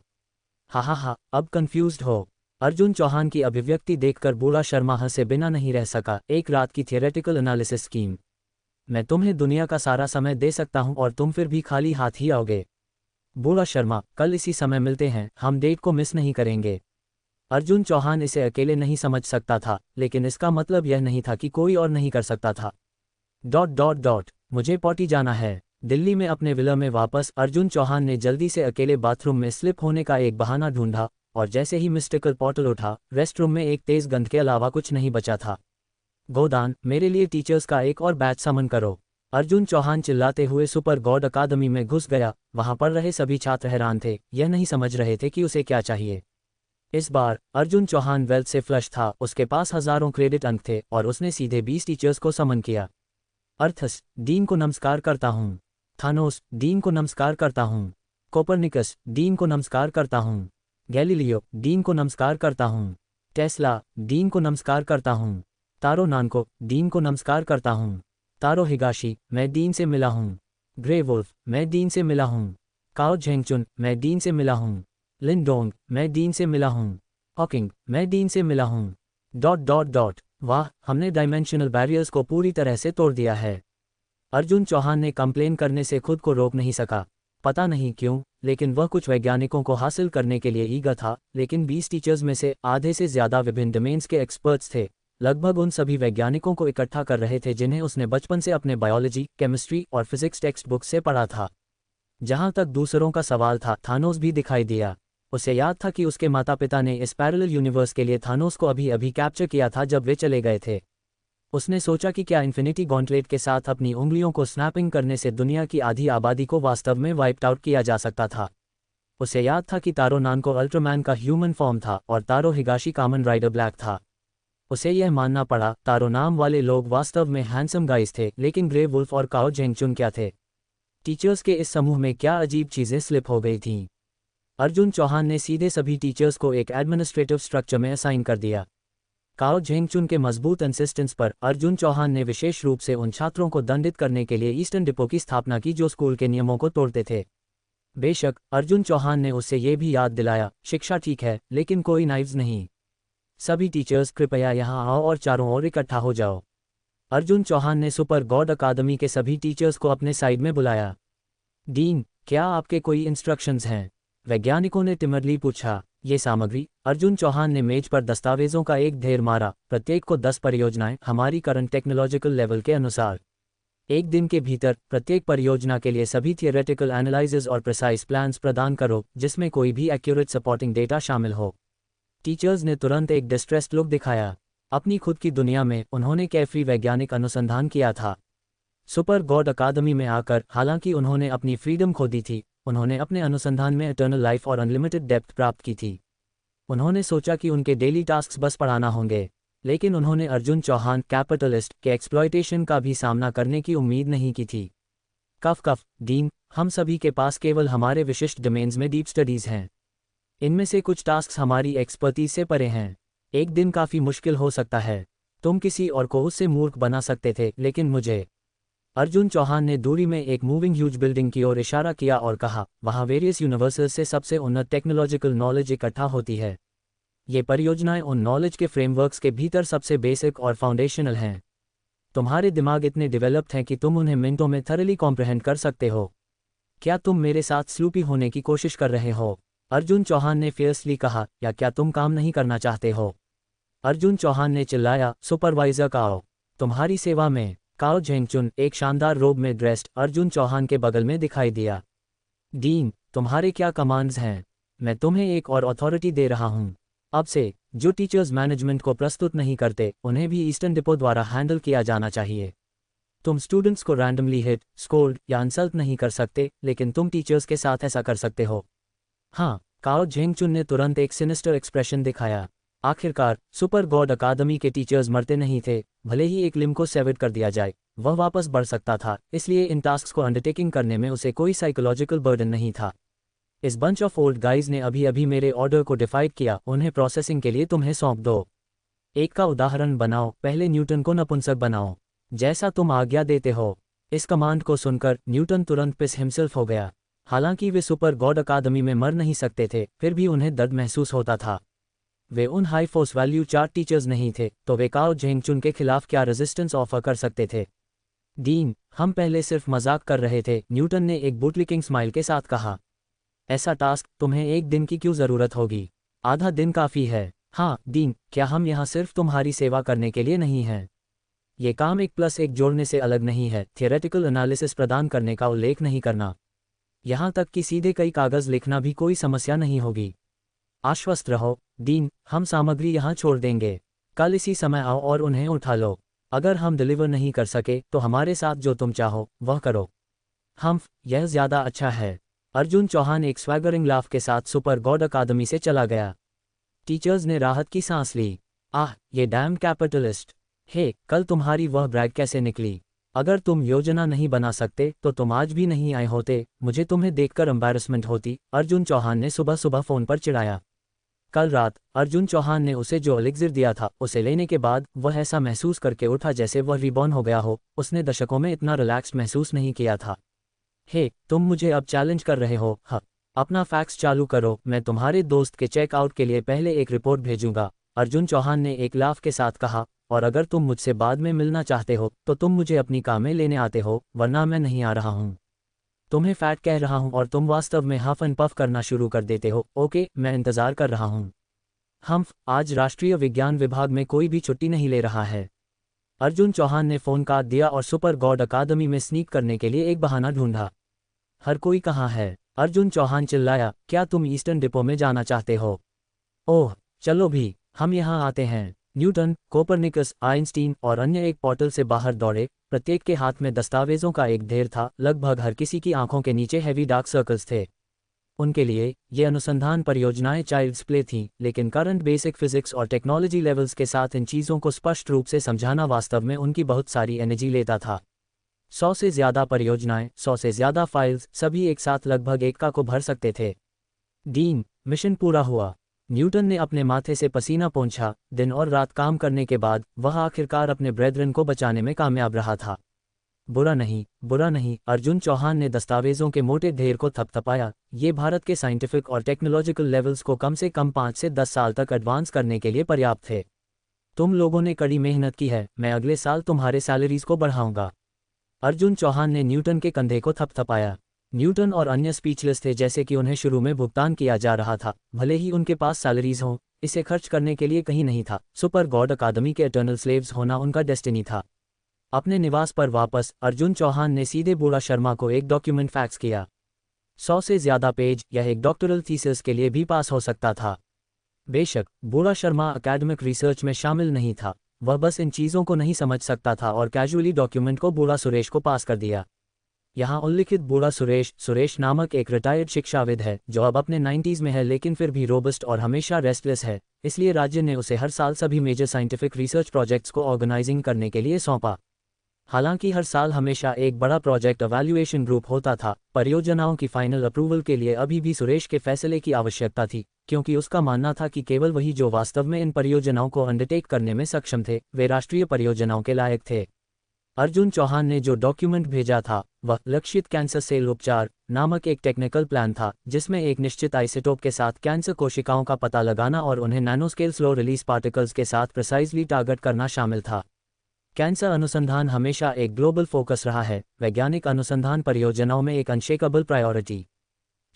S1: हा, अब कंफ्यूज्ड हो? अर्जुन चौहान की अभिव्यक्ति देखकर बूढ़ा शर्मा हंसे बिना नहीं रह सका। एक रात की थियोरेटिकल एनालिसिस स्कीम? मैं तुम्हें दुनिया का सारा समय दे सकता हूं और तुम फिर भी खाली हाथ ही आओगे। बूढ़ा शर्मा, कल इसी समय मिलते हैं, हम डेट को मिस नहीं करेंगे। अर्जुन चौहान इसे अकेले नहीं समझ सकता था, लेकिन इसका मतलब यह नहीं था कि कोई और नहीं कर सकता था। ... मुझे पॉटी जाना है। दिल्ली में अपने विला में वापस अर्जुन चौहान ने जल्दी से अकेले बाथरूम में स्लिप होने का एक बहाना ढूंढा, और जैसे ही मिस्टिकल पोर्टल उठा, रेस्टरूम में एक तेज गंध के अलावा कुछ नहीं बचा था। गोदान, मेरे लिए टीचर्स का एक और बैच समन करो। अर्जुन चौहान चिल्लाते हुए सुपर गॉड अकादमी में घुस गया। वहां पढ़ रहे सभी छात्र हैरान थे, यह नहीं समझ रहे थे कि उसे क्या चाहिए। इस बार अर्जुन चौहान वेल्थ से फ्लश था, उसके पास हजारों क्रेडिट अंक थे और उसने सीधे 20 टीचर्स को समन किया। अर्थस, डीन को नमस्कार करता हूँ। थानोस, डीन को नमस्कार करता हूँ। कोपरनिकस, डीन को नमस्कार करता हूँ। गैलीलियो, डीन को नमस्कार करता हूँ। टेस्ला, डीन को नमस्कार करता हूँ। तारो नानको, डीन को नमस्कार करता हूँ। तारो हिगाशी, मैं डीन से मिला हूँ। ग्रे वुल्फ, मैं डीन से मिला हूँ। काओ झेंगचुन, मैं डीन से मिला हूँ। लिन डोंग, मैं डीन से मिला हूँ। हॉकिंग, मैं डीन से मिला हूँ। ... वाह, हमने डायमेंशनल बैरियर्स को पूरी तरह से तोड़ दिया है। अर्जुन चौहान ने कंप्लेन करने से खुद को रोक नहीं सका। पता नहीं क्यों, लेकिन वह कुछ वैज्ञानिकों को हासिल करने के लिए ईगर था, लेकिन 20 टीचर्स में से आधे से ज़्यादा विभिन्न डोमेन्स के एक्सपर्ट्स थे। लगभग उन सभी वैज्ञानिकों को इकट्ठा कर रहे थे जिन्हें उसने बचपन से अपने बायोलॉजी, केमिस्ट्री और फिजिक्स टेक्स्ट बुक से पढ़ा था। जहां तक दूसरों का सवाल था, थानोस भी दिखाई दिया। उसे याद था कि उसके माता पिता ने इस पैरेलल यूनिवर्स के लिए थानोस को अभी अभी कैप्चर किया था जब वे चले गए थे। उसने सोचा कि क्या इन्फिनिटी गॉन्टलेट के साथ अपनी उंगलियों को स्नैपिंग करने से दुनिया की आधी आबादी को वास्तव में वाइप्ड आउट किया जा सकता था। उसे याद था कि तारो नानको अल्ट्रामैन का ह्यूमन फॉर्म था और तारो हिगाशी कामन राइडर ब्लैक था। उसे यह मानना पड़ा, तारो नाम वाले लोग वास्तव में हैंडसम गाइज थे, लेकिन ग्रे वुल्फ और काओ झेंगचुन क्या थे? टीचर्स के इस समूह में क्या अजीब चीज़ें स्लिप हो गई थीं? अर्जुन चौहान ने सीधे सभी टीचर्स को एक एडमिनिस्ट्रेटिव स्ट्रक्चर में असाइन कर दिया। काओ झेंगचुन के मजबूत इंसिस्टेंस पर अर्जुन चौहान ने विशेष रूप से उन छात्रों को दंडित करने के लिए ईस्टर्न डिपो की स्थापना की जो स्कूल के नियमों को तोड़ते थे। बेशक, अर्जुन चौहान ने उससे ये भी याद दिलाया, शिक्षा ठीक है, लेकिन कोई नाइव्स नहीं। सभी टीचर्स कृपया यहाँ आओ और चारों ओर इकट्ठा हो जाओ। अर्जुन चौहान ने सुपर गॉड अकादमी के सभी टीचर्स को अपने साइड में बुलाया। डीन, क्या आपके कोई इंस्ट्रक्शंस हैं? वैज्ञानिकों ने टिमरली पूछा। ये सामग्री? अर्जुन चौहान ने मेज पर दस्तावेजों का एक ढेर मारा, प्रत्येक को 10 परियोजनाएं हमारी करंट टेक्नोलॉजिकल लेवल के अनुसार। एक दिन के भीतर प्रत्येक परियोजना के लिए सभी थियोरेटिकल एनालिसिस और प्रिसाइज प्लान्स प्रदान करो, जिसमें कोई भी एक्यूरेट सपोर्टिंग डेटा शामिल हो। टीचर्स ने तुरंत एक डिस्ट्रेस्ड लुक दिखाया। अपनी खुद की दुनिया में उन्होंने कैफरी वैज्ञानिक अनुसंधान किया था। सुपर गॉड अकादमी में आकर हालांकि उन्होंने अपनी फ्रीडम खो दी थी, उन्होंने अपने अनुसंधान में इटर्नल लाइफ और अनलिमिटेड डेप्थ प्राप्त की थी। उन्होंने सोचा कि उनके डेली टास्क्स बस पढ़ाना होंगे, लेकिन उन्होंने अर्जुन चौहान कैपिटलिस्ट के एक्सप्लॉयटेशन का भी सामना करने की उम्मीद नहीं की थी। कफ कफ डीन, हम सभी के पास केवल हमारे विशिष्ट डोमेन्स में डीप स्टडीज हैं। इनमें से कुछ टास्क्स हमारी एक्सपर्टीज से परे हैं। एक दिन काफ़ी मुश्किल हो सकता है। तुम किसी और को उससे मूर्ख बना सकते थे, लेकिन मुझे। अर्जुन चौहान ने दूरी में एक मूविंग ह्यूज बिल्डिंग की ओर इशारा किया और कहा, वहाँ वेरियस यूनिवर्सेस से सबसे उन्नत टेक्नोलॉजिकल नॉलेज इकट्ठा होती है। ये परियोजनाएं उन नॉलेज के फ्रेमवर्क्स के भीतर सबसे बेसिक और फाउंडेशनल हैं। तुम्हारे दिमाग इतने डेवलप्ड हैं कि तुम उन्हें मिनटों में थरली कॉम्प्रहेंड कर सकते हो। क्या तुम मेरे साथ स्लूपी होने की कोशिश कर रहे हो? अर्जुन चौहान ने फियर्सली कहा, या क्या तुम काम नहीं करना चाहते हो? अर्जुन चौहान ने चिल्लाया, सुपरवाइजर काओ, तुम्हारी सेवा में। काओ झेंगचुन एक शानदार रोब में ड्रेस्ड अर्जुन चौहान के बगल में दिखाई दिया। डीन, तुम्हारे क्या कमांड्स हैं? मैं तुम्हें एक और अथॉरिटी दे रहा हूं। अब से जो टीचर्स मैनेजमेंट को प्रस्तुत नहीं करते, उन्हें भी ईस्टर्न डिपो द्वारा हैंडल किया जाना चाहिए। तुम स्टूडेंट्स को रैंडमली हिट, स्कोल्ड या इंसल्ट नहीं कर सकते, लेकिन तुम टीचर्स के साथ ऐसा कर सकते हो। हाँ, काओ झेंगचुन ने तुरंत एक सिनिस्टर एक्सप्रेशन दिखाया। आखिरकार सुपर गॉड अकादमी के टीचर्स मरते नहीं थे। भले ही एक लिम्ब को सेवर्ड कर दिया जाए, वह वापस बढ़ सकता था, इसलिए इन टास्क्स को अंडरटेकिंग करने में उसे कोई साइकोलॉजिकल बर्डन नहीं था। इस बंच ऑफ ओल्ड गाइज ने अभी अभी मेरे ऑर्डर को डिफाइड किया, उन्हें प्रोसेसिंग के लिए तुम्हें सौंप दो। एक का उदाहरण बनाओ, पहले न्यूटन को नपुंसक बनाओ, जैसा तुम आज्ञा देते हो। इस कमांड को सुनकर न्यूटन तुरंत पिस हिमसेल्फ हो गया। हालांकि वे सुपर गॉड अकादमी में मर नहीं सकते थे, फिर भी उन्हें दर्द महसूस होता था। वे उन high force value chart teachers नहीं थे, तो वे काओ झेंगचुन के खिलाफ क्या रेजिस्टेंस ऑफर कर सकते थे? डीन, हम पहले सिर्फ मजाक कर रहे थे, न्यूटन ने एक बूटलिकिंग स्माइल के साथ कहा। ऐसा टास्क तुम्हें एक दिन की क्यों ज़रूरत होगी? आधा दिन काफ़ी है। हाँ डीन, क्या हम यहाँ सिर्फ तुम्हारी सेवा करने के लिए नहीं हैं? ये काम 1+1 जोड़ने से अलग नहीं है, थियोरेटिकल एनालिसिस प्रदान करने का उल्लेख नहीं करना। यहाँ तक कि सीधे कई कागज़ लिखना भी कोई समस्या नहीं होगी। आश्वस्त रहो डीन, हम सामग्री यहाँ छोड़ देंगे। कल इसी समय आओ और उन्हें उठा लो। अगर हम डिलीवर नहीं कर सके तो हमारे साथ जो तुम चाहो वह करो। यह ज़्यादा अच्छा है। अर्जुन चौहान एक स्वैगरिंग लाफ के साथ सुपर गॉड अकादमी से चला गया। टीचर्स ने राहत की सांस ली। ये डैम कैपिटलिस्ट। हे, कल तुम्हारी वह ब्रैग कैसे निकली? अगर तुम योजना नहीं बना सकते तो तुम आज भी नहीं आए होते। मुझे तुम्हें देखकर एम्बैरसमेंट होती, अर्जुन चौहान ने सुबह सुबह फ़ोन पर चिढ़ाया। कल रात अर्जुन चौहान ने उसे जो एलिक्सिर दिया था, उसे लेने के बाद वह ऐसा महसूस करके उठा जैसे वह रिबॉर्न हो गया हो। उसने दशकों में इतना रिलैक्स्ड महसूस नहीं किया था। हे, तुम मुझे अब चैलेंज कर रहे हो? अपना फैक्स चालू करो, मैं तुम्हारे दोस्त के चेकआउट के लिए पहले एक रिपोर्ट भेजूंगा, अर्जुन चौहान ने एक लाफ के साथ कहा। और अगर तुम मुझसे बाद में मिलना चाहते हो तो तुम मुझे अपनी कार में लेने आते हो, वरना मैं नहीं आ रहा हूँ। तुम्हें फैट कह रहा हूँ और तुम वास्तव में हफ एंड पफ करना शुरू कर देते हो। ओके, मैं इंतज़ार कर रहा हूँ। आज राष्ट्रीय विज्ञान विभाग में कोई भी छुट्टी नहीं ले रहा है। अर्जुन चौहान ने फ़ोन काट दिया और सुपर गॉड अकादमी में स्नीक करने के लिए एक बहाना ढूंढा। हर कोई कहाँ है? अर्जुन चौहान चिल्लाया, क्या तुम ईस्टर्न डिपो में जाना चाहते हो? ओह, चलो भी, हम यहाँ आते हैं। न्यूटन, कोपरनिकस, आइंस्टीन और अन्य एक पोर्टल से बाहर दौड़े। प्रत्येक के हाथ में दस्तावेजों का एक ढेर था। लगभग हर किसी की आंखों के नीचे हैवी डार्क सर्कल्स थे। उनके लिए ये अनुसंधान परियोजनाएं चाइल्ड्स प्ले थीं, लेकिन करंट बेसिक फिजिक्स और टेक्नोलॉजी लेवल्स के साथ इन चीज़ों को स्पष्ट रूप से समझाना वास्तव में उनकी बहुत सारी एनर्जी लेता था। 100 से ज़्यादा परियोजनाएं, 100 से ज़्यादा फाइल्स, सभी एक साथ लगभग एक का को भर सकते थे। डीन, मिशन पूरा हुआ। न्यूटन ने अपने माथे से पसीना पोंछा। दिन और रात काम करने के बाद वह आखिरकार अपने ब्रेदरन को बचाने में कामयाब रहा था। बुरा नहीं, बुरा नहीं, अर्जुन चौहान ने दस्तावेजों के मोटे ढेर को थपथपाया। ये भारत के साइंटिफिक और टेक्नोलॉजिकल लेवल्स को कम से कम 5 से 10 साल तक एडवांस करने के लिए पर्याप्त थे। तुम लोगों ने कड़ी मेहनत की है, मैं अगले साल तुम्हारे सैलरीज को बढ़ाऊंगा। अर्जुन चौहान ने न्यूटन के कंधे को थपथपाया। न्यूटन और अन्य स्पीचलेस थे, जैसे कि उन्हें शुरू में भुगतान किया जा रहा था, भले ही उनके पास सैलरीज हों, इसे खर्च करने के लिए कहीं नहीं था। सुपर गॉड अकादमी के एटर्नल स्लेव्स होना उनका डेस्टिनी था। अपने निवास पर वापस अर्जुन चौहान ने सीधे बूढ़ा शर्मा को एक डॉक्यूमेंट फैक्स किया। 100 से ज़्यादा पेज, यह एक डॉक्टरल थीसिस के लिए भी पास हो सकता था। बेशक बूढ़ा शर्मा एकेडमिक रिसर्च में शामिल नहीं था, वह बस इन चीज़ों को नहीं समझ सकता था और कैजुअली डॉक्यूमेंट को बूढ़ा सुरेश को पास कर दिया। यहाँ उल्लिखित बूढ़ा सुरेश नामक एक रिटायर्ड शिक्षाविद है, जो अब अपने 90s में है, लेकिन फिर भी रोबस्ट और हमेशा रेस्टलेस है। इसलिए राज्य ने उसे हर साल सभी मेजर साइंटिफिक रिसर्च प्रोजेक्ट्स को ऑर्गेनाइजिंग करने के लिए सौंपा। हालांकि हर साल हमेशा एक बड़ा प्रोजेक्ट अवैल्यूएशन ग्रुप होता था, परियोजनाओं की फाइनल अप्रूवल के लिए अभी भी सुरेश के फैसले की आवश्यकता थी, क्योंकि उसका मानना था कि केवल वही जो वास्तव में इन परियोजनाओं को अंडरटेक करने में सक्षम थे, वे राष्ट्रीय परियोजनाओं के लायक थे। अर्जुन चौहान ने जो डॉक्यूमेंट भेजा था वह लक्षित कैंसर सेल उपचार नामक एक टेक्निकल प्लान था, जिसमें एक निश्चित आइसोटोप के साथ कैंसर कोशिकाओं का पता लगाना और उन्हें नैनोस्केल स्लो रिलीज पार्टिकल्स के साथ प्रिसाइजली टारगेट करना शामिल था। कैंसर अनुसंधान हमेशा एक ग्लोबल फोकस रहा है, वैज्ञानिक अनुसंधान परियोजनाओं में एक अनशेकेबल प्रायोरिटी।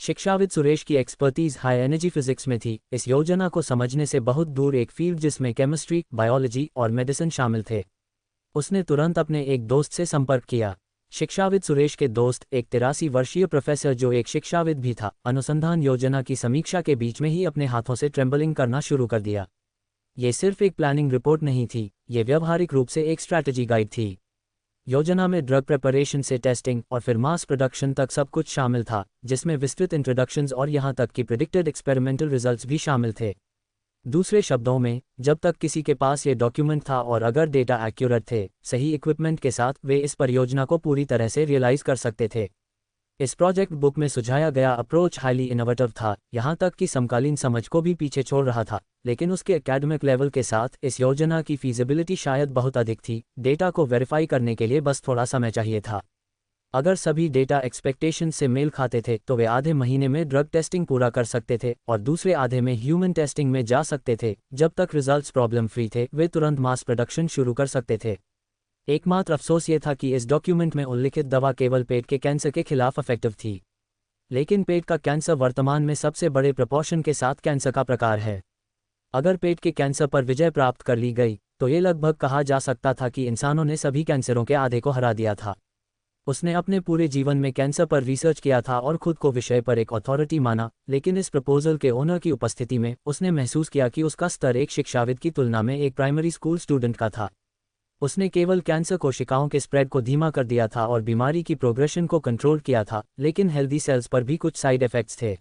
S1: शिक्षाविद सुरेश की एक्सपर्टीज हाई एनर्जी फिजिक्स में थी, इस योजना को समझने से बहुत दूर एक फील्ड जिसमें केमिस्ट्री, बायोलॉजी और मेडिसिन शामिल थे। उसने तुरंत अपने एक दोस्त से संपर्क किया। शिक्षाविद सुरेश के दोस्त एक 83 वर्षीय प्रोफेसर, जो एक शिक्षाविद भी था, अनुसंधान योजना की समीक्षा के बीच में ही अपने हाथों से ट्रेम्बलिंग करना शुरू कर दिया। ये सिर्फ एक प्लानिंग रिपोर्ट नहीं थी, ये व्यावहारिक रूप से एक स्ट्रैटेजी गाइड थी। योजना में ड्रग प्रिपरेशन से टेस्टिंग और फिर मास प्रोडक्शन तक सब कुछ शामिल था, जिसमें विस्तृत इंट्रोडक्शंस और यहाँ तक कि प्रिडिक्टेड एक्सपेरिमेंटल रिजल्ट्स भी शामिल थे। दूसरे शब्दों में, जब तक किसी के पास ये डॉक्यूमेंट था और अगर डेटा एक्यूरेट थे, सही इक्विपमेंट के साथ, वे इस परियोजना को पूरी तरह से रियलाइज कर सकते थे। इस प्रोजेक्ट बुक में सुझाया गया अप्रोच हाईली इनोवेटिव था, यहाँ तक कि समकालीन समझ को भी पीछे छोड़ रहा था, लेकिन उसके एकेडमिक लेवल के साथ इस योजना की फीजिबिलिटी शायद बहुत अधिक थी। डेटा को वेरीफाई करने के लिए बस थोड़ा समय चाहिए था। अगर सभी डेटा एक्सपेक्टेशन से मेल खाते थे तो वे आधे महीने में ड्रग टेस्टिंग पूरा कर सकते थे और दूसरे आधे में ह्यूमन टेस्टिंग में जा सकते थे। जब तक रिजल्ट्स प्रॉब्लम फ्री थे, वे तुरंत मास प्रोडक्शन शुरू कर सकते थे। एकमात्र अफसोस ये था कि इस डॉक्यूमेंट में उल्लिखित दवा केवल पेट के कैंसर के खिलाफ इफेक्टिव थी, लेकिन पेट का कैंसर वर्तमान में सबसे बड़े प्रपोर्शन के साथ कैंसर का प्रकार है। अगर पेट के कैंसर पर विजय प्राप्त कर ली गई तो ये लगभग कहा जा सकता था कि इंसानों ने सभी कैंसरों के आधे को हरा दिया था। उसने अपने पूरे जीवन में कैंसर पर रिसर्च किया था और खुद को विषय पर एक अथॉरिटी माना, लेकिन इस प्रपोजल के ओनर की उपस्थिति में उसने महसूस किया कि उसका स्तर एक शिक्षाविद की तुलना में एक प्राइमरी स्कूल स्टूडेंट का था। उसने केवल कैंसर कोशिकाओं के स्प्रेड को धीमा कर दिया था और बीमारी की प्रोग्रेशन को कंट्रोल किया था, लेकिन हेल्दी सेल्स पर भी कुछ साइड इफेक्ट्स थे।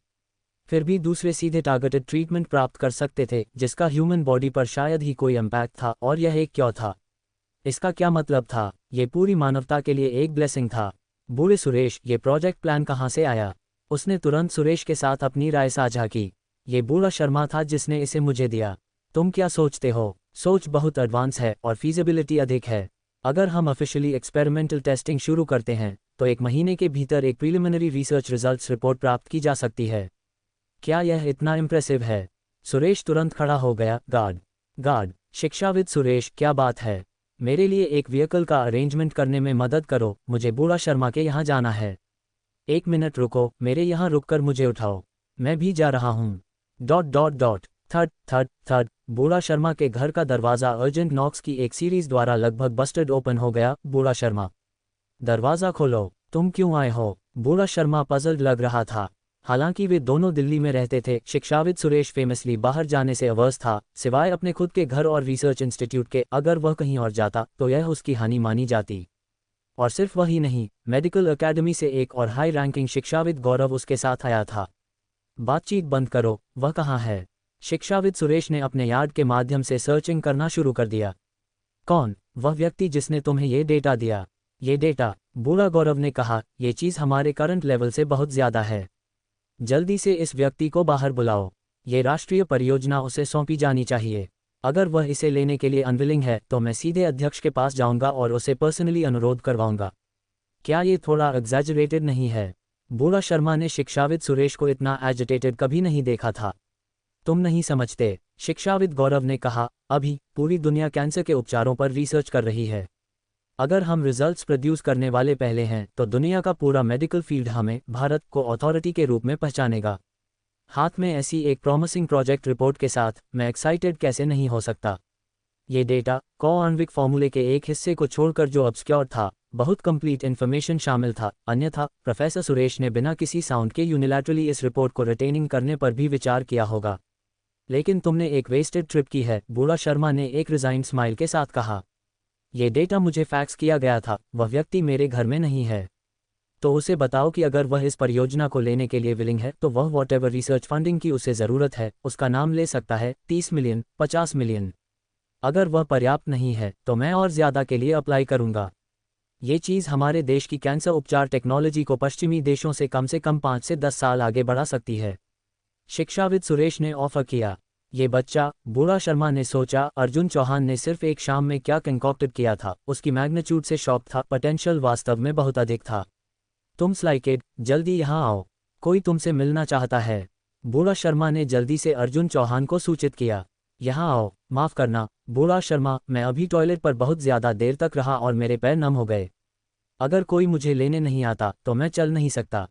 S1: फिर भी दूसरे सीधे टारगेटेड ट्रीटमेंट प्राप्त कर सकते थे, जिसका ह्यूमन बॉडी पर शायद ही कोई इम्पैक्ट था। और यह एक क्यों था? इसका क्या मतलब था? ये पूरी मानवता के लिए एक ब्लेसिंग था। बूढ़े सुरेश, ये प्रोजेक्ट प्लान कहाँ से आया? उसने तुरंत सुरेश के साथ अपनी राय साझा की। ये बूढ़ा शर्मा था जिसने इसे मुझे दिया। तुम क्या सोचते हो? सोच बहुत एडवांस है और फीजिबिलिटी अधिक है। अगर हम ऑफिशियली एक्सपेरिमेंटल टेस्टिंग शुरू करते हैं तो 1 महीने के भीतर एक प्रीलिमिनरी रिसर्च रिजल्ट्स रिपोर्ट प्राप्त की जा सकती है। क्या यह इतना इम्प्रेसिव है? सुरेश तुरंत खड़ा हो गया। गार्ड, शिक्षाविद सुरेश, क्या बात है? मेरे लिए एक व्हीकल का अरेंजमेंट करने में मदद करो, मुझे बूढ़ा शर्मा के यहाँ जाना है। 1 मिनट रुको, मेरे यहाँ रुककर मुझे उठाओ, मैं भी जा रहा हूँ। थर्ड बूढ़ा शर्मा के घर का दरवाज़ा अर्जेंट नॉक्स की एक सीरीज द्वारा लगभग बस्टेड ओपन हो गया। बूढ़ा शर्मा, दरवाज़ा खोलो, तुम क्यों आए हो? बूढ़ा शर्मा पजल्ड लग रहा था। हालांकि वे दोनों दिल्ली में रहते थे, शिक्षाविद सुरेश फेमसली बाहर जाने से अवर्स था, सिवाय अपने खुद के घर और रिसर्च इंस्टीट्यूट के। अगर वह कहीं और जाता तो यह उसकी हानि मानी जाती। और सिर्फ वही नहीं, मेडिकल एकेडमी से एक और हाई रैंकिंग शिक्षाविद गौरव उसके साथ आया था। बातचीत बंद करो, वह कहाँ है? शिक्षाविद सुरेश ने अपने यार्ड के माध्यम से सर्चिंग करना शुरू कर दिया। कौन? वह व्यक्ति जिसने तुम्हें ये डेटा दिया। ये डेटा? बूढ़ा गौरव ने कहा, यह चीज़ हमारे करंट लेवल से बहुत ज़्यादा है। जल्दी से इस व्यक्ति को बाहर बुलाओ। ये राष्ट्रीय परियोजना उसे सौंपी जानी चाहिए। अगर वह इसे लेने के लिए अनविलिंग है तो मैं सीधे अध्यक्ष के पास जाऊंगा और उसे पर्सनली अनुरोध करवाऊंगा। क्या ये थोड़ा एग्जैजरेटेड नहीं है? बूढ़ा शर्मा ने शिक्षाविद सुरेश को इतना एजिटेटेड कभी नहीं देखा था। तुम नहीं समझते, शिक्षाविद गौरव ने कहा, अभी पूरी दुनिया कैंसर के उपचारों पर रिसर्च कर रही है। अगर हम रिजल्ट्स प्रोड्यूस करने वाले पहले हैं तो दुनिया का पूरा मेडिकल फील्ड हमें, भारत को अथॉरिटी के रूप में पहचानेगा। हाथ में ऐसी एक प्रॉमिसिंग प्रोजेक्ट रिपोर्ट के साथ मैं एक्साइटेड कैसे नहीं हो सकता। ये डेटा आणविक फॉर्मूले के एक हिस्से को छोड़कर जो ऑब्सक्योर था, बहुत कंप्लीट इन्फॉर्मेशन शामिल था। अन्यथा प्रोफेसर सुरेश ने बिना किसी साउंड के यूनिलैटरली इस रिपोर्ट को रिटेनिंग करने पर भी विचार किया होगा। लेकिन तुमने एक वेस्टेड ट्रिप की है, बूढ़ा शर्मा ने एक रिजाइंड स्माइल के साथ कहा। ये डेटा मुझे फैक्स किया गया था, वह व्यक्ति मेरे घर में नहीं है। तो उसे बताओ कि अगर वह इस परियोजना को लेने के लिए विलिंग है तो वह वॉटएवर रिसर्च फंडिंग की उसे ज़रूरत है उसका नाम ले सकता है। 30 मिलियन, 50 मिलियन। अगर वह पर्याप्त नहीं है तो मैं और ज़्यादा के लिए अप्लाई करूंगा। ये चीज़ हमारे देश की कैंसर उपचार टेक्नोलॉजी को पश्चिमी देशों से कम 5 से 10 साल आगे बढ़ा सकती है। शिक्षाविद सुरेश ने ऑफर किया। ये बच्चा, बूढ़ा शर्मा ने सोचा, अर्जुन चौहान ने सिर्फ एक शाम में क्या कंकॉक्टेड किया था, उसकी मैग्नीट्यूड से शॉक था। पोटेंशियल वास्तव में बहुत अधिक था। तुम स्लाइकेड, जल्दी यहाँ आओ, कोई तुमसे मिलना चाहता है। बूढ़ा शर्मा ने जल्दी से अर्जुन चौहान को सूचित किया। यहाँ आओ। माफ़ करना बूढ़ा शर्मा, मैं अभी टॉयलेट पर बहुत ज़्यादा देर तक रहा और मेरे पैर नम हो गए। अगर कोई मुझे लेने नहीं आता तो मैं चल नहीं सकता।